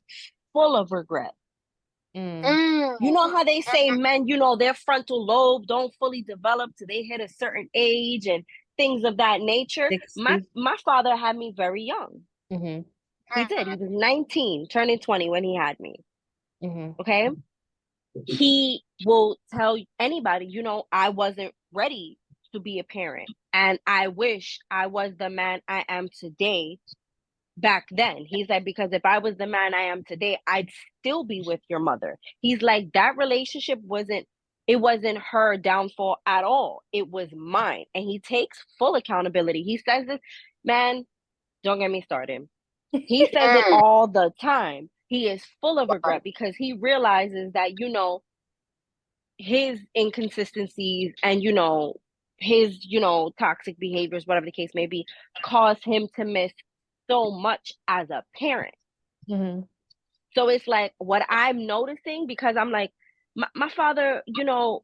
[SPEAKER 5] full of regret. You know how they say men, their frontal lobe don't fully develop till they hit a certain age and things of that nature. My father had me very young. He did. He was 19, turning 20 when he had me. Okay. He will tell anybody, I wasn't ready to be a parent. And I wish I was the man I am today back then. He's like, because if I was the man I am today, I'd still be with your mother. He's like, that relationship wasn't her downfall at all. It was mine. And he takes full accountability. He says this, man, don't get me started. He says it all the time. He is full of regret because he realizes that, his inconsistencies and, his, toxic behaviors, whatever the case may be, caused him to miss so much as a parent. So it's like what I'm noticing, because I'm like, my father, he was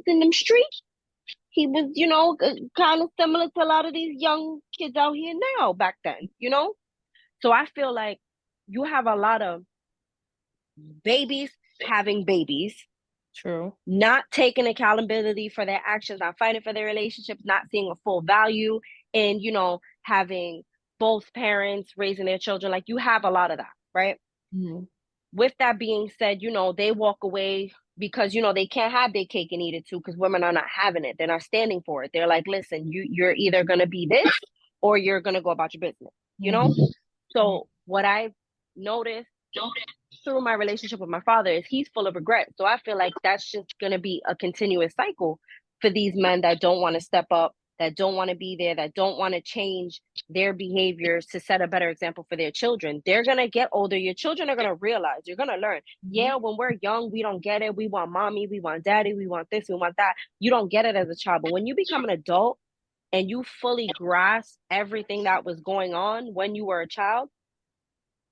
[SPEAKER 5] in them streets. He was, kind of similar to a lot of these young kids out here now back then, So I feel like you have a lot of babies having babies.
[SPEAKER 1] True.
[SPEAKER 5] Not taking accountability for their actions, not fighting for their relationships, not seeing a full value in, having both parents raising their children. Like, you have a lot of that, right? With that being said, they walk away because, they can't have their cake and eat it too, because women are not having it. They're not standing for it. They're like, listen, you're either going to be this or you're going to go about your business, So what I've noticed through my relationship with my father is he's full of regret. So I feel like that's just going to be a continuous cycle for these men that don't want to step up, that don't want to be there, that don't want to change their behaviors to set a better example for their children. They're going to get older. Your children are going to realize, you're going to learn. Yeah, when we're young, we don't get it. We want mommy, we want daddy, we want this, we want that. You don't get it as a child. But when you become an adult and you fully grasp everything that was going on when you were a child,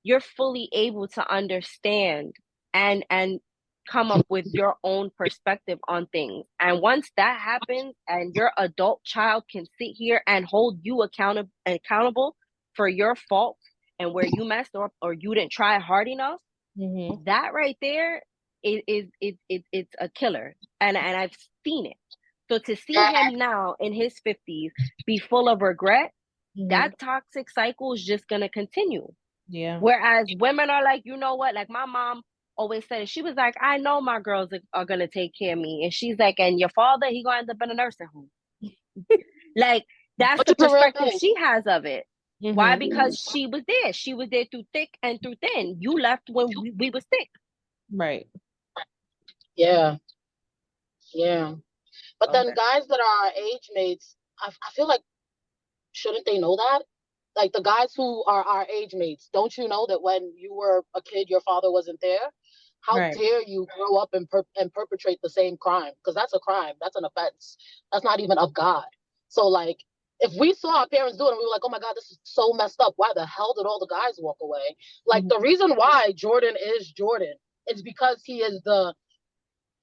[SPEAKER 5] you're fully able to understand and come up with your own perspective on things. And once that happens and your adult child can sit here and hold you accountable for your faults and where you messed up or you didn't try hard enough, that right there is it's a killer. And I've seen it. So to see him now in his 50s be full of regret, that toxic cycle is just gonna continue.
[SPEAKER 1] Yeah.
[SPEAKER 5] Whereas women are like, you know what? Like my mom always said it. She was like, I know my girls are gonna take care of me. And she's like, and your father, he gonna end up in a nursing home. Like that's the perspective she has of it. Why? Because she was there. She was there through thick and through thin. You left when we was thick.
[SPEAKER 1] Right.
[SPEAKER 2] Yeah. But then guys that are our age mates, I feel like, shouldn't they know that? Like the guys who are our age mates, don't you know that when you were a kid, your father wasn't there? How dare you grow up and perpetrate the same crime? Because that's a crime. That's an offense. That's not even of God. So like, if we saw our parents do it and we were like, oh my God, this is so messed up. Why the hell did all the guys walk away? Like the reason why Jordan is Jordan is because he is the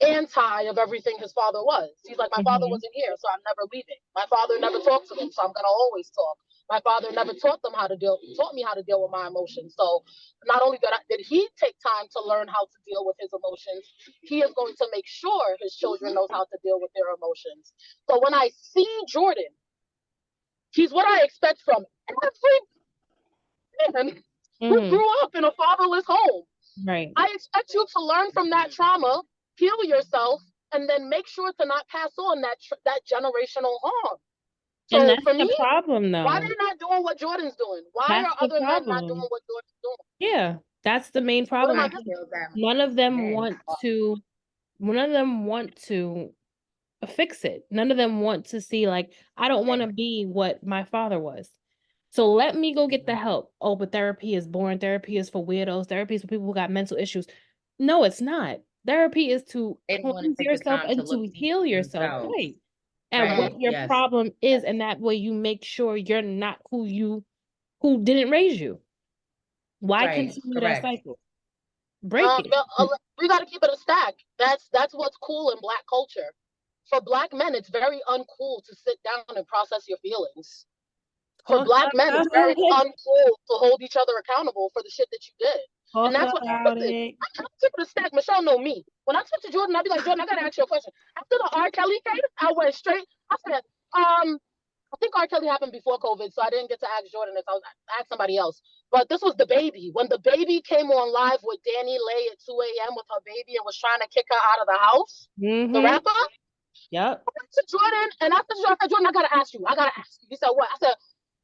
[SPEAKER 2] anti of everything his father was. He's like, my father wasn't here, so I'm never leaving. My father never talked to them, so I'm gonna always talk. My father never taught me how to deal with my emotions. So not only did he take time to learn how to deal with his emotions, he is going to make sure his children knows how to deal with their emotions. So when I see Jordan, he's what I expect from every man who grew up in a fatherless home.
[SPEAKER 1] Right.
[SPEAKER 2] I expect you to learn from that trauma, heal yourself, and then make sure to not pass on that generational harm. So
[SPEAKER 1] and that's
[SPEAKER 2] for
[SPEAKER 1] the
[SPEAKER 2] me,
[SPEAKER 1] problem, though.
[SPEAKER 2] why are they not doing what Jordan's doing? Why
[SPEAKER 1] That's
[SPEAKER 2] are other
[SPEAKER 1] the
[SPEAKER 2] men not
[SPEAKER 1] problem.
[SPEAKER 2] doing what Jordan's doing?
[SPEAKER 1] Yeah, that's the main problem.
[SPEAKER 2] What am I missing?
[SPEAKER 1] None of them want to. None of them want to fix it. None of them want to see, like, I don't want to be what my father was. So let me go get the help. Oh, but therapy is boring. Therapy is for weirdos. Therapy is for people who got mental issues. No, it's not. Therapy is to cleanse yourself and to heal yourself. Right. And what your problem is, and that way you make sure you're not who didn't raise you. Why continue that cycle? Break it.
[SPEAKER 2] We got to keep it a stack. That's what's cool in Black culture. For Black men, it's very uncool to sit down and process your feelings. For Black men, it's very uncool to hold each other accountable for the shit that you did. And that's what I'm trying to keep it a stack. Michelle know me. When I talk to Jordan, I'll be like, Jordan, I gotta ask you a question. After the R. Kelly case, I went straight. I said, I think R. Kelly happened before COVID, so I didn't get to ask Jordan this. I asked somebody else. But this was the baby. When the baby came on live with Danny Lay at 2 a.m. with her baby and was trying to kick her out of the house, the rapper.
[SPEAKER 1] Yep.
[SPEAKER 2] I went to Jordan and I said, Jordan, I gotta ask you. He said, what? I said,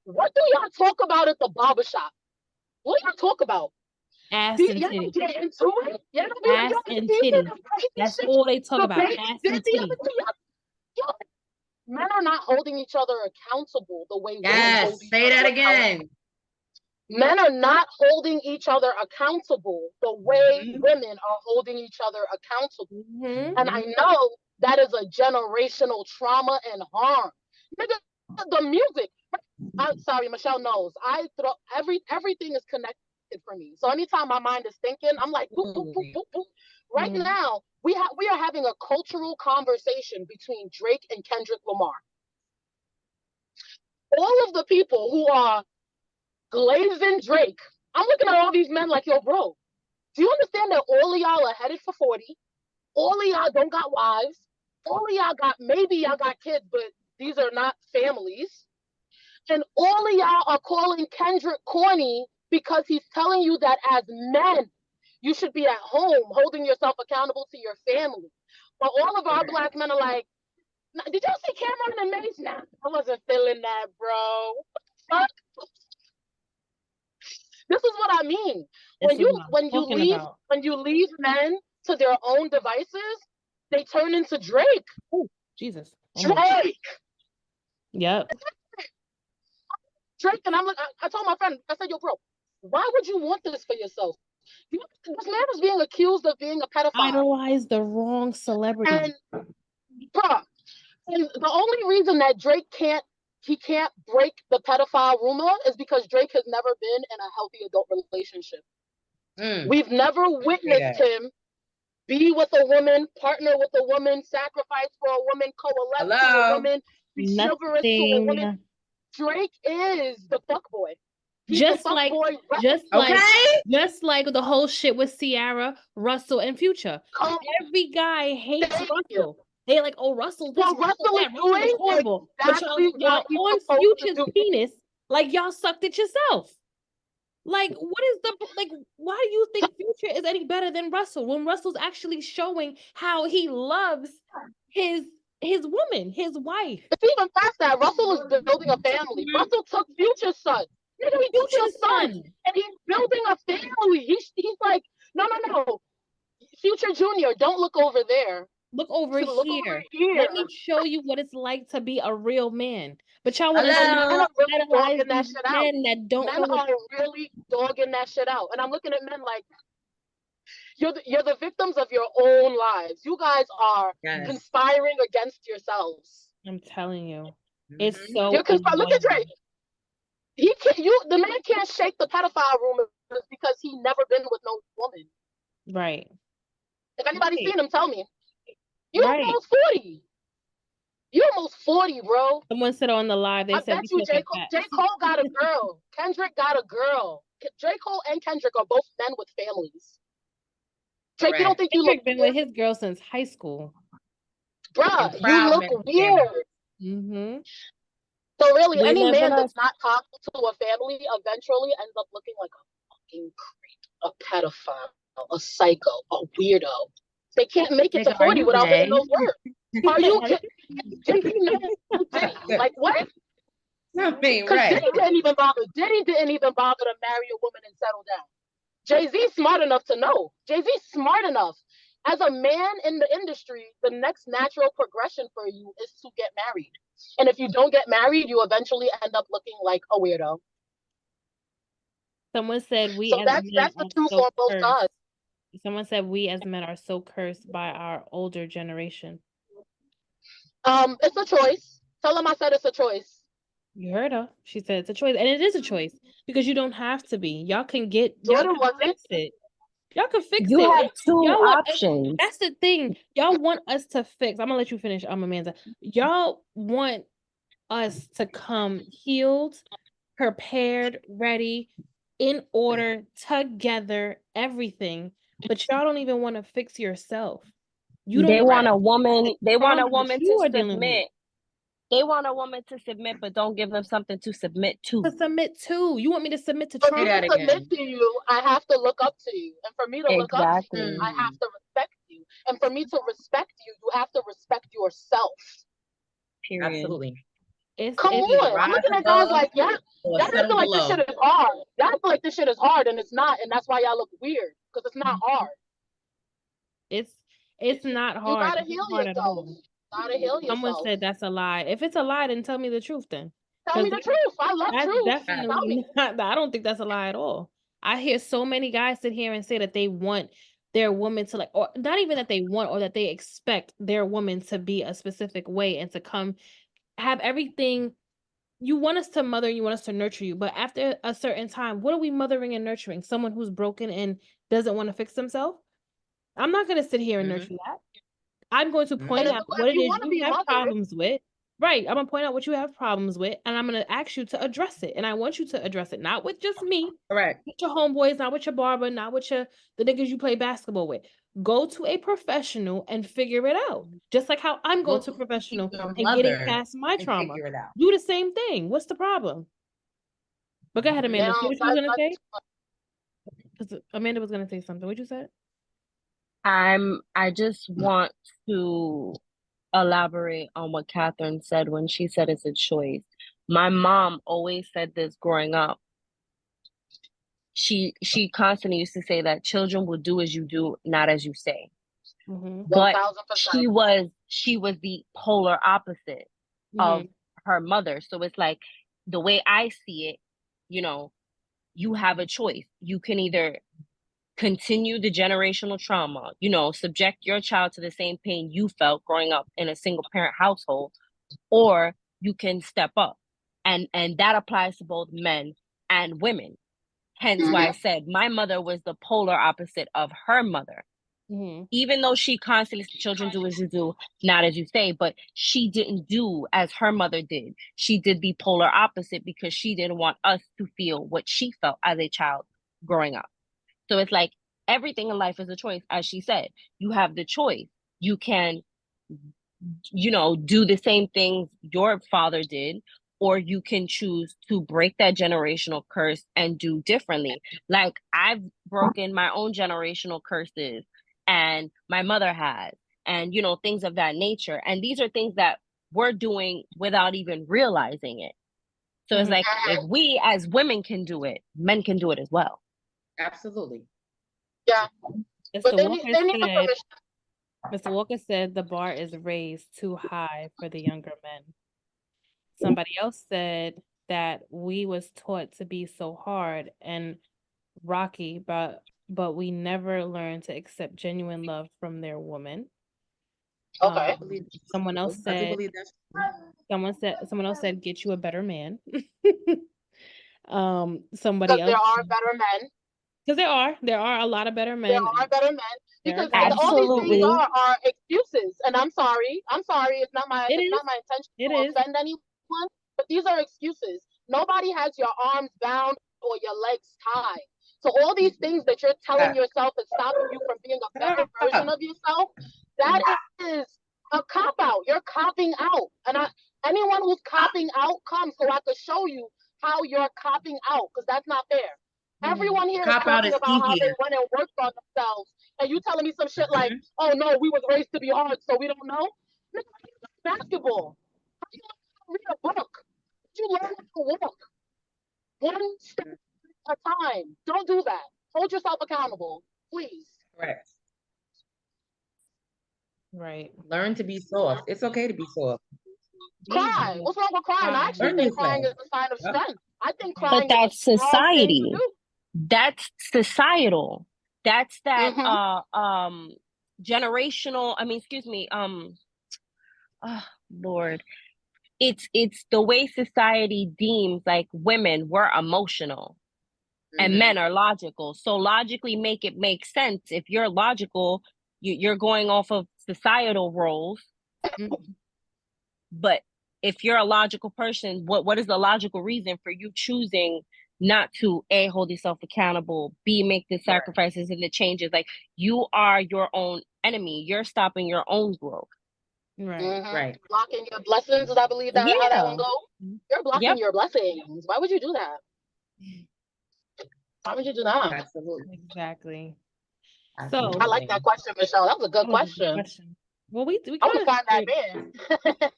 [SPEAKER 2] what do y'all talk about at the barbershop? What do y'all talk about?
[SPEAKER 1] Ass and titty. Ass and titty. That's all they talk about. Ass and titty.
[SPEAKER 2] Men are not holding each other accountable the way women hold each other.
[SPEAKER 3] Say that again.
[SPEAKER 2] Men are not holding each other accountable the way women are holding each other accountable. And I know that is a generational trauma and harm. Nigga, the music. I'm sorry, Michelle knows. I throw everything is connected for me. So anytime my mind is thinking, I'm like, boop, boop, boop, boop, boop. Right now, we are having a cultural conversation between Drake and Kendrick Lamar. All of the people who are glazing Drake, I'm looking at all these men like, yo, bro, do you understand that all of y'all are headed for 40? All of y'all don't got wives. All of y'all maybe y'all got kids, but these are not families. And all of y'all are calling Kendrick corny because he's telling you that as men, you should be at home holding yourself accountable to your family. But all of our Black men are like, did y'all see Cameron and Mace? Nah, I wasn't feeling that, bro. Fuck. This is what I mean. When you leave men to their own devices, they turn into Drake.
[SPEAKER 1] Oh, Jesus.
[SPEAKER 2] Drake.
[SPEAKER 1] Yep.
[SPEAKER 2] Drake, and I'm like, I told my friend, I said, yo, bro, why would you want this for yourself? This man is being accused of being a pedophile.
[SPEAKER 1] Idolize the wrong celebrity.
[SPEAKER 2] And the only reason that Drake can't Drake the pedophile rumor is because Drake has never been in a healthy adult relationship. We've never witnessed him be with a woman, partner with a woman, sacrifice for a woman, coalesce to a woman, be chivalrous to a woman. Drake is the fuckboy.
[SPEAKER 1] Just like the whole shit with Ciara, Russell, and Future. Every guy hates Russell. They like, oh, Russell, this Russell is horrible. Exactly, but y'all on Future's penis, like y'all sucked it yourself. Like, what is the why do you think Future is any better than Russell when Russell's actually showing how he loves his woman, his wife?
[SPEAKER 2] It's even past that. Russell is building a family. Russell took Future's son. Future's son, and he's building a family. He's like, no. Future Junior, don't look over there.
[SPEAKER 1] Look over here. Let me show you what it's like to be a real man. But y'all want to
[SPEAKER 2] really dogging that shit out.
[SPEAKER 1] Men that don't
[SPEAKER 2] men are really dogging that shit out. And I'm looking at men like, you're the victims of your own lives. You guys are conspiring against yourselves.
[SPEAKER 1] I'm telling you, it's so.
[SPEAKER 2] Look at Drake. The man can't shake the pedophile rumors because he never been with no woman.
[SPEAKER 1] Right.
[SPEAKER 2] If anybody's seen him, tell me. You're almost 40. You're almost 40, bro.
[SPEAKER 1] Someone said on the live, they said
[SPEAKER 2] you J. Cole got a girl. Kendrick got a girl. J. Cole and Kendrick are both men with families. Drake, you don't think you look
[SPEAKER 1] been with his girl since high school.
[SPEAKER 2] Bruh, you look weird. So really, any man that's not talking to a family eventually ends up looking like a fucking creep, a pedophile, a psycho, a weirdo. They can't make it to 40 without getting those words. Are you like what?
[SPEAKER 3] Right.
[SPEAKER 2] Diddy didn't even bother to marry a woman and settle down. Jay-Z's smart enough to know. Jay-Z's smart enough. As a man in the industry, the next natural progression for you is to get married. And if you don't get married, you eventually end up looking like a weirdo.
[SPEAKER 1] Someone said
[SPEAKER 2] that's the truth on both sides.
[SPEAKER 1] Someone said we as men are so cursed by our older generation.
[SPEAKER 2] It's a choice. Tell them I said it's a choice.
[SPEAKER 1] You heard her. She said it's a choice. And it is a choice because you don't have to be. Y'all can fix it. Y'all can fix it.
[SPEAKER 5] You have two options.
[SPEAKER 1] That's the thing. Y'all want us to fix. I'm gonna let you finish. I'm Amanda. Y'all want us to come healed, prepared, ready, in order, together, everything. But y'all don't even want to fix yourself.
[SPEAKER 5] They want a woman to submit. They want a woman to submit, but don't give them something to submit to.
[SPEAKER 1] You want me to submit to
[SPEAKER 2] Trump?
[SPEAKER 1] For
[SPEAKER 2] me to submit to you, I have to look up to you. And for me to look up to you, I have to respect you. And for me to respect you, you have to respect yourself.
[SPEAKER 5] Period.
[SPEAKER 3] Absolutely.
[SPEAKER 2] Come on. I'm looking at guys like, y'all feel like this shit is hard. Y'all feel like this shit is hard, and it's not. And that's why y'all look weird, because it's not hard.
[SPEAKER 1] It's not hard.
[SPEAKER 2] You gotta heal yourself.
[SPEAKER 1] Someone said that's a lie. If it's a lie, then tell me the truth then.
[SPEAKER 2] Tell me the truth. I love truth.
[SPEAKER 1] Definitely not. I don't think that's a lie at all. I hear so many guys sit here and say that they want their woman to or not even that they want or that they expect their woman to be a specific way and to come have everything. You want us to mother, you want us to nurture you, but after a certain time, what are we mothering and nurturing? Someone who's broken and doesn't want to fix themselves? I'm not going to sit here and nurture that. I'm going to point out what it is you have problems with. Right. I'm going to point out what you have problems with, and I'm going to ask you to address it. And I want you to address it, not with just me.
[SPEAKER 3] Correct.
[SPEAKER 1] With your homeboys, not with your barber, not with the niggas you play basketball with. Go to a professional and figure it out. Just like how I'm going to a professional and getting past my trauma. Do the same thing. What's the problem? But go ahead, Amanda. See what you were going to say? Because Amanda was going to say something. What'd you say?
[SPEAKER 5] I just want to elaborate on what Catherine said when she said it's a choice. My mom always said this growing up. She constantly used to say that children will do as you do, not as you say.
[SPEAKER 2] Mm-hmm.
[SPEAKER 5] But she was the polar opposite of her mother. So it's like the way I see it, you have a choice. You can either continue the generational trauma, subject your child to the same pain you felt growing up in a single parent household, or you can step up. And that applies to both men and women. Hence why I said my mother was the polar opposite of her mother. Even though she constantly said, children do as you do, not as you say, but she didn't do as her mother did. She did the polar opposite because she didn't want us to feel what she felt as a child growing up. So it's like everything in life is a choice. As she said, you have the choice. You can, do the same things your father did, or you can choose to break that generational curse and do differently. Like I've broken my own generational curses, and my mother has, and things of that nature. And these are things that we're doing without even realizing it. So it's like, if we as women can do it, men can do it as well.
[SPEAKER 3] Absolutely.
[SPEAKER 4] Yeah.
[SPEAKER 1] Mr. Walker said the bar is raised too high for the younger men. Somebody else said that we was taught to be so hard and rocky, but we never learned to accept genuine love from their woman.
[SPEAKER 4] Okay.
[SPEAKER 1] Someone else said get you a better man. Somebody else,
[SPEAKER 4] there are better men.
[SPEAKER 1] Because there are a lot of better men.
[SPEAKER 4] There are better men. Because all these things are excuses. And I'm sorry. It's not my intention to offend anyone, but these are excuses. Nobody has your arms bound or your legs tied. So all these things that you're telling yourself is stopping you from being a better version of yourself, that is a cop-out. You're copping out. And anyone who's copping out, come so I could show you how you're copping out, because that's not fair. Everyone here is talking about how they went and worked on themselves, and you telling me some shit like, "Oh no, we was raised to be hard, so we don't know." Basketball. How you read a book? You learn how to walk. One step at a time. Don't do that. Hold yourself accountable, please.
[SPEAKER 3] Correct.
[SPEAKER 1] Right.
[SPEAKER 3] Learn to be soft. It's okay to be soft.
[SPEAKER 4] Cry. What's wrong with crying? I actually think crying is a sign of strength. I think crying.
[SPEAKER 5] But that's society. That's societal. That's that generational. Lord. It's the way society deems like women were emotional and men are logical. So logically make sense. If you're logical, you're going off of societal roles. But if you're a logical person, what is the logical reason for you choosing not to A, hold yourself accountable, B, make the sacrifices and the changes? Like, you are your own enemy. You're stopping your own growth.
[SPEAKER 3] Right.
[SPEAKER 4] Blocking your blessings, I believe that how that one goes. You're blocking your blessings. Why would you do that? Why would you do that?
[SPEAKER 3] Absolutely.
[SPEAKER 1] Exactly.
[SPEAKER 3] So
[SPEAKER 4] I like that question, Michelle. That was a good question.
[SPEAKER 1] Well, we
[SPEAKER 4] I would find that man.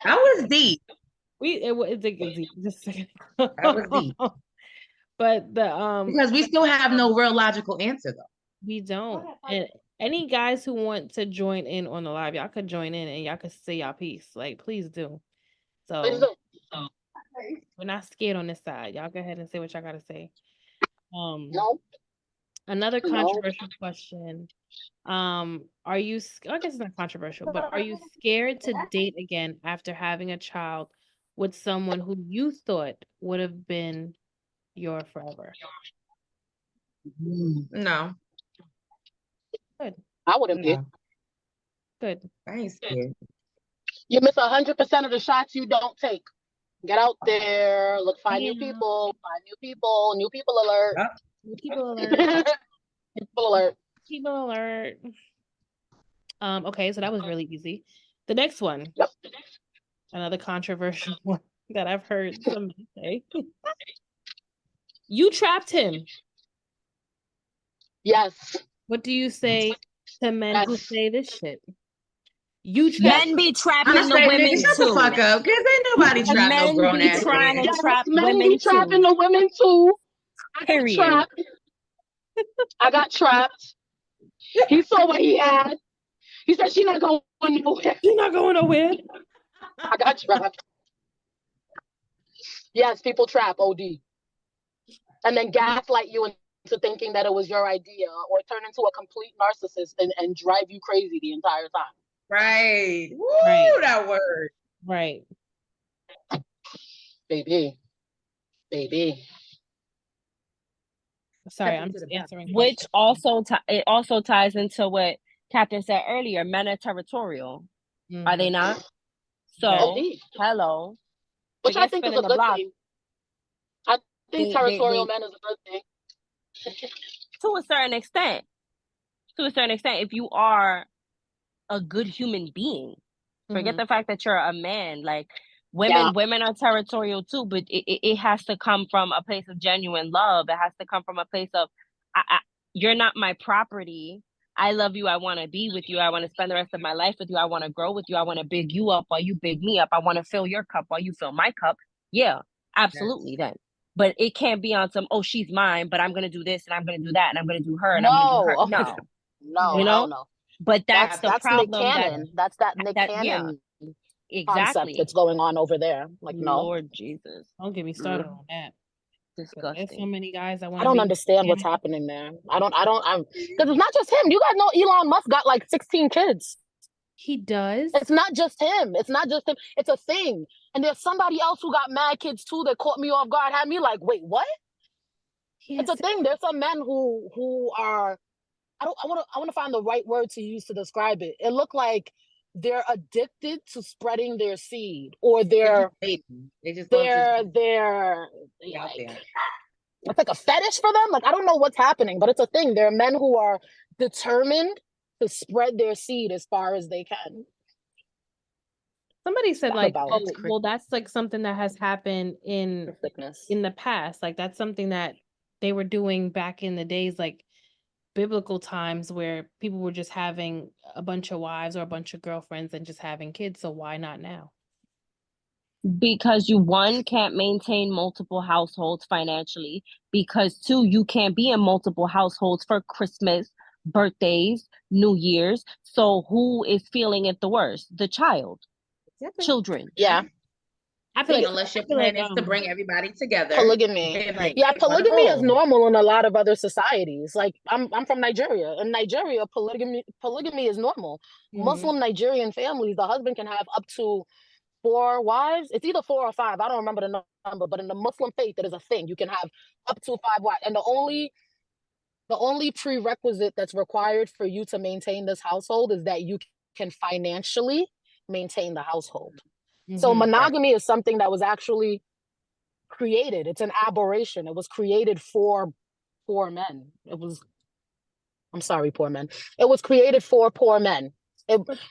[SPEAKER 3] That was deep.
[SPEAKER 1] It's deep. Just a second.
[SPEAKER 3] That was deep.
[SPEAKER 1] But
[SPEAKER 3] because we still have no real logical answer though.
[SPEAKER 1] We don't. And any guys who want to join in on the live, y'all could join in and y'all could say y'all piece. Like, please do. So we're not scared on this side. Y'all go ahead and say what y'all gotta say. Another controversial question. Are you, I guess it's not controversial, but are you scared to date again after having a child with someone who you thought would have been your forever?
[SPEAKER 3] No.
[SPEAKER 1] Good.
[SPEAKER 4] I wouldn't be.
[SPEAKER 1] Good.
[SPEAKER 3] I ain't scared.
[SPEAKER 4] You miss 100% of the shots you don't take. Get out there, find new people, new people alert.
[SPEAKER 1] Yep. New people alert.
[SPEAKER 4] People alert.
[SPEAKER 1] People alert. Okay, so that was really easy. The next one.
[SPEAKER 4] Yep.
[SPEAKER 1] Another controversial one that I've heard somebody say. You trapped him.
[SPEAKER 4] Yes.
[SPEAKER 1] What do you say to men who say this shit?
[SPEAKER 5] Men be trapping the women
[SPEAKER 3] shut
[SPEAKER 5] too.
[SPEAKER 3] The fuck up, because ain't nobody trapping no grown ass.
[SPEAKER 5] Trying to trap
[SPEAKER 4] men
[SPEAKER 5] women
[SPEAKER 4] be trapping the women too.
[SPEAKER 5] Period.
[SPEAKER 4] I got trapped. He saw what he had. He said she's not going nowhere.
[SPEAKER 1] She's not going nowhere.
[SPEAKER 4] I got trapped. Yes, people trap OD. And then gaslight you into thinking that it was your idea, or turn into a complete narcissist and drive you crazy the entire time.
[SPEAKER 3] Right. Woo,
[SPEAKER 1] right.
[SPEAKER 3] That word.
[SPEAKER 1] Right.
[SPEAKER 4] Baby.
[SPEAKER 2] Baby.
[SPEAKER 1] Sorry,
[SPEAKER 3] Step
[SPEAKER 1] I'm
[SPEAKER 3] into
[SPEAKER 1] just
[SPEAKER 3] the bathroom.
[SPEAKER 1] answering
[SPEAKER 5] Which
[SPEAKER 1] questions.
[SPEAKER 5] also it also ties into what Captain said earlier. Men are territorial, are they
[SPEAKER 1] Mhm.
[SPEAKER 5] not? So,
[SPEAKER 2] Indeed.
[SPEAKER 5] hello,
[SPEAKER 2] Which I
[SPEAKER 5] forget
[SPEAKER 2] think is
[SPEAKER 5] spinning
[SPEAKER 2] a
[SPEAKER 5] the
[SPEAKER 2] good
[SPEAKER 5] block.
[SPEAKER 2] thing. I think territorial men is a good thing.
[SPEAKER 5] To a certain extent, if you are a good human being, forget
[SPEAKER 1] Mhm.
[SPEAKER 5] the fact that you're a man. Like women are territorial too, but it has to come from a place of genuine love. It has to come from a place of you're not my property. I love you. I want to be with you. I want to spend the rest of my life with you. I want to grow with you. I want to big you up while you big me up. I want to fill your cup while you fill my cup. Yeah, absolutely. Then, but it can't be on some, oh, she's mine, but I'm gonna do this and I'm gonna do that and I'm gonna do her and I'm gonna do her. No,
[SPEAKER 2] No,
[SPEAKER 5] you know.
[SPEAKER 2] no.
[SPEAKER 5] But that's the
[SPEAKER 2] That's Nick
[SPEAKER 5] problem.
[SPEAKER 2] Cannon. That's that Nick
[SPEAKER 5] Yeah,
[SPEAKER 2] Cannon concept
[SPEAKER 5] exactly.
[SPEAKER 2] that's going on over there. Like, no.
[SPEAKER 5] Lord Jesus,
[SPEAKER 1] Don't get me started on that. There's so
[SPEAKER 5] disgusting.
[SPEAKER 1] many guys that want
[SPEAKER 2] I
[SPEAKER 1] to
[SPEAKER 2] don't
[SPEAKER 1] be
[SPEAKER 2] understand what's happening there. Because it's not just him. You guys know Elon Musk got like 16 kids.
[SPEAKER 1] He does.
[SPEAKER 2] It's not just him. It's a thing. And there's somebody else who got mad kids too that caught me off guard, had me like, wait, what? It's a thing. There's some men who are, I want to find the right word to use to describe it. It looked like they're addicted to spreading their seed, or they're
[SPEAKER 3] just
[SPEAKER 2] it's like a fetish for them. Like, I don't know what's happening, but it's a thing. There are men who are determined to spread their seed as far as they can.
[SPEAKER 1] Somebody said
[SPEAKER 2] Talk
[SPEAKER 1] like,
[SPEAKER 2] about
[SPEAKER 1] oh,
[SPEAKER 2] it.
[SPEAKER 1] well, that's like something that has happened in the past. Like that's something that they were doing back in the days, like biblical times, where people were just having a bunch of wives or a bunch of girlfriends and just having kids. So why not now?
[SPEAKER 5] Because you, one, can't maintain multiple households financially, because two, you can't be in multiple households for Christmas, birthdays, New Year's. So who is feeling it the worst? The child. Children.
[SPEAKER 2] Yeah.
[SPEAKER 1] I feel like
[SPEAKER 3] unless your plan is to bring everybody together.
[SPEAKER 2] Polygamy.
[SPEAKER 3] Right.
[SPEAKER 2] Yeah, polygamy is normal in a lot of other societies. Like I'm from Nigeria. In Nigeria, polygamy is normal.
[SPEAKER 1] Mhm.
[SPEAKER 2] Muslim Nigerian families, the husband can have up to 4 wives. It's either 4 or 5. I don't remember the number, but in the Muslim faith, it is a thing. You can have up to 5 wives. And the only prerequisite that's required for you to maintain this household is that you can financially maintain the household. So monogamy is something that was actually created. It's an aberration. It was created for poor men. I'm sorry, poor men. It was created for poor men.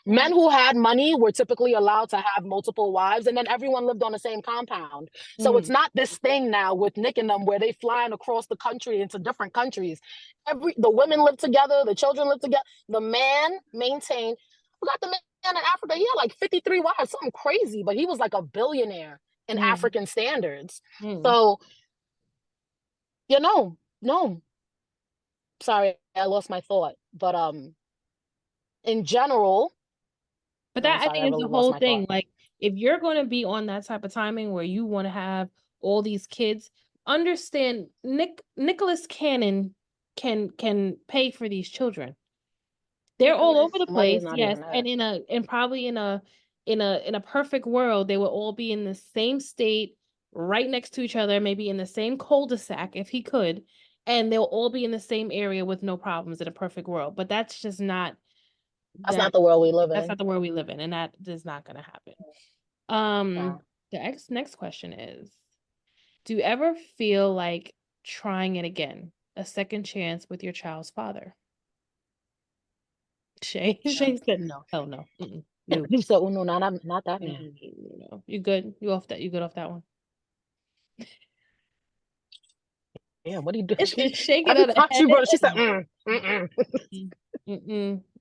[SPEAKER 2] Men who had money were typically allowed to have multiple wives, and then everyone lived on the same compound. So it's not this thing now with Nick and them where they flying across the country into different countries. The women live together, the children live together. The man maintained. I forgot the man in Africa. He had like 53 wives, something crazy, but he was like a billionaire in African standards. So, no. Sorry, I lost my thought. But in general,
[SPEAKER 1] but that I think is the whole thing. Like, if you're going to be on that type of timing where you want to have all these kids, understand Nicholas Cannon can pay for these children. They're all over the place, yes, and probably in a perfect world, they will all be in the same state, right next to each other, maybe in the same cul-de-sac if he could, and they'll all be in the same area with no problems in a perfect world. But that's just not.
[SPEAKER 2] That's not the world we live in.
[SPEAKER 1] That's not the world we live in, and that is not going to happen. The next question is: do you ever feel like trying it again, a second chance with your child's father? Shay said no. Hell no.
[SPEAKER 2] No. So no, not that man.
[SPEAKER 1] No. You good? You good off that one?
[SPEAKER 2] Yeah, what do you do?
[SPEAKER 1] Shake it.
[SPEAKER 2] She said,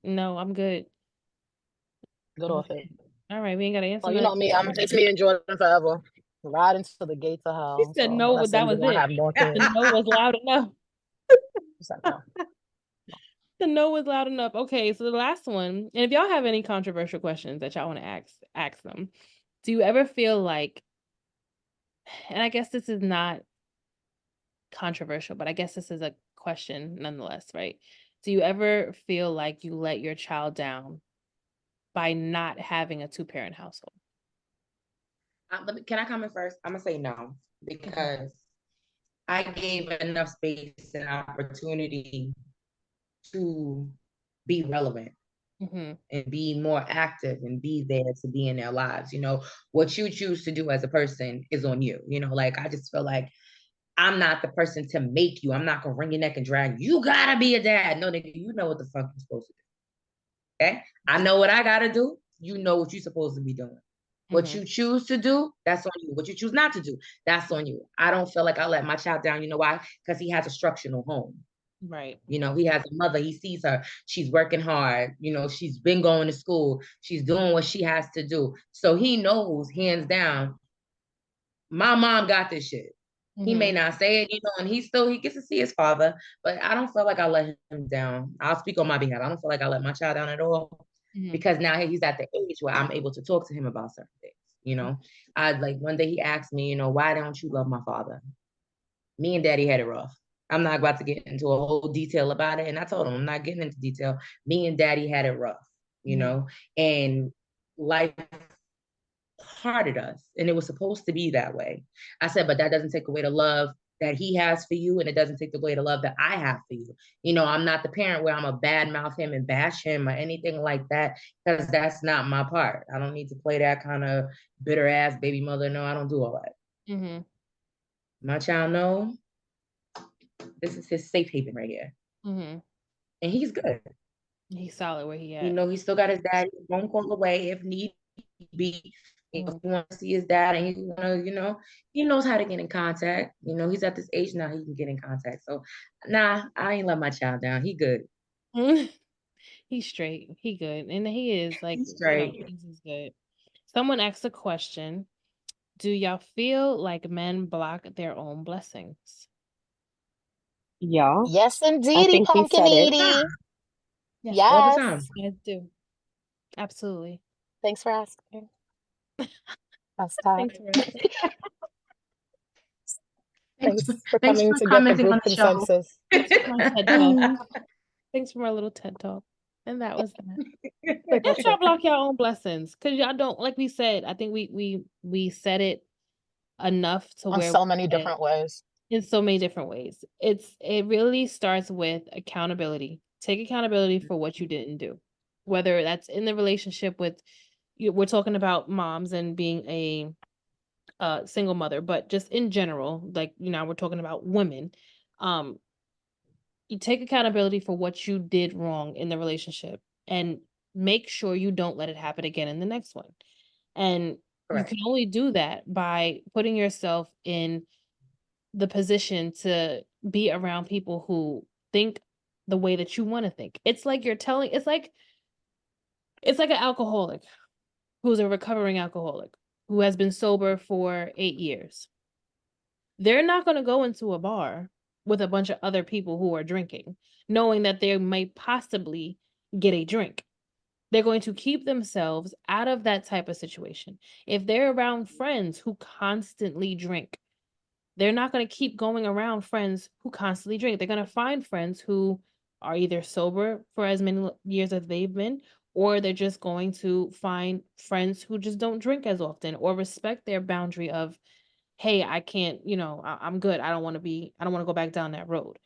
[SPEAKER 1] No, I'm good.
[SPEAKER 2] Good off it.
[SPEAKER 1] All right, we ain't gotta answer.
[SPEAKER 2] Well, you know me, it's me and Jordan forever. Riding to the gates of hell.
[SPEAKER 1] She said no, that was it. The no was loud enough. The no was loud enough. Okay, so the last one, and if y'all have any controversial questions that y'all want to ask them, do you ever feel like, and I guess this is not controversial, but I guess this is a question nonetheless, right? Do you ever feel like you let your child down by not having a 2-parent household?
[SPEAKER 3] Can I comment first? I'm gonna say no, because I gave enough space and opportunity to be relevant and be more active and be there to be in their lives. What you choose to do as a person is on you. Like, I just feel like I'm not the person to make you. I'm not gonna wring your neck and drag you. You gotta be a dad. No, nigga, you know what the fuck you're supposed to do. Okay? I know what I gotta do. You know what you're supposed to be doing. What you choose to do, that's on you. What you choose not to do, that's on you. I don't feel like I let my child down. You know why? Because he has a structural home.
[SPEAKER 1] Right.
[SPEAKER 3] He has a mother. He sees her. She's working hard. She's been going to school. She's doing what she has to do. So he knows, hands down, my mom got this shit. He may not say it, and he gets to see his father, but I don't feel like I let him down. I'll speak on my behalf. I don't feel like I let my child down at all, because now he's at the age where I'm able to talk to him about certain things. I like, one day he asked me, why don't you love my father? Me and daddy had it rough. I'm not about to get into a whole detail about it. And I told him, I'm not getting into detail. Me and daddy had it rough, and life hearted us, and it was supposed to be that way. I said, but that doesn't take away the love that he has for you, and it doesn't take away the love that I have for you. I'm not the parent where I'm a badmouth him and bash him or anything like that, because that's not my part. I don't need to play that kind of bitter ass baby mother. No, I don't do all that. My child know this is his safe haven right here, and he's good.
[SPEAKER 1] He's solid where he at.
[SPEAKER 3] He still got his dad. He won't call away if need be. If he wants to see his dad and he want to, he knows how to get in contact. He's at this age now, he can get in contact. So, nah, I ain't let my child down. He good.
[SPEAKER 1] He's straight. He good. And he is like,
[SPEAKER 3] he's straight.
[SPEAKER 1] He's good. Someone asked a question. Do y'all feel like men block their own blessings?
[SPEAKER 5] Yeah.
[SPEAKER 4] Yes, indeedy, pumpkin eaty.
[SPEAKER 1] Yes.
[SPEAKER 3] All the time.
[SPEAKER 1] I do. Absolutely.
[SPEAKER 4] Thanks for asking.
[SPEAKER 2] That's top.
[SPEAKER 4] Thanks for coming to get the group consensus.
[SPEAKER 1] Thanks for my little TED talk. And that was that. Don't y'all block your own blessings, because y'all don't, like we said, I think we said it enough to
[SPEAKER 4] on
[SPEAKER 1] where
[SPEAKER 4] so many different ways.
[SPEAKER 1] In so many different ways. It really starts with accountability. Take accountability for what you didn't do, whether that's in the relationship with, we're talking about moms and being a single mother, but just in general, like, we're talking about women. You take accountability for what you did wrong in the relationship and make sure you don't let it happen again in the next one. And you can only do that by putting yourself in the position to be around people who think the way that you want to think. It's like it's like an alcoholic who's a recovering alcoholic who has been sober for 8 years. They're not going to go into a bar with a bunch of other people who are drinking, knowing that they might possibly get a drink. They're going to keep themselves out of that type of situation. If they're around friends who constantly drink, they're not going to keep going around friends who constantly drink. They're going to find friends who are either sober for as many years as they've been, or they're just going to find friends who just don't drink as often or respect their boundary of, hey, I can't, I'm good. I don't want to go back down that road.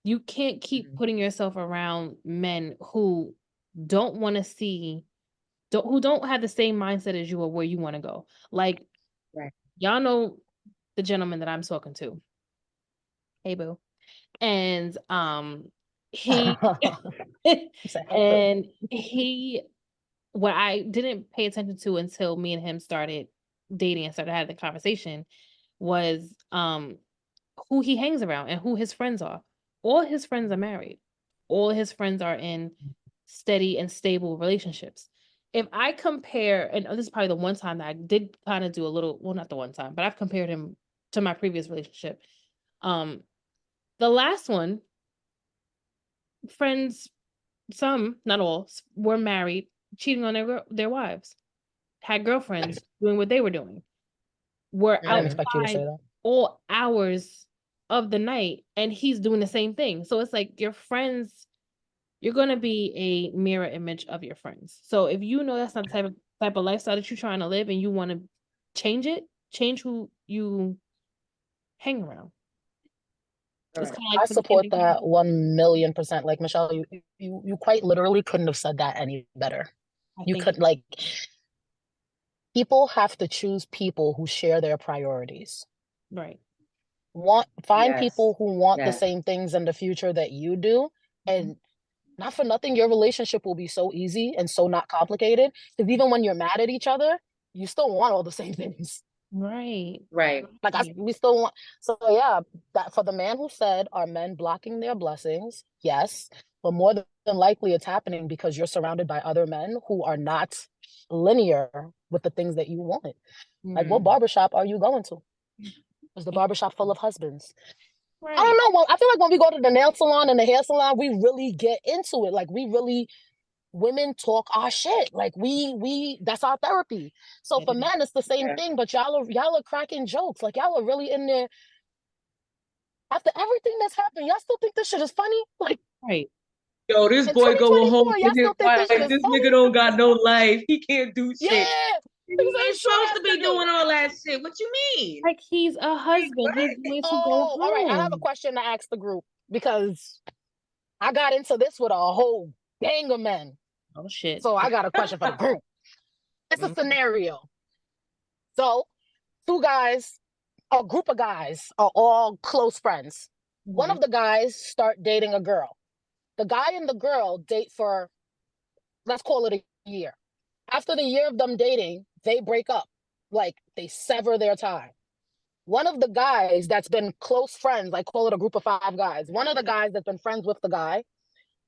[SPEAKER 1] You can't keep putting yourself around men who don't want to see, who don't have the same mindset as you or where you want to go. Like, y'all know the gentleman that I'm talking to. Hey, boo. And what I didn't pay attention to until me and him started dating and started having the conversation was who he hangs around and who his friends are. All his friends are married. All his friends are in steady and stable relationships. If I compare, and this is probably the one time that I did kind of do a little, well, not the one time, but I've compared him to my previous relationship. The last one, friends, some, not all, were married, cheating on their wives, had girlfriends doing what they were doing, were outside all hours of the night, and he's doing the same thing. So it's like your friends, you're going to be a mirror image of your friends. So if you know that's not the type of lifestyle that you're trying to live and you want to change who you hang around. It's
[SPEAKER 3] Correct.
[SPEAKER 1] kind of like
[SPEAKER 2] I
[SPEAKER 1] for the
[SPEAKER 2] support
[SPEAKER 1] kindergarten.
[SPEAKER 2] that 1,000,000%. Like Michelle, you quite literally couldn't have said that any better.
[SPEAKER 1] I
[SPEAKER 2] You
[SPEAKER 1] think
[SPEAKER 2] could like people have to choose people who share their priorities.
[SPEAKER 1] right.
[SPEAKER 2] Find
[SPEAKER 3] Yes.
[SPEAKER 2] people who want the
[SPEAKER 3] Yes.
[SPEAKER 2] same things in the future that you do, and not for nothing, your relationship will be so easy and so not complicated. Because even when you're mad at each other, you still want all the same things.
[SPEAKER 1] Right.
[SPEAKER 3] Right.
[SPEAKER 2] Like
[SPEAKER 1] Right.
[SPEAKER 2] we still want. So yeah, that for the man who said, "Are men blocking their blessings?" Yes, but more than likely, it's happening because you're surrounded by other men who are not linear with the things that you want. Like, what
[SPEAKER 3] Mhm.
[SPEAKER 2] barbershop are you going to? Is the barbershop full of husbands? I don't
[SPEAKER 1] Right.
[SPEAKER 2] know. Well, I feel like when we go to the nail salon and the hair salon, we really get into it. Like, we really women talk our shit. Like, we that's our therapy. So
[SPEAKER 1] It
[SPEAKER 2] for
[SPEAKER 1] is.
[SPEAKER 2] men, it's the same
[SPEAKER 3] Yeah.
[SPEAKER 2] thing. But y'all are cracking jokes. Like, y'all are really in there. After everything that's happened, y'all still think this shit is funny? Like,
[SPEAKER 1] Right.
[SPEAKER 3] Yo, this
[SPEAKER 2] in
[SPEAKER 3] boy going home
[SPEAKER 2] 2024, y'all
[SPEAKER 3] with his
[SPEAKER 2] still think this shit
[SPEAKER 3] wife.
[SPEAKER 2] is
[SPEAKER 3] This
[SPEAKER 2] funny?
[SPEAKER 3] nigga don't got no life. He can't do
[SPEAKER 2] Yeah.
[SPEAKER 3] shit. He
[SPEAKER 2] He's a
[SPEAKER 3] ain't
[SPEAKER 2] short
[SPEAKER 3] supposed
[SPEAKER 2] ass
[SPEAKER 3] to be
[SPEAKER 2] nigga.
[SPEAKER 3] doing all that shit. What you mean?
[SPEAKER 1] Like he's a husband. He's going to go
[SPEAKER 2] Oh, all right. I have a
[SPEAKER 1] home.
[SPEAKER 2] question to ask the group because I got into this with a whole gang of men.
[SPEAKER 1] Oh shit.
[SPEAKER 2] So I got a question for the group. It's a
[SPEAKER 3] Mhm.
[SPEAKER 2] scenario. So two guys, a group of guys are all close friends. One of the guys start dating a girl. The guy and the girl date for, let's call it a year. After the year of them dating, they break up. Like they sever their tie. One of the guys that's been close friends, like call it a group of 5 guys, one of the guys that's been friends with the guy,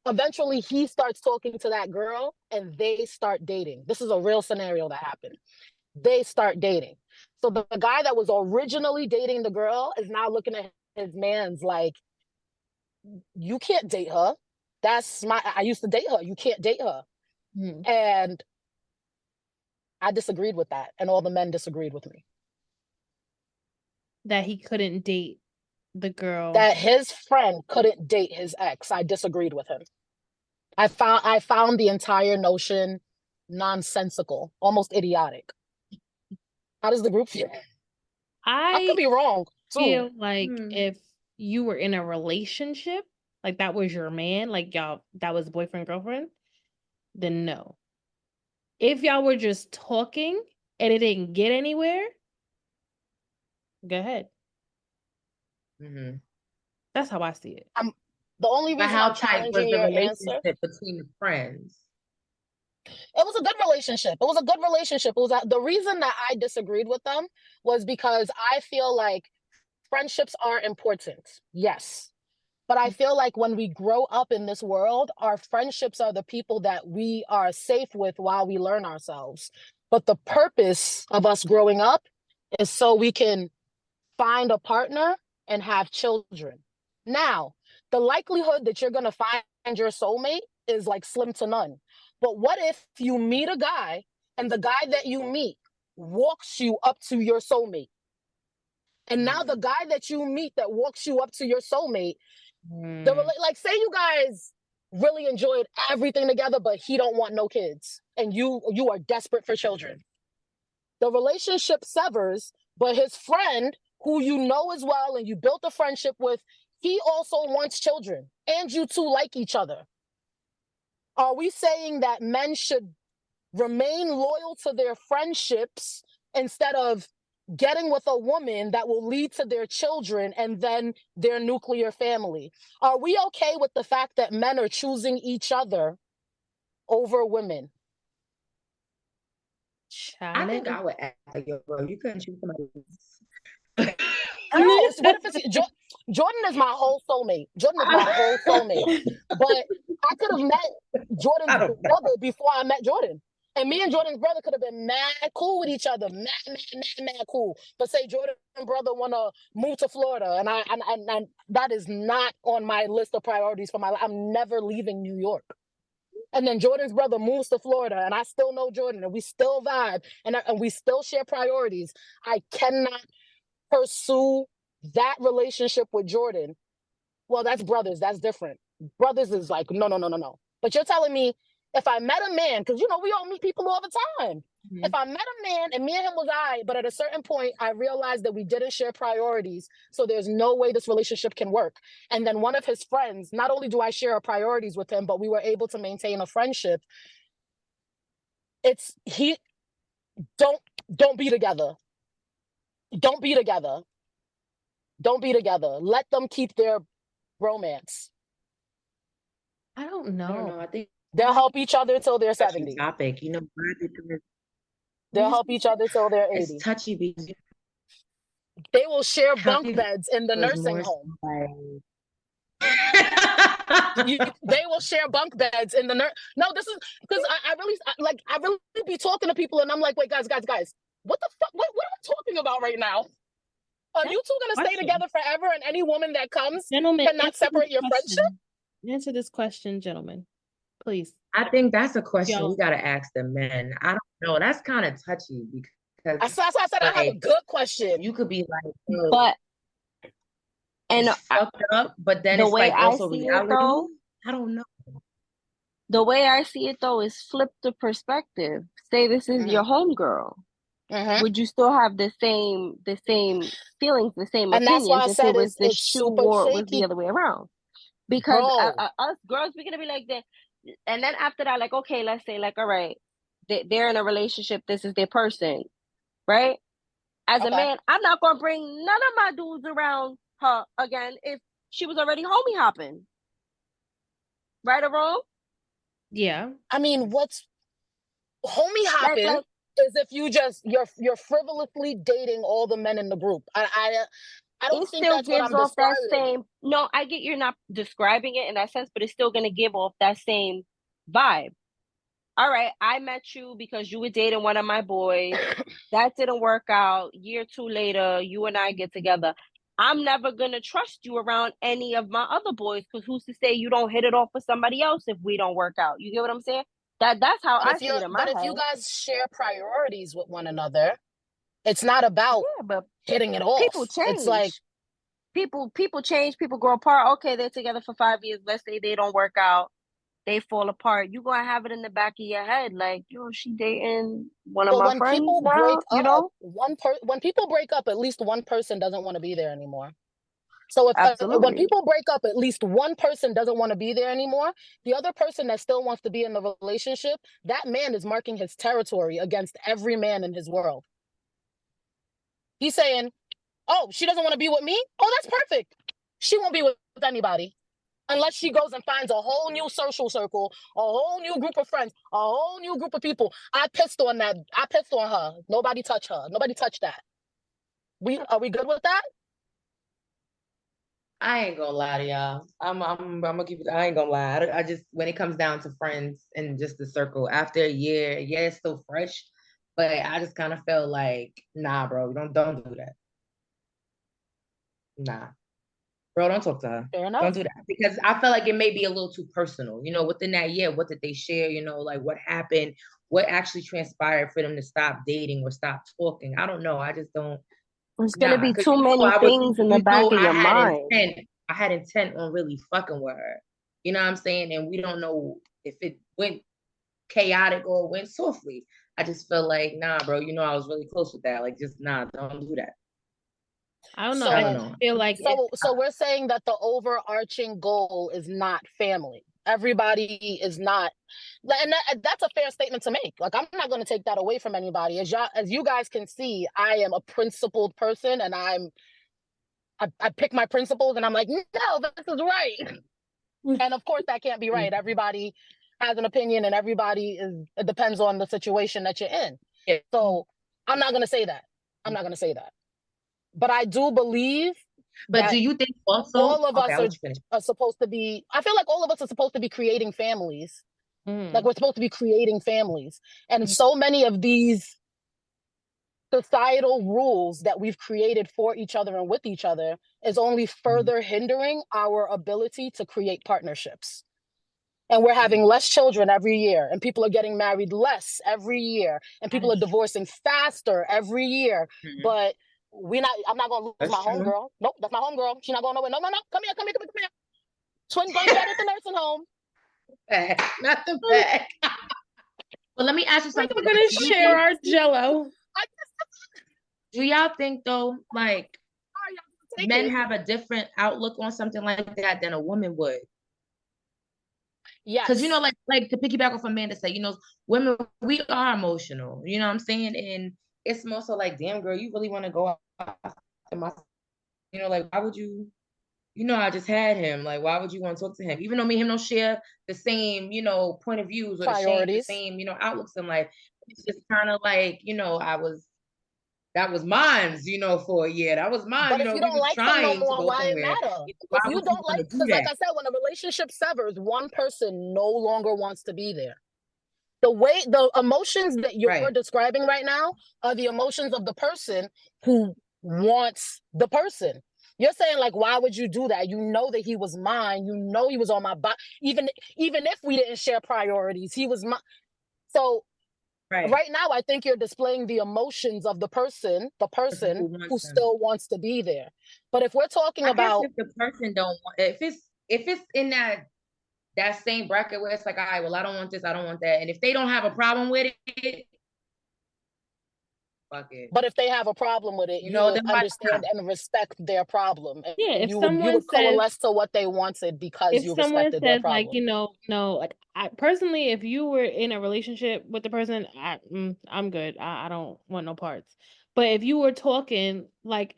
[SPEAKER 2] eventually he starts talking to that girl and they start dating. This is a real scenario that happened. They start dating. So the guy that was originally dating the girl is now looking at his man's like, you can't date her. I used to date her. You can't date her.
[SPEAKER 1] Mhm.
[SPEAKER 2] And I disagreed with that. And all the men disagreed with me.
[SPEAKER 1] That he couldn't date the girl.
[SPEAKER 2] That his friend couldn't date his ex. I disagreed with him. I found the entire notion nonsensical, almost idiotic. How does the group feel? I could
[SPEAKER 1] I
[SPEAKER 2] be wrong too.
[SPEAKER 1] feel like
[SPEAKER 3] Hmm.
[SPEAKER 1] if you were in a relationship, like that was your man, like y'all, that was boyfriend, girlfriend, then no. If y'all were just talking and it didn't get anywhere, go ahead.
[SPEAKER 3] Mhm.
[SPEAKER 1] That's how I see it.
[SPEAKER 2] The only
[SPEAKER 3] But
[SPEAKER 2] reason
[SPEAKER 3] how
[SPEAKER 2] I'm
[SPEAKER 3] tight was
[SPEAKER 2] challenging
[SPEAKER 3] the
[SPEAKER 2] your answer,
[SPEAKER 3] relationship between the friends?
[SPEAKER 2] it was a good relationship. It was a good relationship. It was the reason that I disagreed with them was because I feel like friendships are important. Yes. But I feel like when we grow up in this world, our friendships are the people that we are safe with while we learn ourselves. But the purpose of us growing up is so we can find a partner and have children. Now, the likelihood that you're going to find your soulmate is like slim to none. But what if you meet a guy and the guy that you meet walks you up to your soulmate? And now the guy that you meet that walks you up to your soulmate, like say you guys really enjoyed everything together, but he don't want no kids and you are desperate for children. The relationship severs, but his friend who you know as well and you built a friendship with, he also wants children and you two like each other. Are we saying that men should remain loyal to their friendships instead of getting with a woman that will lead to their children and then their nuclear family? Are we okay with the fact that men are choosing each other over women?
[SPEAKER 3] I think I would act like yo, bro. You couldn't choose somebody else.
[SPEAKER 2] No, what if it's Jordan is my whole soulmate. Jordan is my whole soulmate. But I could have met Jordan's brother before I met Jordan. And me and Jordan's brother could have been mad cool with each other. Mad cool. But say Jordan's brother wanna move to Florida and that is not on my list of priorities for my life. I'm never leaving New York. And then Jordan's brother moves to Florida and I still know Jordan and we still vibe and we still share priorities. I cannot pursue that relationship with Jordan. Well, that's brothers. That's different. Brothers is like, no. But you're telling me if I met a man, because we all meet people all the time. If I met a man and me and him was but at a certain point, I realized that we didn't share priorities. So there's no way this relationship can work. And then one of his friends, not only do I share our priorities with him, but we were able to maintain a friendship. Don't be together. Don't be together. Don't be together. Let them keep their romance.
[SPEAKER 1] I don't know.
[SPEAKER 3] I think
[SPEAKER 2] they'll help each other till they're
[SPEAKER 3] touchy
[SPEAKER 2] 70.
[SPEAKER 3] topic,
[SPEAKER 2] They'll help each other till they're 80.
[SPEAKER 3] It's touchy because
[SPEAKER 2] they will share bunk beds in the nursing home. They will share bunk beds in the No, this is because I really be talking to people and I'm like, wait, guys, what the fuck? What am I talking about right now? Are you two gonna stay together forever? And any woman that comes cannot separate your friendship?
[SPEAKER 1] Answer this question, gentlemen, please.
[SPEAKER 3] I think that's a question we gotta ask the men. I don't know. That's kind of touchy because
[SPEAKER 2] I said I have a good question.
[SPEAKER 3] You could be like,
[SPEAKER 5] but
[SPEAKER 3] and fucked up, but then it's like also reality. I don't know.
[SPEAKER 5] The way I see it though is flip the perspective. Say this is your homegirl. Would you still have the same feelings, the same
[SPEAKER 2] and
[SPEAKER 5] opinions?
[SPEAKER 2] That's why I said
[SPEAKER 5] it the shoe war was the other way around. Because us girls, we're gonna be like that. And then after that, like, okay, let's say like, all right, they're in a relationship. This is their person, right? As a man, I'm not gonna bring none of my dudes around her again if she was already homie hopping. Right or wrong?
[SPEAKER 1] Yeah.
[SPEAKER 2] I mean, what's homie hopping is if you're frivolously dating all the men in the group. I don't think that's what I'm describing.
[SPEAKER 5] That same. No, I get you're not describing it in that sense, but it's still gonna give off that same vibe. All right, I met you because you were dating one of my boys. That didn't work out. Year 2 later, you and I get together. I'm never gonna trust you around any of my other boys because who's to say you don't hit it off with somebody else if we don't work out? You get what I'm saying? That's how I see it in my head.
[SPEAKER 2] But if you guys share priorities with one another, it's not about hitting it off.
[SPEAKER 5] People change.
[SPEAKER 2] It's like
[SPEAKER 5] people change. People grow apart. Okay, they're together for 5 years. Let's say they don't work out. They fall apart. You're gonna have it in the back of your head, like, she dating one of my friends now.
[SPEAKER 2] When people break up, at least one person doesn't want to be there anymore. So when people break up, at least one person doesn't want to be there anymore. The other person that still wants to be in the relationship, that man is marking his territory against every man in his world. He's saying, oh, she doesn't want to be with me? Oh, that's perfect. She won't be with anybody unless she goes and finds a whole new social circle, a whole new group of friends, a whole new group of people. I pissed on her. Nobody touch her. Nobody touch that. Are we good with that?
[SPEAKER 3] I ain't gonna lie to y'all. I'm gonna keep it. I ain't gonna lie. I just, when it comes down to friends and just the circle, after a year, it's still fresh, but I just kind of felt like, nah, bro, don't do that. Nah, bro, don't talk to her.
[SPEAKER 2] Fair enough.
[SPEAKER 3] Don't do that because I felt like it may be a little too personal. Within that year, what did they share? Like what happened? What actually transpired for them to stop dating or stop talking? I don't know. I just don't.
[SPEAKER 5] There's gonna be too many things in the back of your mind.
[SPEAKER 3] I had intent on really fucking with her. You know what I'm saying? And we don't know if it went chaotic or it went softly. I just feel like, nah, bro, I was really close with that. Like, just nah, don't do that.
[SPEAKER 1] I don't know. I don't feel like
[SPEAKER 2] so we're saying that the overarching goal is not family. Everybody is not, and that's a fair statement to make. Like, I'm not going to take that away from anybody. As you guys can see, I am a principled person, and I pick my principles, and I'm like, no, this is right. And of course, that can't be right. Everybody has an opinion, and it depends on the situation that you're in. Yeah. So I'm not going to say that. But I do believe.
[SPEAKER 3] But do you think also
[SPEAKER 2] all of us are supposed to be? I feel like all of us are supposed to be creating families. Like, we're supposed to be creating families, and so many of these societal rules that we've created for each other and with each other is only further hindering our ability to create partnerships. And we're having less children every year, and people are getting married less every year, and people are divorcing faster every year. But I'm not gonna lose my homegirl. Nope, that's my homegirl. She's not going nowhere. No. Come here. Twin bunk bed at the nursing home.
[SPEAKER 3] Not the back. But let me ask you
[SPEAKER 1] We're
[SPEAKER 3] something.
[SPEAKER 1] gonna share our Jello.
[SPEAKER 3] Do y'all think though, like men have a different outlook on something like that than a woman would?
[SPEAKER 2] Yes.
[SPEAKER 3] Because like to piggyback off Amanda said, women, we are emotional. You know what I'm saying? And it's more so like, damn girl, you really want to go after my, like why would you? I just had him. Like, why would you want to talk to him? Even though me and him don't share the same, point of views or the same, outlooks in life. It's just kind of like, that was mine, for a year. That was mine.
[SPEAKER 2] But if you
[SPEAKER 3] we
[SPEAKER 2] don't
[SPEAKER 3] was
[SPEAKER 2] like him no
[SPEAKER 3] trying to
[SPEAKER 2] more,
[SPEAKER 3] go
[SPEAKER 2] why it
[SPEAKER 3] somewhere.
[SPEAKER 2] matter?
[SPEAKER 3] Why
[SPEAKER 2] If you
[SPEAKER 3] would
[SPEAKER 2] don't like,
[SPEAKER 3] do
[SPEAKER 2] because like
[SPEAKER 3] that?
[SPEAKER 2] I said, when a relationship severs, one person no longer wants to be there. The emotions that you're
[SPEAKER 3] Right.
[SPEAKER 2] describing right now are the emotions of the person who wants the person. You're saying like, why would you do that? You know that he was mine. You know he was on my body. Even if we didn't share priorities, he was mine. So right now, I think you're displaying the emotions of the person who still wants to be there. But if we're talking about,
[SPEAKER 3] if the person don't want, if it's in that same bracket where it's like, all right, well, I don't want this, I don't want that, and if they don't have a problem with it, fuck it.
[SPEAKER 2] But if they have a problem with it, you would understand and respect their problem.
[SPEAKER 1] Yeah,
[SPEAKER 2] and
[SPEAKER 1] if
[SPEAKER 2] you
[SPEAKER 1] someone
[SPEAKER 2] would coalesce to what they wanted because you respected their problem.
[SPEAKER 1] Like, no, like I personally, if you were in a relationship with the person, I'm good. I don't want no parts. But if you were talking, like,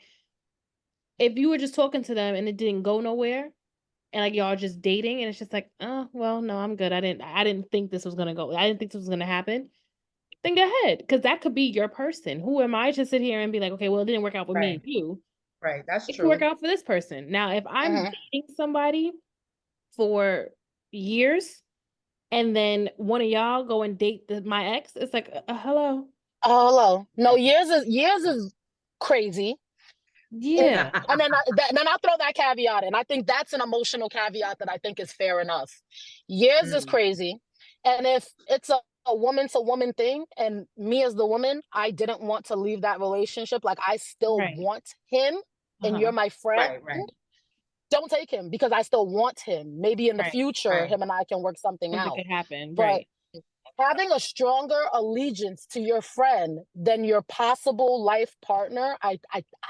[SPEAKER 1] if you were just talking to them and it didn't go nowhere, and like y'all just dating, and it's just like, oh well, no, I'm good. I didn't think this was gonna go. I didn't think this was gonna happen. Then go ahead, because that could be your person. Who am I to sit here and be like, okay, well, it didn't work out with me and you.
[SPEAKER 3] Right, that's
[SPEAKER 1] it
[SPEAKER 3] true.
[SPEAKER 1] It work out for this person. Now, if I'm dating somebody for years, and then one of y'all go and date my ex, it's like, hello.
[SPEAKER 2] Hello. No, years is crazy.
[SPEAKER 1] Yeah.
[SPEAKER 2] And then I'll throw that caveat in. I think that's an emotional caveat that I think is fair enough. Years is crazy. And if it's a woman to woman thing, and me as the woman, I didn't want to leave that relationship. Like, I still want him, and you're my friend. Don't take him, because I still want him. Maybe in the future, him and I can work something out.
[SPEAKER 1] Could happen,
[SPEAKER 2] but having a stronger allegiance to your friend than your possible life partner, I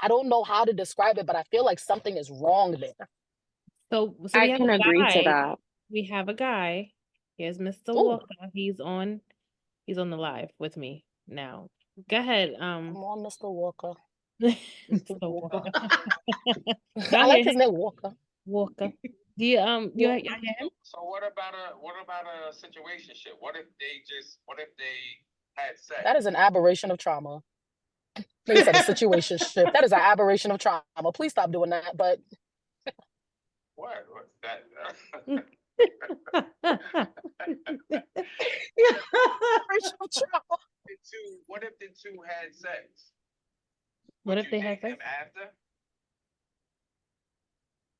[SPEAKER 2] don't know how to describe it, but I feel like something is wrong there.
[SPEAKER 1] So
[SPEAKER 5] I can agree to that.
[SPEAKER 1] We have a guy. Here's Mr. Walker. He's on the live with me now. Go ahead.
[SPEAKER 2] Come on, Mr. Walker.
[SPEAKER 1] Mr. Walker.
[SPEAKER 2] I like his name, Walker.
[SPEAKER 1] Walker. Do you hear him?
[SPEAKER 7] So what about a situationship? What if they had sex?
[SPEAKER 2] That is an aberration of trauma. They said a situationship. That is an aberration of trauma. Please stop doing that. But
[SPEAKER 7] what that? What if the two had sex?
[SPEAKER 1] What if they had sex
[SPEAKER 7] after?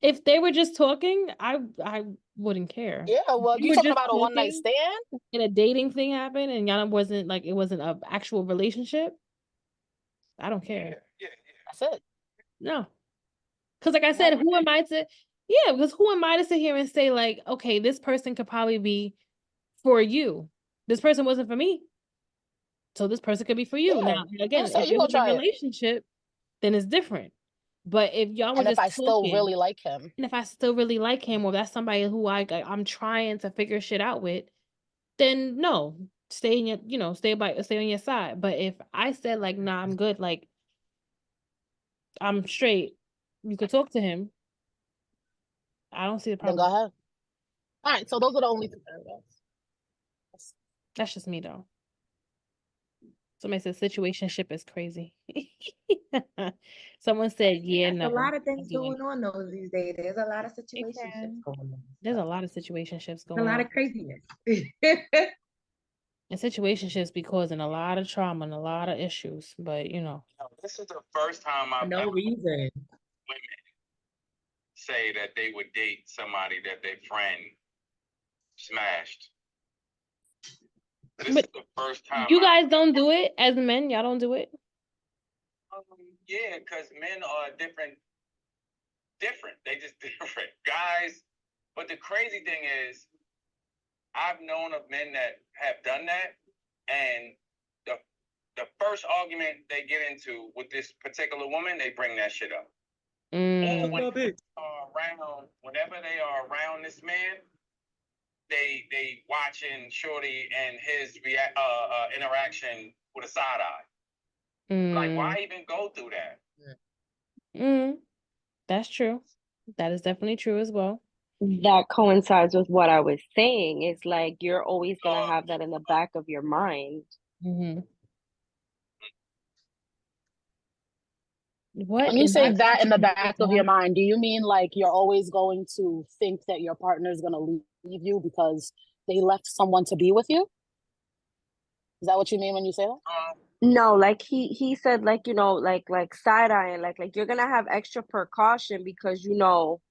[SPEAKER 1] If they were just talking, I wouldn't care.
[SPEAKER 2] Yeah, well, you talking about a one night stand?
[SPEAKER 1] And a dating thing happened, and y'all wasn't like, it wasn't an actual relationship. I don't care.
[SPEAKER 7] Yeah.
[SPEAKER 2] That's it.
[SPEAKER 1] No, because like I said, who am I to? Yeah, because who am I to sit here and say like, okay, this person could probably be for you. This person wasn't for me, so this person could be for you. Now, again, if it was a relationship, then it's different. But if y'all were just
[SPEAKER 2] I still really like him,
[SPEAKER 1] and if I still really like him, or that's somebody who I'm trying to figure shit out with, then no, stay in your, stay on your side. But if I said like, nah, I'm good, like I'm straight, you could talk to him. I don't see the problem.
[SPEAKER 2] Then go ahead. All right, so those are the only two paragraphs.
[SPEAKER 1] That's just me though. Somebody said situationship is crazy. Someone said, yeah, no.
[SPEAKER 3] A lot of things going on those these days. There's a lot of situationships going on.
[SPEAKER 1] There's a lot of situationships going on.
[SPEAKER 3] A lot of craziness.
[SPEAKER 1] And situationships be causing a lot of trauma and a lot of issues. But,
[SPEAKER 7] this is the first time I've
[SPEAKER 3] no reason
[SPEAKER 7] women say that they would date somebody that their friend smashed. This is the first time.
[SPEAKER 1] You guys don't do it as men? Y'all don't do it?
[SPEAKER 7] Yeah, because men are different. They just different. Guys, but the crazy thing is, I've known of men that have done that, And the first argument they get into with this particular woman, they bring that shit up. Or whenever they are around this man, they watching Shorty and his interaction with a side eye. Like, why even go through that?
[SPEAKER 1] That's true. That is definitely true as well.
[SPEAKER 5] That coincides with what I was saying. It's like you're always gonna have that in the back of your mind.
[SPEAKER 1] What
[SPEAKER 2] When you say that in the back of your mind, do you mean like you're always going to think that your partner is going to leave you because they left someone to be with you? Is that what you mean when you say that?
[SPEAKER 5] No, like he said, like, you know, like side eyeing, like you're gonna have extra precaution because you know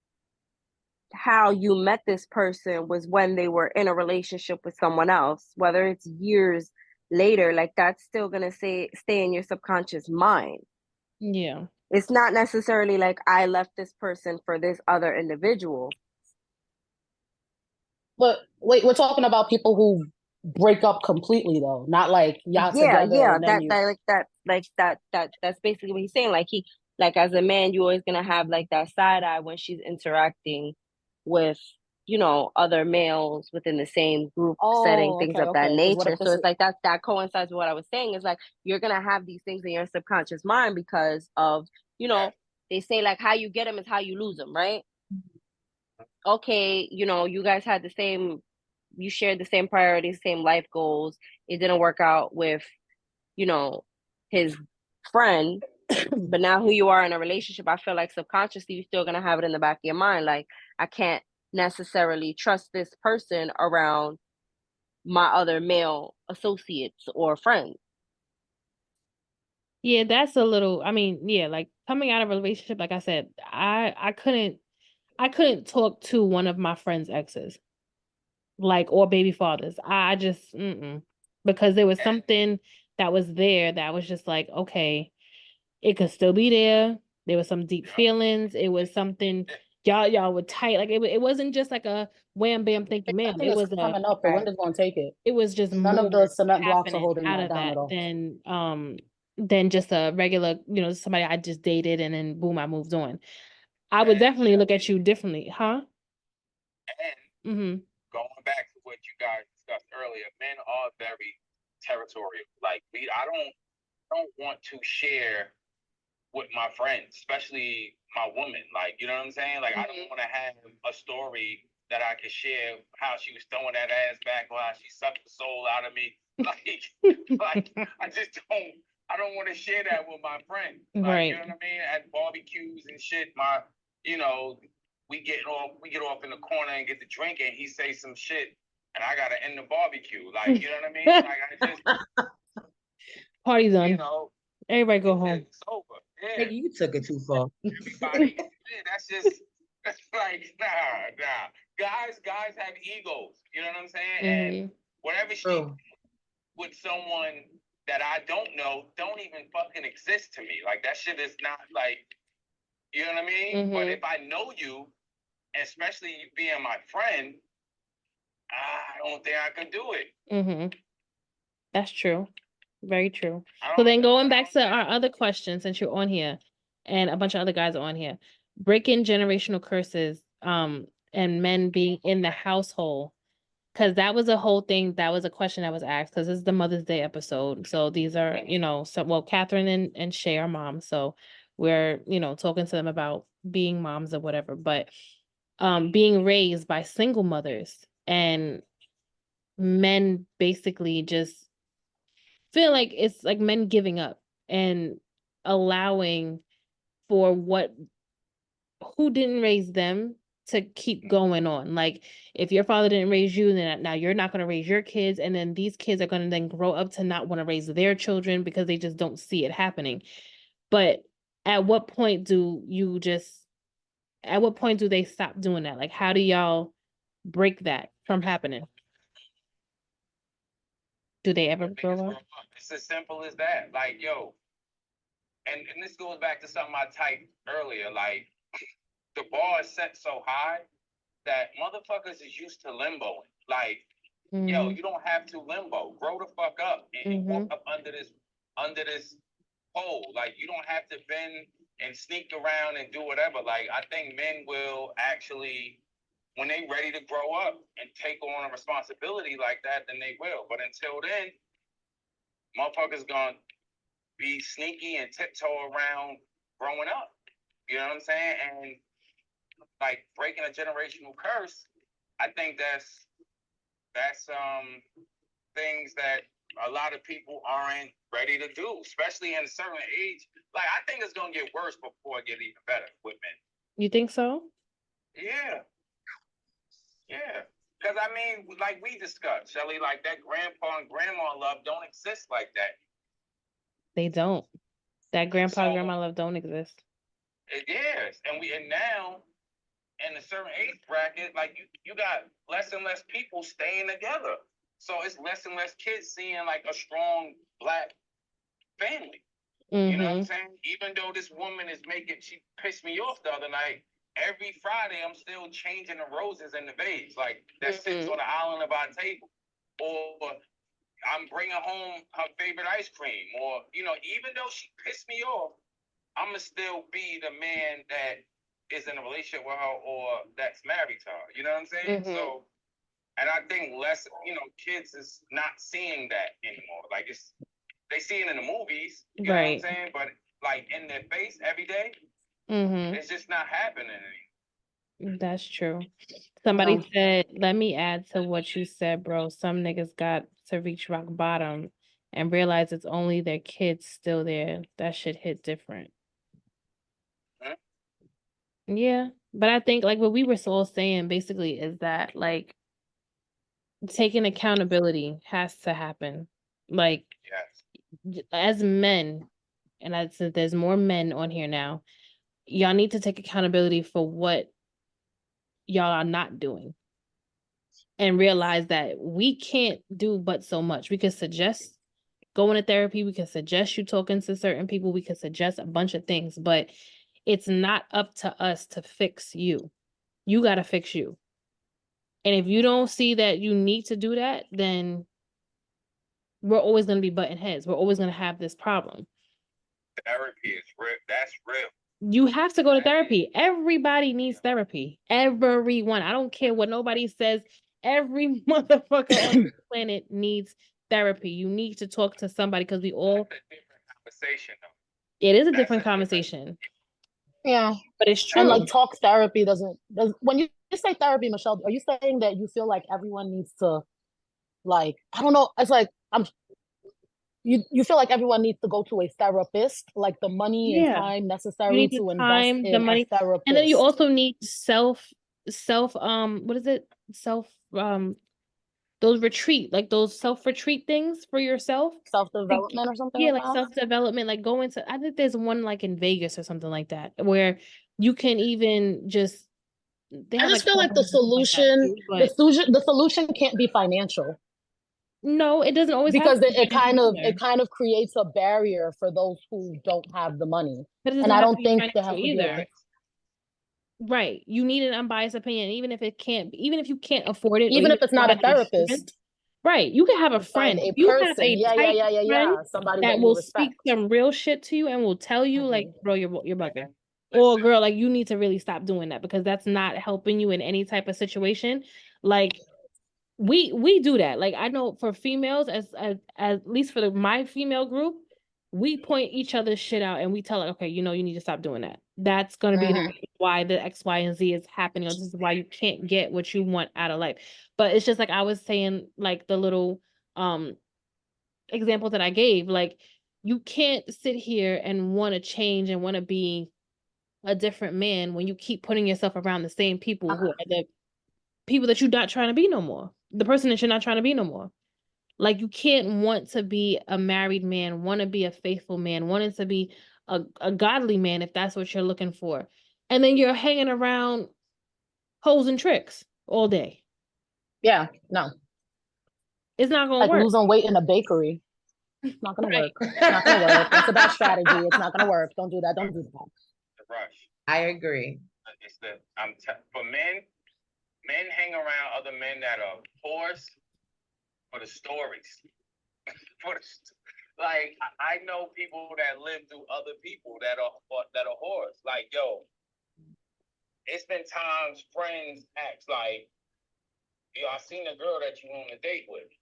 [SPEAKER 5] how you met this person was when they were in a relationship with someone else, whether it's years later, like that's still gonna stay in your subconscious mind.
[SPEAKER 1] Yeah.
[SPEAKER 5] It's not necessarily like I left this person for this other individual.
[SPEAKER 2] But wait, we're talking about people who break up completely though, not like y'all together and then
[SPEAKER 5] that's basically what he's saying. Like he, like as a man, you're always gonna have like that side eye when she's interacting with, you know, other males within the same group setting, things of that nature. So it's like that coincides with what I was saying. Is like you're gonna have these things in your subconscious mind because of, you know, they say like how you get them is how you lose them, right? Okay, you know, you guys had the same, you shared the same priorities, same life goals. It didn't work out with, you know, his friend, but now who you are in a relationship, I feel like subconsciously you're still gonna have it in the back of your mind. Like, I can't necessarily trust this person around my other male associates or friends.
[SPEAKER 1] Yeah, that's a little, I mean, yeah, like coming out of a relationship, like I said, I couldn't talk to one of my friend's exes, like, or baby fathers. I just because there was something that was there that was just like, okay, it could still be there. There was some deep feelings. It was something y'all were tight. Like it wasn't just like a wham bam thank you ma'am. It was
[SPEAKER 2] coming up. The wind is gonna take it.
[SPEAKER 1] It was just
[SPEAKER 2] none
[SPEAKER 1] more
[SPEAKER 2] of the cement blocks are
[SPEAKER 1] happening
[SPEAKER 2] holding
[SPEAKER 1] out
[SPEAKER 2] that
[SPEAKER 1] of
[SPEAKER 2] down
[SPEAKER 1] that
[SPEAKER 2] at all.
[SPEAKER 1] than just a regular, you know, somebody I just dated and then boom, I moved on. I would definitely look at you differently, huh?
[SPEAKER 7] And going back to what you guys discussed earlier, men are very territorial. Like I don't want to share with my friends, especially my woman. Like, you know what I'm saying? Like, I don't want to have a story that I can share how she was throwing that ass back while she sucked the soul out of me. Like I just don't. I don't want to share that with my friends. Like,
[SPEAKER 1] right.
[SPEAKER 7] You know what I mean? At barbecues and shit, you know, we get off in the corner and get to drinking. He say some shit, and I gotta end the barbecue. Like, you know what I mean? Like, I just
[SPEAKER 1] party done.
[SPEAKER 7] You know,
[SPEAKER 1] everybody go home.
[SPEAKER 7] It's over. Yeah.
[SPEAKER 6] You took it too far.
[SPEAKER 7] Everybody, that's like nah. Guys have egos. You know what I'm saying? And whatever she did with someone that I don't know don't even fucking exist to me. Like that shit is not like, you know what I mean? But if I know you, especially you being my friend, I don't think I could do it.
[SPEAKER 1] That's true. Very true. So then going back to our other questions, since you're on here and a bunch of other guys are on here, breaking generational curses, and men being in the household, because that was a whole thing. That was a question that was asked because this is the Mother's Day episode. So these are, you know, Catherine and Shay are moms. So we're, you know, talking to them about being moms or whatever, but being raised by single mothers and men basically just feel like it's like men giving up and allowing for who didn't raise them to keep going on. Like if your father didn't raise you, then now you're not going to raise your kids, and then these kids are going to then grow up to not want to raise their children because they just don't see it happening. But at what point do they stop doing that? Like how do y'all break that from happening? Do they ever grow up?
[SPEAKER 7] It's as simple as that. Like, yo, and this goes back to something I typed earlier. Like, the bar is set so high that motherfuckers is used to limboing. Like, yo, you don't have to limbo. Grow the fuck up and walk up under this pole. Like, you don't have to bend and sneak around and do whatever. Like, I think men will actually, when they ready to grow up and take on a responsibility like that, then they will. But until then, motherfuckers gonna be sneaky and tiptoe around growing up. You know what I'm saying? And like breaking a generational curse, I think that's things that a lot of people aren't ready to do, especially in a certain age. Like, I think it's gonna get worse before it get even better with men.
[SPEAKER 1] You think so?
[SPEAKER 7] Yeah. Because I mean, like we discussed, Shelly, like that grandpa and grandma love don't exist like that.
[SPEAKER 1] They don't. That grandpa and grandma love don't exist.
[SPEAKER 7] Yes, and now in a certain age bracket, like you got less and less people staying together. So it's less and less kids seeing like a strong Black family. You know what I'm saying? Even though this woman she pissed me off the other night, every Friday I'm still changing the roses in the vase, like that sits on the island of our table. Or I'm bringing home her favorite ice cream. Or, even though she pissed me off, I'm going to still be the man that is in a relationship with her or that's married to her. You know what I'm saying? So, and I think less, kids is not seeing that anymore. Like, they see it in the movies, you know what I'm saying? But like in their face every day, it's just not happening anymore.
[SPEAKER 1] That's true. Somebody said, let me add to what you said, bro. Some niggas got to reach rock bottom and realize it's only their kids still there. That shit hit different. Yeah. But I think like what we were all saying basically is that like taking accountability has to happen. Like, as men, and I said there's more men on here now, y'all need to take accountability for what y'all are not doing and realize that we can't do but so much. We could suggest going to therapy, we could suggest you talking to certain people, we could suggest a bunch of things, but it's not up to us to fix you. You got to fix you. And if you don't see that you need to do that, then we're always going to be butting heads. We're always going to have this problem.
[SPEAKER 7] Therapy is real. That's real.
[SPEAKER 1] You have to go to therapy. Everybody needs therapy. Everyone. I don't care what nobody says. Every motherfucker on the planet needs therapy. You need to talk to somebody because we all.
[SPEAKER 7] That's a different conversation, though.
[SPEAKER 1] It is a different conversation.
[SPEAKER 2] Yeah,
[SPEAKER 1] but it's true.
[SPEAKER 2] And like talk therapy does when you say therapy, Michelle, are you saying that you feel like everyone needs to, like, I don't know, it's like you feel like everyone needs to go to a therapist, like the money and time necessary to invest in a therapist.
[SPEAKER 1] And then you also need self what is it? Those those self-retreat things for yourself.
[SPEAKER 2] Self-development or something.
[SPEAKER 1] Yeah, like self-development, like going to, I think there's one like in Vegas or something like that, where you can even just
[SPEAKER 2] I just feel like the solution can't be financial.
[SPEAKER 1] No, it doesn't always
[SPEAKER 2] because it kind of creates a barrier for those who don't have the money. And I don't think they have either.
[SPEAKER 1] Right. You need an unbiased opinion, even if you can't afford it.
[SPEAKER 2] Even if it's not a therapist.
[SPEAKER 1] Right. You can have a friend.
[SPEAKER 2] You have a
[SPEAKER 1] friend
[SPEAKER 2] somebody
[SPEAKER 1] that will speak some real shit to you and will tell you like, bro, you're bugging. Or girl, like you need to really stop doing that because that's not helping you in any type of situation. Like we do that. Like I know for females, as at least for my female group, we point each other's shit out and we tell her, okay, you need to stop doing that. That's going to be the reason why the X, Y, and Z is happening. Or this is why you can't get what you want out of life. But it's just like I was saying, like the little example that I gave, like you can't sit here and want to change and want to be a different man when you keep putting yourself around the same people who are the people that you're not trying to be no more. The person that you're not trying to be no more. Like you can't want to be a married man, want to be a faithful man, wanting to be a godly man if that's what you're looking for. And then you're hanging around hoes and tricks all day.
[SPEAKER 2] Yeah, no.
[SPEAKER 1] It's not going to work.
[SPEAKER 2] Like losing weight in a bakery. It's not going to work. It's not going to work. It's a bad strategy. It's not going to work. Don't do that. Don't do that.
[SPEAKER 7] Rush.
[SPEAKER 6] I agree.
[SPEAKER 7] It's for men hang around other men that are forced for the stories. Like I know people that live through other people that are whores. Like, yo, it's been times friends ask like, yo, I seen a girl that you on a date with.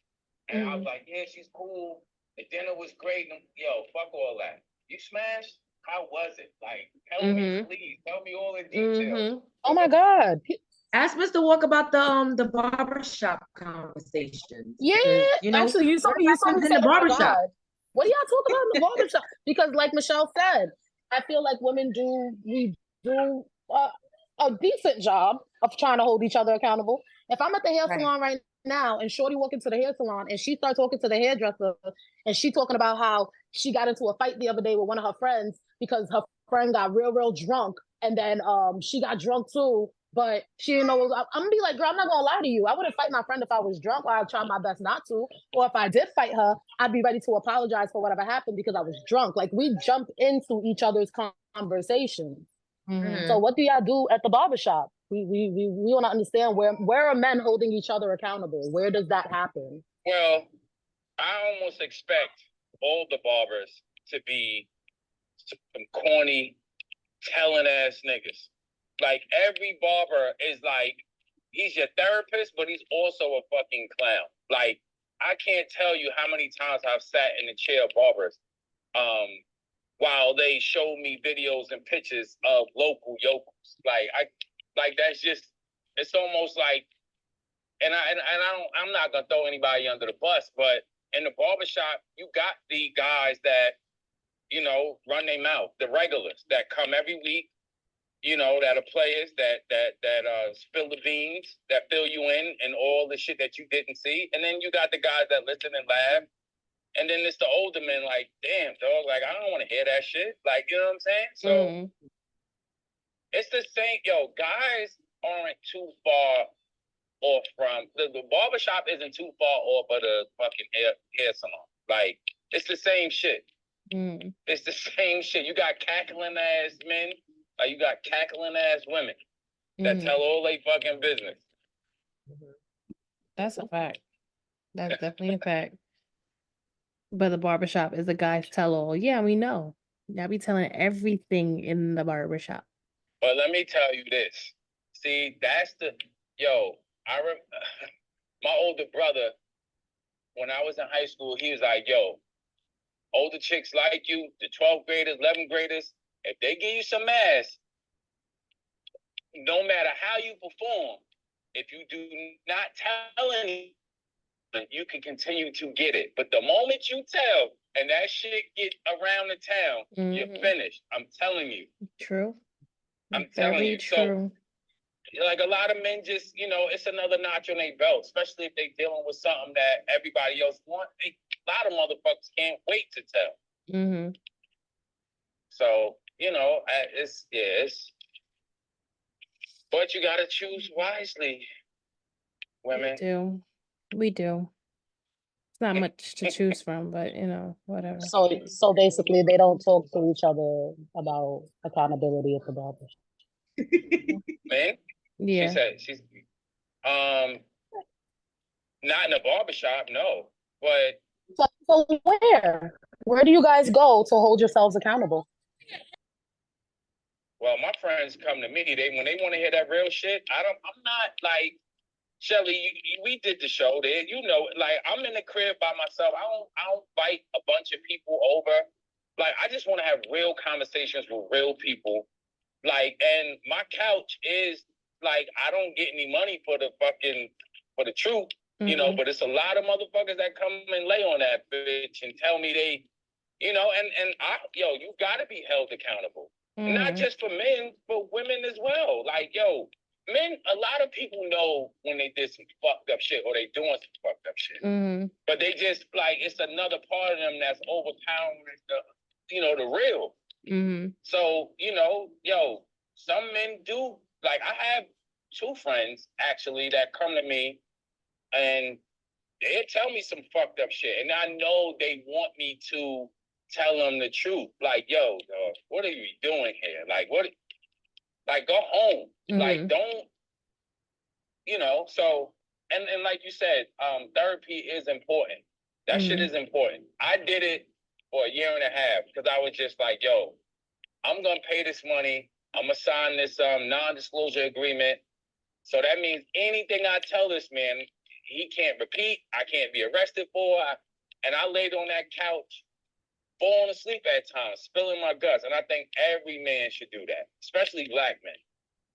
[SPEAKER 7] And I was like, yeah, she's cool. The dinner was great. And, yo, fuck all that. You smashed? How was it? Like, tell me, please. Tell me all the details.
[SPEAKER 2] Oh my God.
[SPEAKER 3] Ask Mr. Walk about the barbershop conversation.
[SPEAKER 2] Yeah,
[SPEAKER 3] You know,
[SPEAKER 2] actually, you saw me
[SPEAKER 3] in
[SPEAKER 2] say,
[SPEAKER 3] the
[SPEAKER 2] oh my
[SPEAKER 3] barbershop.
[SPEAKER 2] God, what do y'all talk about in the barbershop? Because like Michelle said, I feel like we do a decent job of trying to hold each other accountable. If I'm at the hair salon right now and Shorty walk into the hair salon and she starts talking to the hairdresser and she talking about how she got into a fight the other day with one of her friends because her friend got real drunk and then she got drunk too, but she didn't know. I'm gonna be like, girl, I'm not gonna lie to you. I wouldn't fight my friend if I was drunk, or I'd try my best not to. Or if I did fight her, I'd be ready to apologize for whatever happened because I was drunk. Like we jump into each other's conversations. So what do y'all do at the barbershop? We want to understand where are men holding each other accountable? Where does that happen?
[SPEAKER 7] Well, I almost expect all the barbers to be some corny, telling ass niggas. Like every barber is like, he's your therapist, but he's also a fucking clown. Like I can't tell you how many times I've sat in the chair of barbers, while they show me videos and pictures of local yokels. Like that's just, it's almost like, I'm not gonna throw anybody under the bus, but in the barbershop, you got the guys that, you know, run their mouth, the regulars that come every week, you know, that are players that spill the beans, that fill you in and all the shit that you didn't see. And then you got the guys that listen and laugh. And then it's the older men like, damn, dog, like, I don't want to hear that shit. Like, you know what I'm saying? So it's the same. Yo, guys aren't too far off from, the barbershop isn't too far off of the fucking hair salon. Like, it's the same shit. It's the same shit. You got cackling ass men, like you got cackling ass women that tell all they fucking business.
[SPEAKER 1] That's a fact. That's definitely a fact. But the barbershop is a guy's tell all. Yeah, we know. Y'all be telling everything in the barbershop.
[SPEAKER 7] But let me tell you this. See, that's my older brother, when I was in high school, he was like, yo, older chicks like you, the 12th graders, 11th graders, if they give you some ass, no matter how you perform, if you do not tell anyone, you can continue to get it. But the moment you tell and that shit get around the town, you're finished. I'm telling you.
[SPEAKER 1] True.
[SPEAKER 7] I'm telling you. True. So, like a lot of men just, you know, it's another notch on their belt, especially if they dealing with something that everybody else wants. A lot of motherfuckers can't wait to tell. So, you know, it's, but you gotta choose wisely, women.
[SPEAKER 1] We do. It's not much to choose from, but you know, whatever.
[SPEAKER 2] So basically, they don't talk to each other about accountability at the barbershop.
[SPEAKER 7] Man,
[SPEAKER 1] yeah.
[SPEAKER 7] She said she's not in a barbershop, no. But
[SPEAKER 2] so where do you guys go to hold yourselves accountable?
[SPEAKER 7] Well, my friends come to me. When they want to hear that real shit, I'm not like, Shelly, we did the show there. You know, like I'm in the crib by myself. I don't fight a bunch of people over. Like I just want to have real conversations with real people. Like, and my couch is like, I don't get any money for the truth, you know, but it's a lot of motherfuckers that come and lay on that bitch and tell me they, you know, you gotta be held accountable. Not just for men, but women as well. Like, yo, men, a lot of people know when they did some fucked up shit or they doing some fucked up shit. But they just, like, it's another part of them that's overpowering the real. So, you know, yo, some men do, like, I have 2 friends, actually, that come to me and they tell me some fucked up shit. And I know they want me to tell them the truth. Like, yo, dog, what are you doing here? Like, go home. Like, don't, you know, so and like you said, therapy is important. That shit is important. I did it for a year and a half because I was just like, yo, I'm gonna pay this money. I'm gonna sign this non-disclosure agreement. So that means anything I tell this man, he can't repeat. I can't be arrested for. And I laid on that couch, falling asleep at times, spilling my guts. And I think every man should do that, especially black men.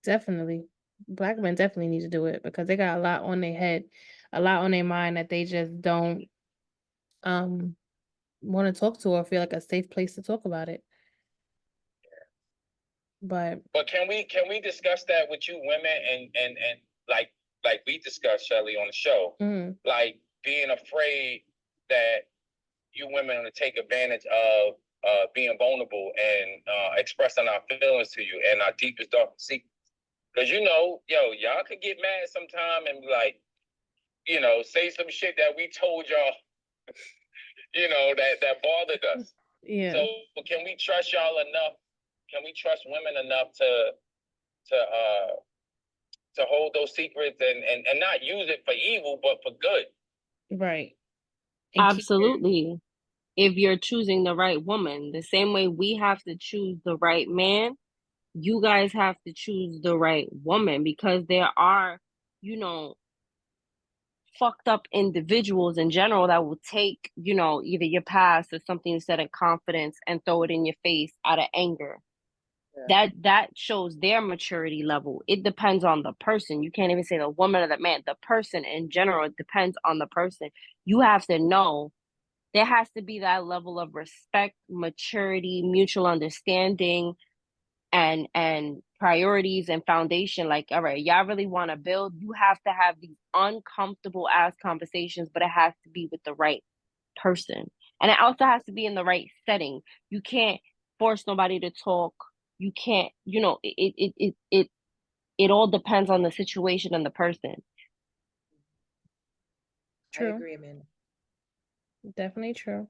[SPEAKER 1] Definitely. Black men definitely need to do it because they got a lot on their head, a lot on their mind that they just don't want to talk to or feel like a safe place to talk about it. But
[SPEAKER 7] can we discuss that with you women and like we discussed, Shelly, on the show, like being afraid that you women are going to take advantage of being vulnerable and expressing our feelings to you and our deepest, darkest secrets. Because, you know, y'all could get mad sometime and be like, you know, say some shit that we told y'all, you know, that bothered us.
[SPEAKER 1] Yeah.
[SPEAKER 7] So can we trust y'all enough? Can we trust women enough to hold those secrets and not use it for evil, but for good?
[SPEAKER 1] Right.
[SPEAKER 5] Absolutely. If you're choosing the right woman, the same way we have to choose the right man, you guys have to choose the right woman, because there are, you know, fucked up individuals in general that will take, you know, either your past or something you said in confidence and throw it in your face out of anger. Yeah. That shows their maturity level. It depends on the person. You can't even say the woman or the man. The person in general, it depends on the person. You have to know there has to be that level of respect, maturity, mutual understanding, and priorities and foundation. Like, all right, y'all really want to build, you have to have these uncomfortable ass conversations, but it has to be with the right person. And it also has to be in the right setting. You can't force nobody to talk. You can't, you know, it all depends on the situation and the person.
[SPEAKER 1] True.
[SPEAKER 3] I agree, Amanda.
[SPEAKER 1] Definitely true.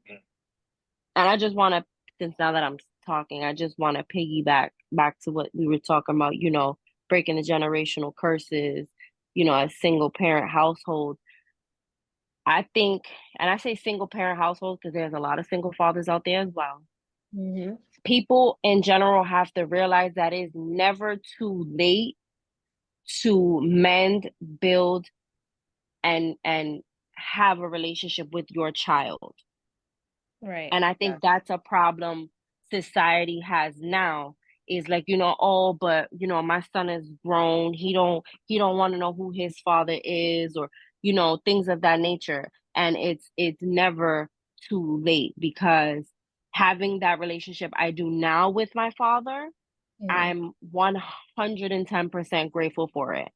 [SPEAKER 5] And I just want to, since now that I'm talking, I just want to piggyback back to what we were talking about, you know, breaking the generational curses, you know, as single parent household. I think, and I say single parent household because there's a lot of single fathers out there as well.
[SPEAKER 1] Mm-hmm.
[SPEAKER 5] People in general have to realize that it's never too late to mend, build, and have a relationship with your child.
[SPEAKER 1] Right.
[SPEAKER 5] And I think that's a problem society has now, is like, you know, oh, but you know, my son is grown, he don't want to know who his father is, or, you know, things of that nature. And it's never too late, because having that relationship I do now with my father, I'm 110% grateful for it.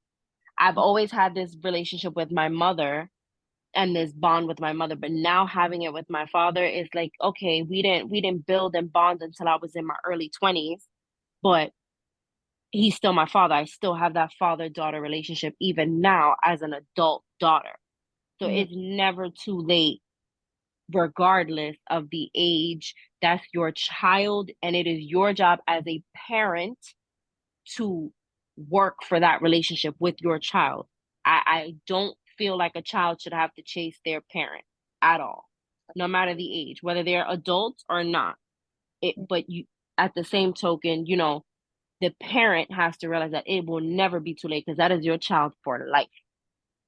[SPEAKER 5] I've always had this relationship with my mother and this bond with my mother, but now having it with my father is like, okay, we didn't build and bond until I was in my early 20s, but he's still my father. I still have that father-daughter relationship even now as an adult daughter. So it's never too late, regardless of the age. That's your child, and it is your job as a parent to work for that relationship with your child. I don't feel like a child should have to chase their parent at all, no matter the age, whether they're adults or not. But you, at the same token, you know, the parent has to realize that it will never be too late, because that is your child for life.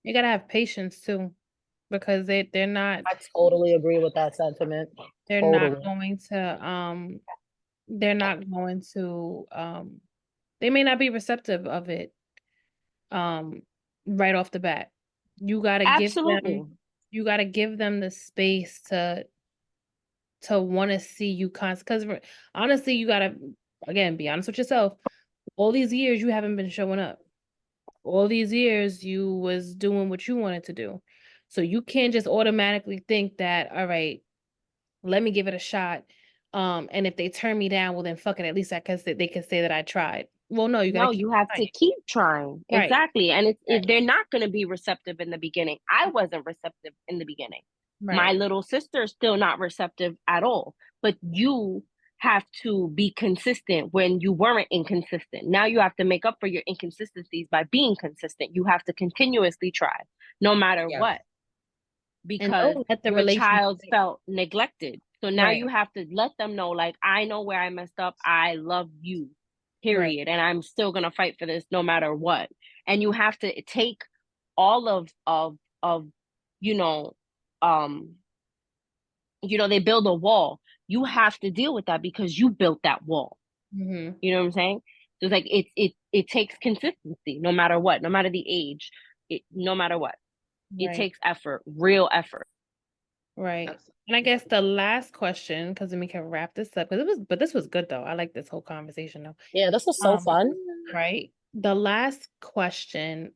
[SPEAKER 1] You gotta have patience too, because they're not.
[SPEAKER 2] I totally agree with that sentiment.
[SPEAKER 1] They're
[SPEAKER 2] totally.
[SPEAKER 1] not going to they're not going to they may not be receptive of it right off the bat. You gotta give them the space to want to see you because honestly, you gotta, again, be honest with yourself. All these years you haven't been showing up. All these years you was doing what you wanted to do. So you can't just automatically think that, all right, let me give it a shot. And if they turn me down, well then fuck it. At least they can say that I tried. Well, no, you
[SPEAKER 5] have to keep trying.
[SPEAKER 1] Right.
[SPEAKER 5] Exactly. And if they're not going to be receptive in the beginning. I wasn't receptive in the beginning. Right. My little sister is still not receptive at all. But you have to be consistent when you weren't inconsistent. Now you have to make up for your inconsistencies by being consistent. You have to continuously try, no matter
[SPEAKER 3] Yes.
[SPEAKER 5] what, because
[SPEAKER 1] let the
[SPEAKER 5] your
[SPEAKER 1] relationship
[SPEAKER 5] child felt neglected. So now
[SPEAKER 1] Right.
[SPEAKER 5] you have to let them know, like, I know where I messed up. I love you, period. And I'm still going to fight for this no matter what. And you have to take all of, you know, they build a wall. You have to deal with that because you built that wall.
[SPEAKER 1] Mm-hmm.
[SPEAKER 5] You know what I'm saying? So it's like it takes consistency, no matter what, no matter the age, no matter what. It
[SPEAKER 1] Right.
[SPEAKER 5] takes effort, real effort.
[SPEAKER 1] Right.
[SPEAKER 3] Absolutely.
[SPEAKER 1] And I guess the last question, because then we can wrap this up, but this was good though. I like this whole conversation though.
[SPEAKER 2] Yeah, this was so fun.
[SPEAKER 1] Right. The last question,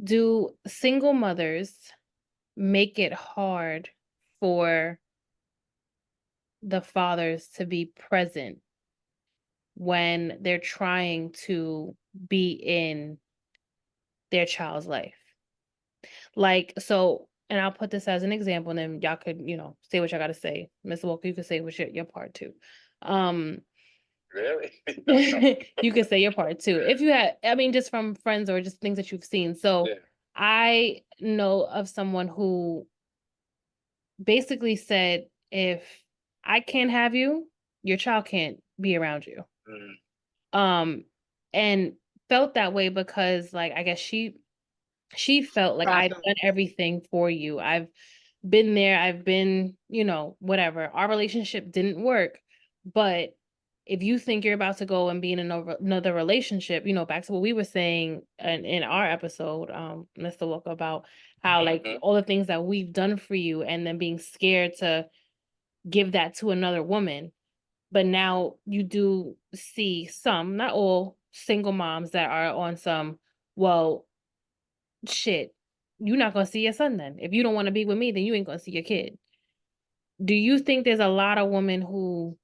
[SPEAKER 1] do single mothers make it hard for the fathers to be present when they're trying to be in their child's life? Like, so, and I'll put this as an example, and then y'all could, say what y'all got to say. Mr. Walker, you could say what your part too.
[SPEAKER 7] Really?
[SPEAKER 1] You could say your part too. If you had, I mean, just from friends or just things that you've seen. So
[SPEAKER 7] Yeah.
[SPEAKER 1] I know of someone who basically said, if I can't have you, your child can't be around you.
[SPEAKER 7] Mm.
[SPEAKER 1] And felt that way because, like, I guess she felt like I've done everything for you. I've been there. I've been, whatever. Our relationship didn't work, but if you think you're about to go and be in another relationship, back to what we were saying in our episode, Mr. Walker, about how like all the things that we've done for you and then being scared to give that to another woman. But now you do see some, not all, single moms that are on some, well, shit, you're not gonna see your son then. If you don't want to be with me, then you ain't gonna see your kid. Do you think there's a lot of women who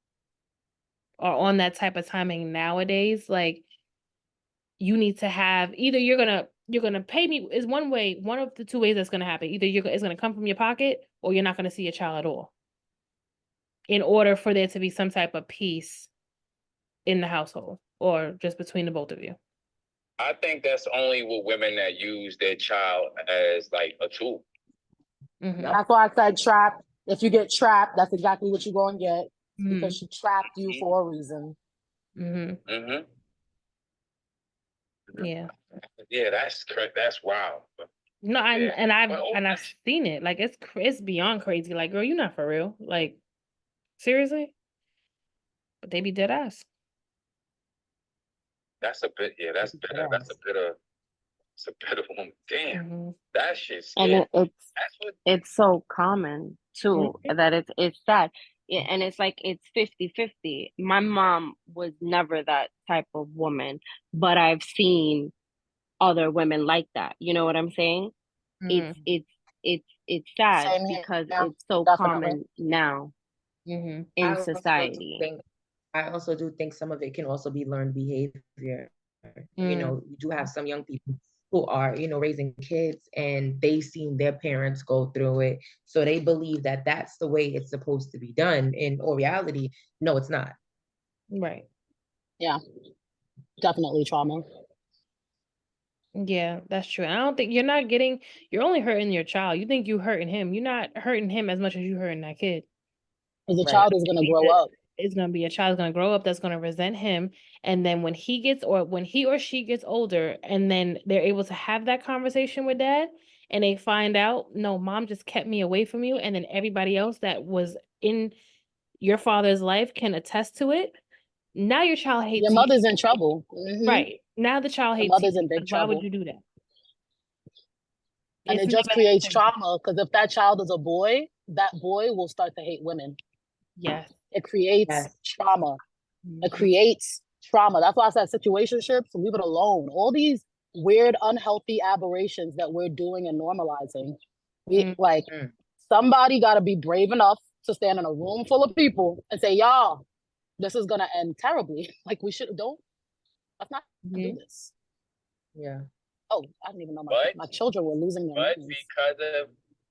[SPEAKER 1] are on that type of timing nowadays? Like, you need to have either you're gonna pay me is one way, one of the two ways that's gonna happen. Either it's gonna come from your pocket or you're not gonna see your child at all. In order for there to be some type of peace in the household or just between the both of you.
[SPEAKER 7] I think that's only with women that use their child as like a tool.
[SPEAKER 1] Mm-hmm.
[SPEAKER 2] That's why I said trapped. If you get trapped, that's exactly what you're going to get because she trapped you for a reason.
[SPEAKER 1] Mm-hmm.
[SPEAKER 7] Mm-hmm.
[SPEAKER 1] Yeah.
[SPEAKER 7] Yeah, that's correct. That's wild.
[SPEAKER 1] No, I've seen it. Like it's beyond crazy. Like, girl, you're not for real. Like, seriously? But they be dead ass.
[SPEAKER 7] That's a bit. Yeah, that's better. That's a bit of. It's a bit of one. Damn, that shit's
[SPEAKER 5] And
[SPEAKER 7] scary.
[SPEAKER 5] it's so common too that it's sad. Yeah, and it's like it's 50-50. My mom was never that type of woman, but I've seen other women like that. You know what I'm saying? It's sad because it's so common now in society.
[SPEAKER 3] I also do think some of it can also be learned behavior. You do have some young people who are, raising kids and they've seen their parents go through it. So they believe that that's the way it's supposed to be done. In all reality, no, it's not.
[SPEAKER 1] Right.
[SPEAKER 2] Yeah. Definitely trauma.
[SPEAKER 1] Yeah, that's true. And I don't think you're only hurting your child. You think you hurting him. You're not hurting him as much as you hurting that kid.
[SPEAKER 2] Because the child is going to grow up.
[SPEAKER 1] It's going to be a child's going to grow up that's going to resent him. And then when he or she gets older and then they're able to have that conversation with dad and they find out, no, mom just kept me away from you. And then everybody else that was in your father's life can attest to it. Now your child hates
[SPEAKER 2] your mother's in trouble. Mm-hmm.
[SPEAKER 1] Right. Now the child hates
[SPEAKER 2] your mother's in big trouble.
[SPEAKER 1] Why would you do that?
[SPEAKER 2] And it just creates trauma because if that child is a boy, that boy will start to hate women.
[SPEAKER 1] Yes.
[SPEAKER 2] It creates trauma. It creates trauma. That's why I said situationships, leave it alone. All these weird, unhealthy aberrations that we're doing and normalizing. Somebody got to be brave enough to stand in a room full of people and say, y'all, this is going to end terribly. Like, let's not do this.
[SPEAKER 3] Yeah.
[SPEAKER 2] Oh, I didn't even know my children were losing their minds.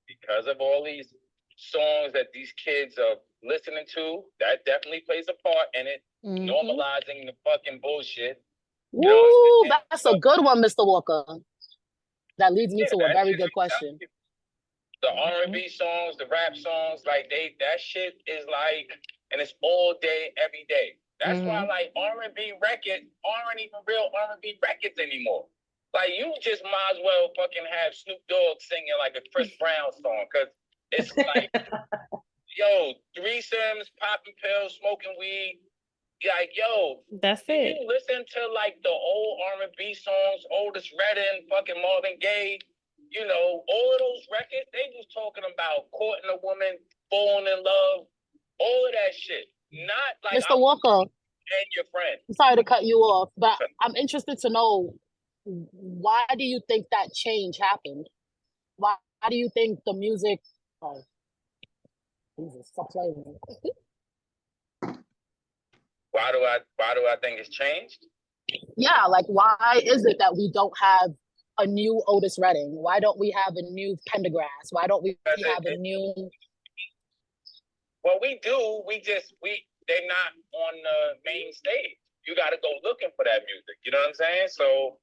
[SPEAKER 7] Because of all these songs that these kids are listening to. That definitely plays a part in it.
[SPEAKER 1] Mhm.
[SPEAKER 7] Normalizing the fucking bullshit.
[SPEAKER 2] Ooh,
[SPEAKER 7] You know what I'm saying?
[SPEAKER 2] that's a good one, Mr. Walker. That leads me
[SPEAKER 7] Yeah,
[SPEAKER 2] to a
[SPEAKER 7] that
[SPEAKER 2] very
[SPEAKER 7] shit,
[SPEAKER 2] good
[SPEAKER 7] I'm telling
[SPEAKER 2] question.
[SPEAKER 7] you. The
[SPEAKER 1] Mhm.
[SPEAKER 7] R&B songs, the rap songs, like that shit is like, and it's all day, every day. That's why
[SPEAKER 1] Mhm.
[SPEAKER 7] like R&B records aren't even real R&B records anymore. Like you just might as well fucking have Snoop Dogg singing like a Chris Brown song, cause it's like, yo, threesomes, popping pills, smoking weed. Like, yo,
[SPEAKER 1] That's
[SPEAKER 7] if
[SPEAKER 1] it.
[SPEAKER 7] you listen to like the old R&B songs, Otis Redding, fucking Marvin Gaye, you know, all of those records, they was talking about courting a woman, falling in love, all of that shit. Not like
[SPEAKER 2] Mr.
[SPEAKER 7] I'm
[SPEAKER 2] Walker,
[SPEAKER 7] and your friend.
[SPEAKER 2] I'm sorry to cut you off, but I'm interested to know, why do you think that change happened? Why do you think the music? Oh, Jesus, stop playing.
[SPEAKER 7] Why do I think it's changed?
[SPEAKER 2] Yeah, like why is it that we don't have a new Otis Redding? Why don't we have a new Pendergrass? Why don't we
[SPEAKER 7] Because
[SPEAKER 2] have a new?
[SPEAKER 7] well, we do. They're not on the main stage. You got to go looking for that music. You know what I'm saying? So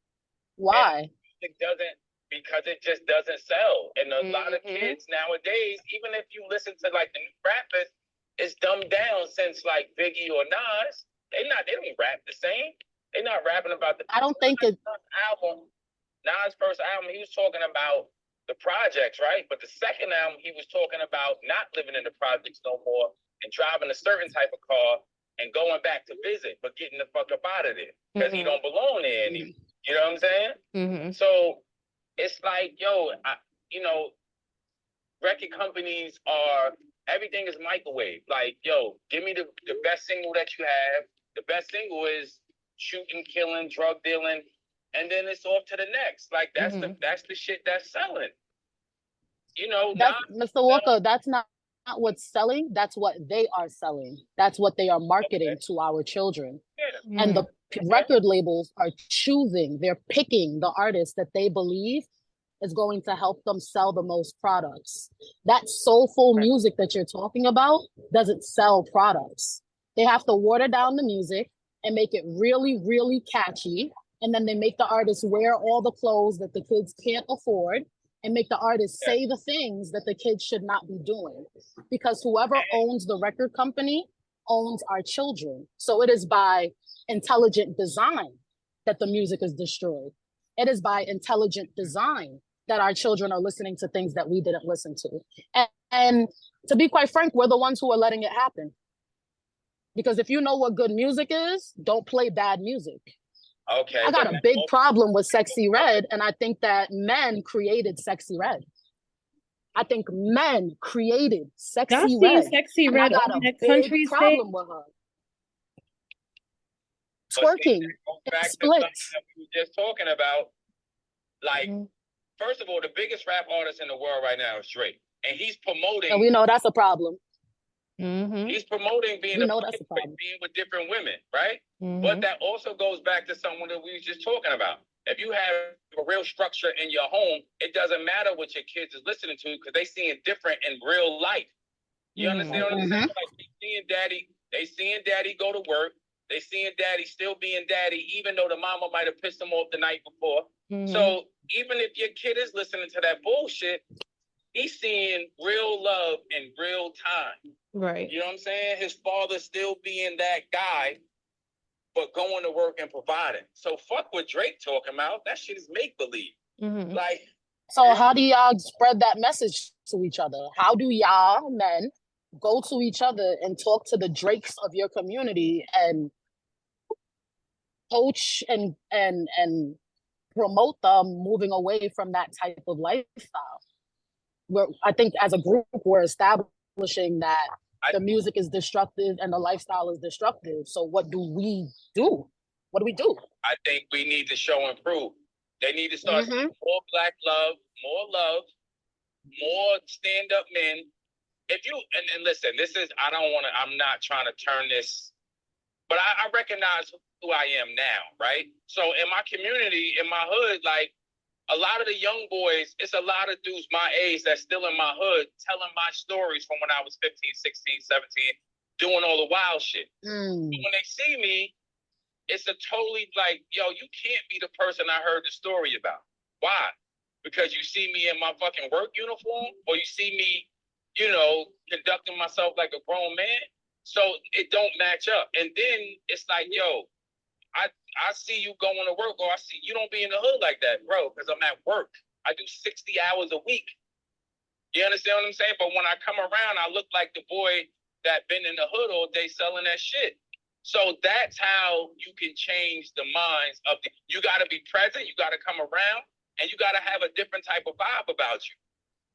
[SPEAKER 2] Why?
[SPEAKER 7] it doesn't, because it just doesn't sell. And a lot of
[SPEAKER 5] Mhm.
[SPEAKER 7] kids nowadays, even if you listen to like the new rappers, it's dumbed down since like Biggie or Nas. They don't rap the same. They're not rapping about the
[SPEAKER 2] I don't think it.
[SPEAKER 7] album. Nas' first album, he was talking about the projects, right? But the second album, he was talking about not living in the projects no more and driving a certain type of car and going back to visit, but getting the fuck up out of there because he don't belong there anymore. You know what I'm saying?
[SPEAKER 1] Mhm.
[SPEAKER 7] So it's like, yo, you know, record companies are, everything is microwave. Like, yo, give me the best single that you have. The best single is shooting, killing, drug dealing, and then it's off to the next. Like that's the shit that's selling. You know,
[SPEAKER 2] That's
[SPEAKER 7] not
[SPEAKER 2] Mr. Walker. That's not what's selling. That's what they are selling. That's what they are marketing to our children.
[SPEAKER 7] yeah.
[SPEAKER 2] And the record labels are choosing. They're picking the artists that they believe is going to help them sell the most products. That soulful music that you're talking about doesn't sell products. They have to water down the music and make it really, really catchy. And then they make the artists wear all the clothes that the kids can't afford and make the artists say the things that the kids should not be doing. Because whoever owns the record company owns our children. So it is by intelligent design that the music is destroyed. It is by intelligent design that our children are listening to things that we didn't listen to. And to be quite frank, we're the ones who are letting it happen. Because if you know what good music is, don't play bad music.
[SPEAKER 7] Okay.
[SPEAKER 2] I got a big problem with Sexy Red, and I think that men created Sexy Red. I think men created Sexy Red.
[SPEAKER 1] Sexy
[SPEAKER 2] and
[SPEAKER 1] Red
[SPEAKER 2] I got
[SPEAKER 1] on
[SPEAKER 2] a
[SPEAKER 1] that
[SPEAKER 2] big
[SPEAKER 1] country
[SPEAKER 2] problem
[SPEAKER 1] stage?
[SPEAKER 2] with her.
[SPEAKER 7] But see,
[SPEAKER 2] Twerking,
[SPEAKER 7] back to
[SPEAKER 2] splits.
[SPEAKER 7] something that we were just talking about. Like, first of all, the biggest rap artist in the world right now is Drake, and he's promoting.
[SPEAKER 2] And we know that's a problem.
[SPEAKER 7] He's promoting being being with different women, right? But that also goes back to someone that we were just talking about. If you have a real structure in your home, it doesn't matter what your kids is listening to because they seeing different in real life. You understand what I'm saying? Like they seeing daddy go to work. They seeing daddy still being daddy, even though the mama might have pissed him off the night before. So even if your kid is listening to that bullshit, he's seeing real love in real time.
[SPEAKER 1] Right.
[SPEAKER 7] You know what I'm saying? His father still being that guy, but going to work and providing. So fuck what Drake talking about. That shit is make believe. Like,
[SPEAKER 2] so how do y'all spread that message to each other? How do y'all men go to each other and talk to the Drakes of your community and coach and promote them moving away from that type of lifestyle? I think as a group we're establishing that the music is destructive and the lifestyle is destructive. So what do we do? What do we do?
[SPEAKER 7] I think we need to show and prove. They need to start more black love, more stand-up men. If you and listen, I'm not trying to turn this, but I recognize who I am now, right? So in my community, in my hood, like a lot of the young boys, it's a lot of dudes my age that's still in my hood telling my stories from when I was 15, 16, 17, doing all the wild shit. When they see me, it's a totally like, yo, you can't be the person I heard the story about. Why? Because you see me in my fucking work uniform, or you see me, you know, conducting myself like a grown man. So it don't match up. And then it's like, yo, I see you going to work, or I see you don't be in the hood like that, bro, because I'm at work. I do 60 hours a week. You understand what I'm saying? But when I come around, I look like the boy that been in the hood all day selling that shit. So that's how you can change the minds of the, you got to be present, you got to come around, and you got to have a different type of vibe about you.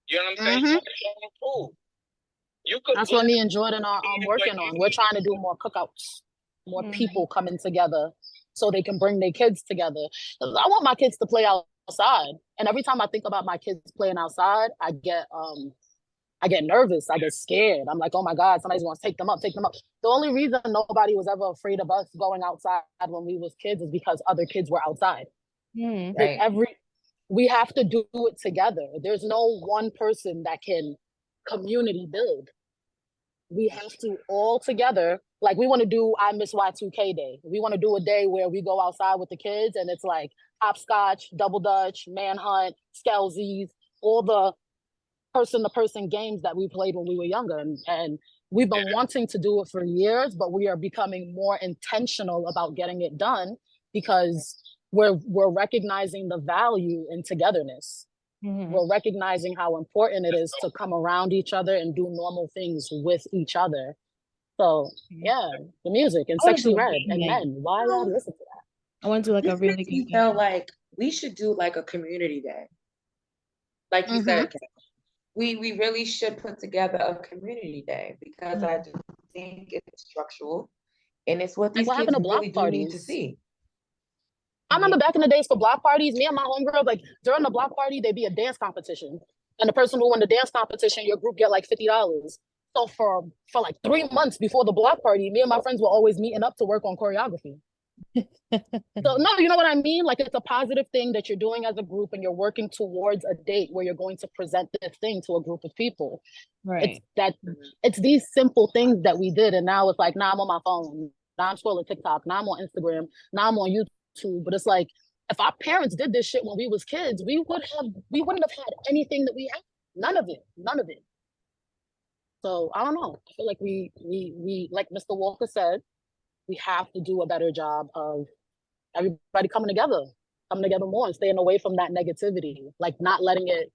[SPEAKER 7] You know what I'm saying? You gotta show them proof.
[SPEAKER 2] That's what me and Jordan are working on. We're trying to do more cookouts, more people coming together so they can bring their kids together. I want my kids to play outside. And every time I think about my kids playing outside, I get nervous. I get scared. I'm like, oh my God, somebody's going to take them up. The only reason nobody was ever afraid of us going outside when we was kids is because other kids were outside. Right. We have to do it together. There's no one person that can community build. We have to all together. Like, we want to do I Miss Y2K Day. We want to do a day where we go outside with the kids and it's like hopscotch, double dutch, manhunt, skelsies, all the person-to-person games that we played when we were younger. And we've been wanting to do it for years, but we are becoming more intentional about getting it done because we're recognizing the value in togetherness. We're recognizing how important it is to come around each other and do normal things with each other. So yeah, the music and Sexy Red and Men. Why y'all listen to that?
[SPEAKER 1] I want to do like a really
[SPEAKER 3] good. Feel like we should do like a community day, like you said. We really should put together a community day because I do think it's structural and it's what these kids really do need to see.
[SPEAKER 2] I remember back in the days for block parties, me and my homegirl, like during the block party, there'd be a dance competition. And the person who won the dance competition, your group get like $50. So for like 3 months before the block party, me and my friends were always meeting up to work on choreography. So no, you know what I mean? Like, it's a positive thing that you're doing as a group and you're working towards a date where you're going to present this thing to a group of people. Right. It's these simple things that we did. And now it's like, now I'm on my phone. Now I'm scrolling TikTok. Now I'm on Instagram. Now I'm on YouTube. But it's like, if our parents did this shit when we was kids, we wouldn't have had anything that we have. None of it. So I don't know. I feel like we like Mr. Walker said, we have to do a better job of everybody coming together more and staying away from that negativity. Like, not letting it,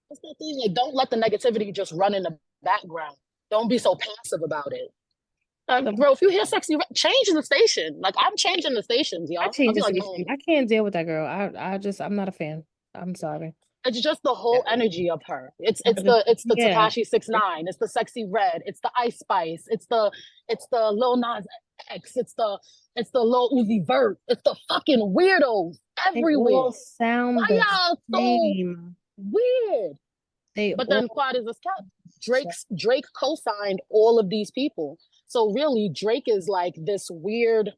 [SPEAKER 2] what's that thing? Like, don't let the negativity just run in the background. Don't be so passive about it. Bro, if you hear Sexy Red, change the station. Like, I'm changing the stations, y'all.
[SPEAKER 1] I can't deal with that girl. I'm not a fan. I'm sorry.
[SPEAKER 2] It's just the whole energy of her. It's the Tekashi 6ix9ine. It's the Sexy Red. It's the Ice Spice. It's the Lil Nas X. It's the Lil Uzi Vert. It's the fucking weirdos everywhere.
[SPEAKER 1] They all sound
[SPEAKER 2] Why y'all so weird? But then quiet as this cat. Drake co-signed all of these people. So really, Drake is like this weird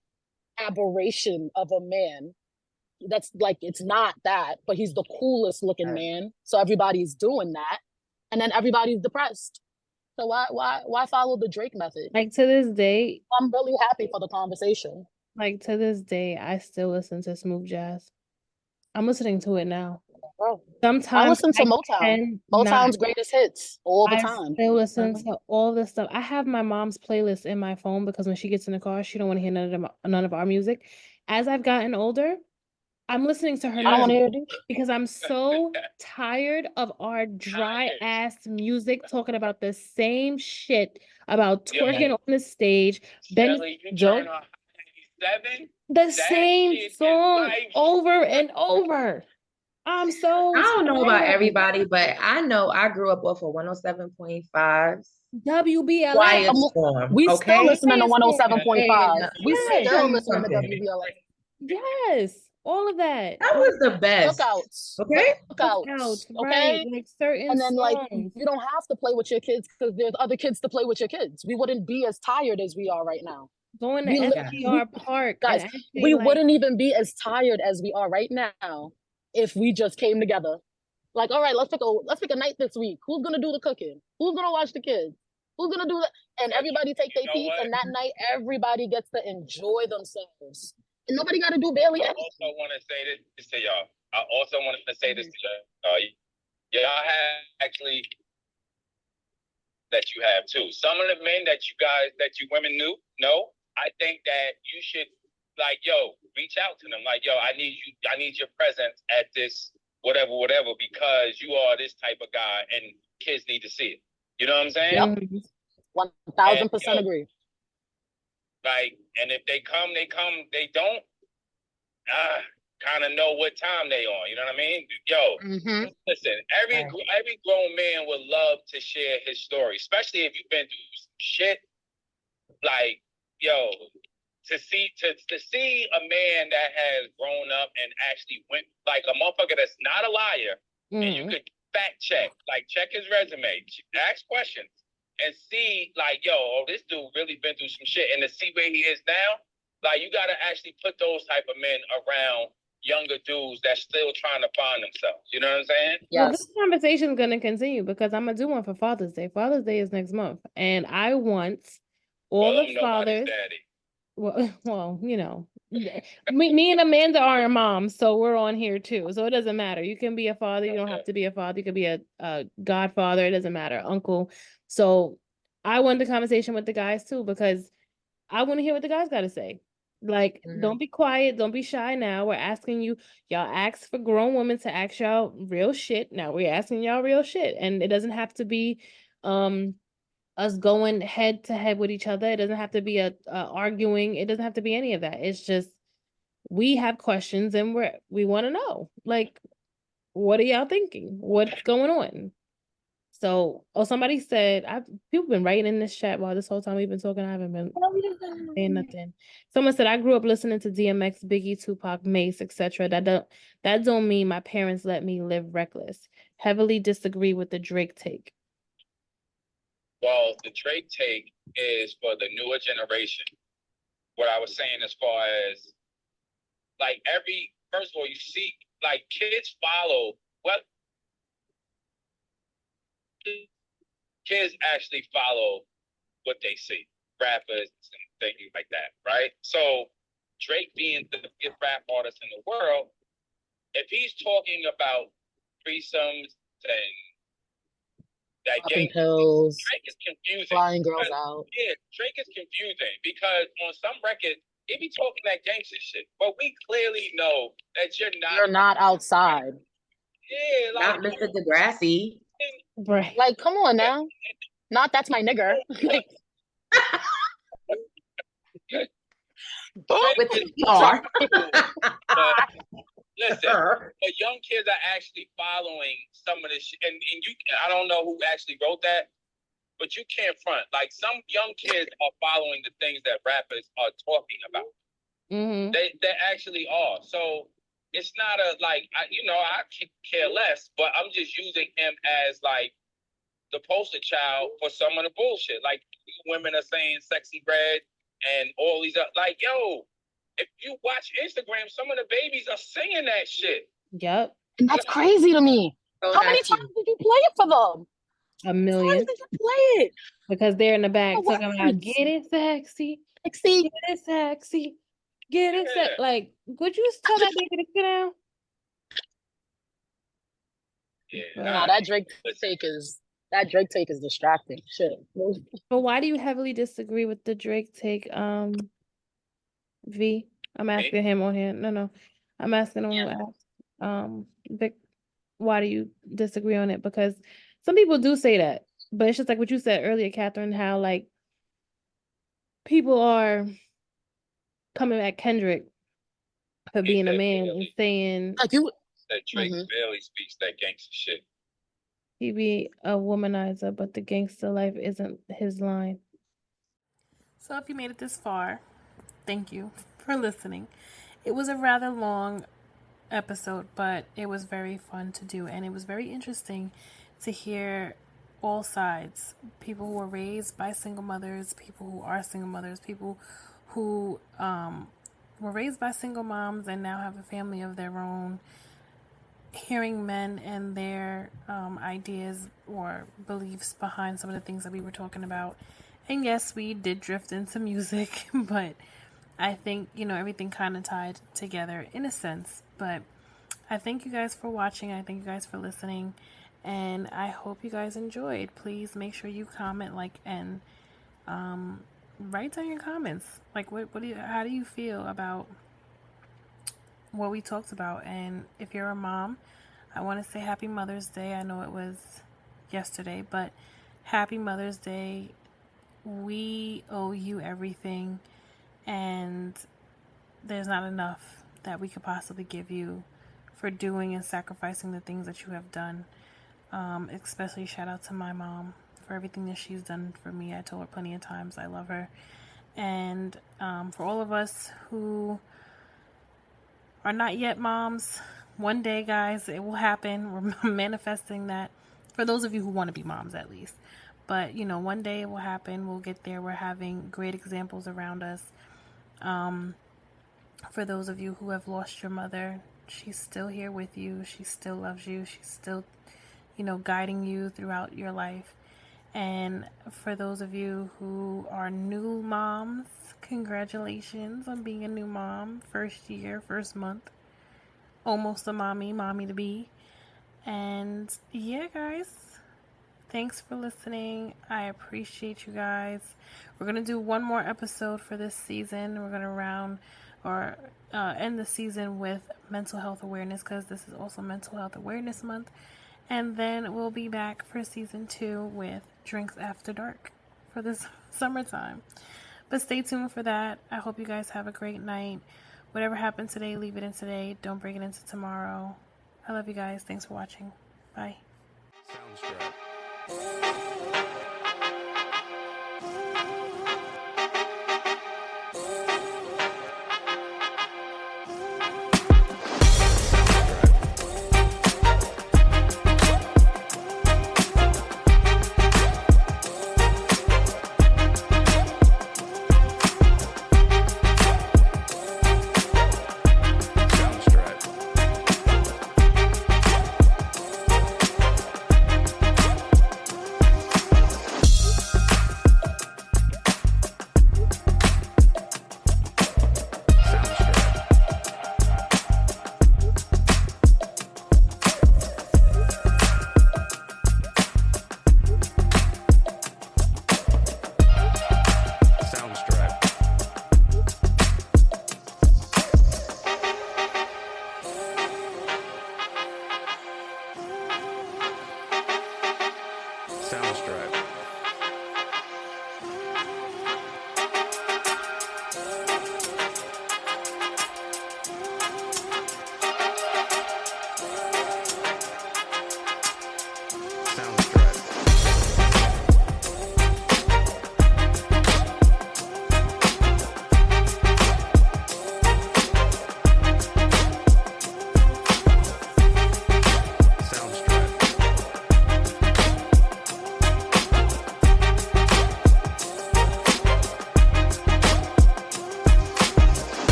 [SPEAKER 2] aberration of a man. That's like, it's not that, but he's the coolest looking man. So everybody's doing that. And then everybody's depressed. So why follow the Drake method?
[SPEAKER 1] Like, to this day,
[SPEAKER 2] I'm really happy for the conversation.
[SPEAKER 1] Like, to this day, I still listen to smooth jazz. I'm listening to it now.
[SPEAKER 2] Bro,
[SPEAKER 1] sometimes
[SPEAKER 2] I listen to Motown. Motown's greatest hits all the time.
[SPEAKER 1] I still listen to all this stuff. I have my mom's playlist in my phone because when she gets in the car, she don't want to hear none of our music. As I've gotten older, I'm listening to her because I'm so tired of our dry ass music talking about the same shit about twerking on the stage. The same song over and over. I
[SPEAKER 3] don't know about everybody, but I know I grew up off of 107.5.
[SPEAKER 1] WBLS.
[SPEAKER 2] We still listening to 107.5. We still listening to WBLS.
[SPEAKER 1] Yes. All of that.
[SPEAKER 3] That was the best.
[SPEAKER 2] Cookouts.
[SPEAKER 3] Okay.
[SPEAKER 2] Cookouts. Okay.
[SPEAKER 1] Right. Like certain
[SPEAKER 2] and then
[SPEAKER 1] songs.
[SPEAKER 2] Like, you don't have to play with your kids because there's other kids to play with your kids. We wouldn't be as tired as we are right now.
[SPEAKER 1] Going to
[SPEAKER 2] We, li- we
[SPEAKER 1] FDR Park
[SPEAKER 2] guys,
[SPEAKER 1] and actually
[SPEAKER 2] we
[SPEAKER 1] like
[SPEAKER 2] wouldn't even be as tired as we are right now if we just came together. Like, all right, let's pick a night this week. Who's gonna do the cooking? Who's gonna watch the kids? Who's gonna do that? And
[SPEAKER 7] But
[SPEAKER 2] everybody take
[SPEAKER 7] you
[SPEAKER 2] their
[SPEAKER 7] know
[SPEAKER 2] piece,
[SPEAKER 7] what?
[SPEAKER 2] and that night everybody gets to enjoy themselves. And nobody got to do barely
[SPEAKER 7] I
[SPEAKER 2] anything.
[SPEAKER 7] also want to say this to y'all. I also wanted to say this to y'all. Y'all have actually that you have too. Some of the men that you women know, I think that you should reach out to them. Like, yo, I need your presence at this whatever, because you are this type of guy and kids need to see it. You know what I'm saying?
[SPEAKER 2] Yep. 1000% agree.
[SPEAKER 7] Like, and if they come, they come. They don't, kind of know what time they on. You know what I mean? Yo, listen, every grown man would love to share his story, especially if you've been through some shit. Like, yo, to see a man that has grown up and actually went, like, a motherfucker that's not a liar, and you could fact check, like, check his resume, ask questions, and see, like, yo, this dude really been through some shit, and to see where he is now, like, you gotta actually put those type of men around younger dudes that's still trying to find themselves. You know what I'm saying?
[SPEAKER 2] Yes.
[SPEAKER 1] Well, this conversation is going to continue because I'm going to do one for Father's Day. Father's Day is next month. And I want all the fathers. Well, you know, me and Amanda are a mom, so we're on here too. So it doesn't matter. You can be a father. You don't have to be a father. You could be a godfather. It doesn't matter. Uncle. So I want the conversation with the guys too, because I want to hear what the guys got to say. Like, don't be quiet. Don't be shy now. We're asking you. Y'all ask for grown women to ask y'all real shit. Now we're asking y'all real shit. And it doesn't have to be us going head to head with each other. It doesn't have to be a arguing. It doesn't have to be any of that. It's just we have questions and we want to know. Like, what are y'all thinking? What's going on? So, somebody said, people been writing in this chat while this whole time we've been talking. I haven't been saying nothing. Someone said, I grew up listening to DMX, Biggie, Tupac, Mace, etc. That don't mean my parents let me live reckless. Heavily disagree with the Drake take.
[SPEAKER 7] Well, the Drake take is for the newer generation. What I was saying as far as, like, first of all, you see, like, kids follow what kids actually follow what they see, rappers and things like that, right? So Drake being the biggest rap artist in the world, if he's talking about threesomes and that
[SPEAKER 2] Popping
[SPEAKER 7] gang,
[SPEAKER 2] pills,
[SPEAKER 7] Drake is confusing.
[SPEAKER 2] flying girls out.
[SPEAKER 7] Yeah, Drake is confusing because on some records, he be talking that gangster shit, but we clearly know that you're
[SPEAKER 2] not outside.
[SPEAKER 7] Yeah, like,
[SPEAKER 3] not Mr. Degrassi.
[SPEAKER 1] Right.
[SPEAKER 2] Like, come on now. Not that's my nigger. Like,
[SPEAKER 3] with the PR.
[SPEAKER 7] Listen, but young kids are actually following some of this shit, and I don't know who actually wrote that, but you can't front. Like, some young kids are following the things that rappers are talking about.
[SPEAKER 1] Mm-hmm.
[SPEAKER 7] They actually are. So it's not I care less, but I'm just using him as, like, the poster child for some of the bullshit. Like, women are saying sexy red and all these like, yo, if you watch Instagram, some of the babies are singing that shit.
[SPEAKER 1] Yep.
[SPEAKER 2] And that's crazy to me.
[SPEAKER 3] So
[SPEAKER 2] How many times did you play it for them?
[SPEAKER 1] A million.
[SPEAKER 2] How many times did you play it?
[SPEAKER 1] Because they're in the back talking about, get it sexy.
[SPEAKER 2] Sexy.
[SPEAKER 1] Get it sexy. Get it sexy. Like, would you tell that nigga to sit down?
[SPEAKER 7] Yeah.
[SPEAKER 2] No, that Drake take is distracting. Shit.
[SPEAKER 1] But why do you heavily disagree with the Drake take, V? I'm asking him on here. No. I'm asking him who asked. Vic, why do you disagree on it? Because some people do say that, but it's just like what you said earlier, Catherine, how, like, people are coming at Kendrick for being a man and saying
[SPEAKER 2] Like you
[SPEAKER 7] that Drake barely speaks that gangster shit.
[SPEAKER 1] He be a womanizer, but the gangster life isn't his line. So if you made it this far, thank you for listening. It was a rather long episode, but it was very fun to do, and it was very interesting to hear all sides. People who were raised by single mothers, people who are single mothers, people who were raised by single moms and now have a family of their own, hearing men and their ideas or beliefs behind some of the things that we were talking about. And yes, we did drift into music, but I think, everything kind of tied together in a sense. But I thank you guys for watching. I thank you guys for listening. And I hope you guys enjoyed. Please make sure you comment, and write down your comments. Like, how do you feel about what we talked about? And if you're a mom, I want to say Happy Mother's Day. I know it was yesterday, but Happy Mother's Day. We owe you everything, and there's not enough that we could possibly give you for doing and sacrificing the things that you have done. Especially shout out to my mom for everything that she's done for me. I told her plenty of times I love her. And for all of us who are not yet moms, one day, guys, it will happen. We're manifesting that. For those of you who want to be moms, at least. But, one day it will happen. We'll get there. We're having great examples around us. For those of you who have lost your mother, she's still here with you. She still loves you. She's still, guiding you throughout your life. And for those of you who are new moms, congratulations on being a new mom. First year, first month. Almost a mommy to be. And yeah, guys. Thanks for listening. I appreciate you guys. We're going to do one more episode for this season. We're going to end the season with mental health awareness, because this is also Mental Health Awareness Month. And then we'll be back for season 2 with Drinks After Dark for this summertime. But stay tuned for that. I hope you guys have a great night. Whatever happened today, leave it in today. Don't bring it into tomorrow. I love you guys. Thanks for watching. Bye.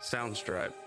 [SPEAKER 8] Soundstripe.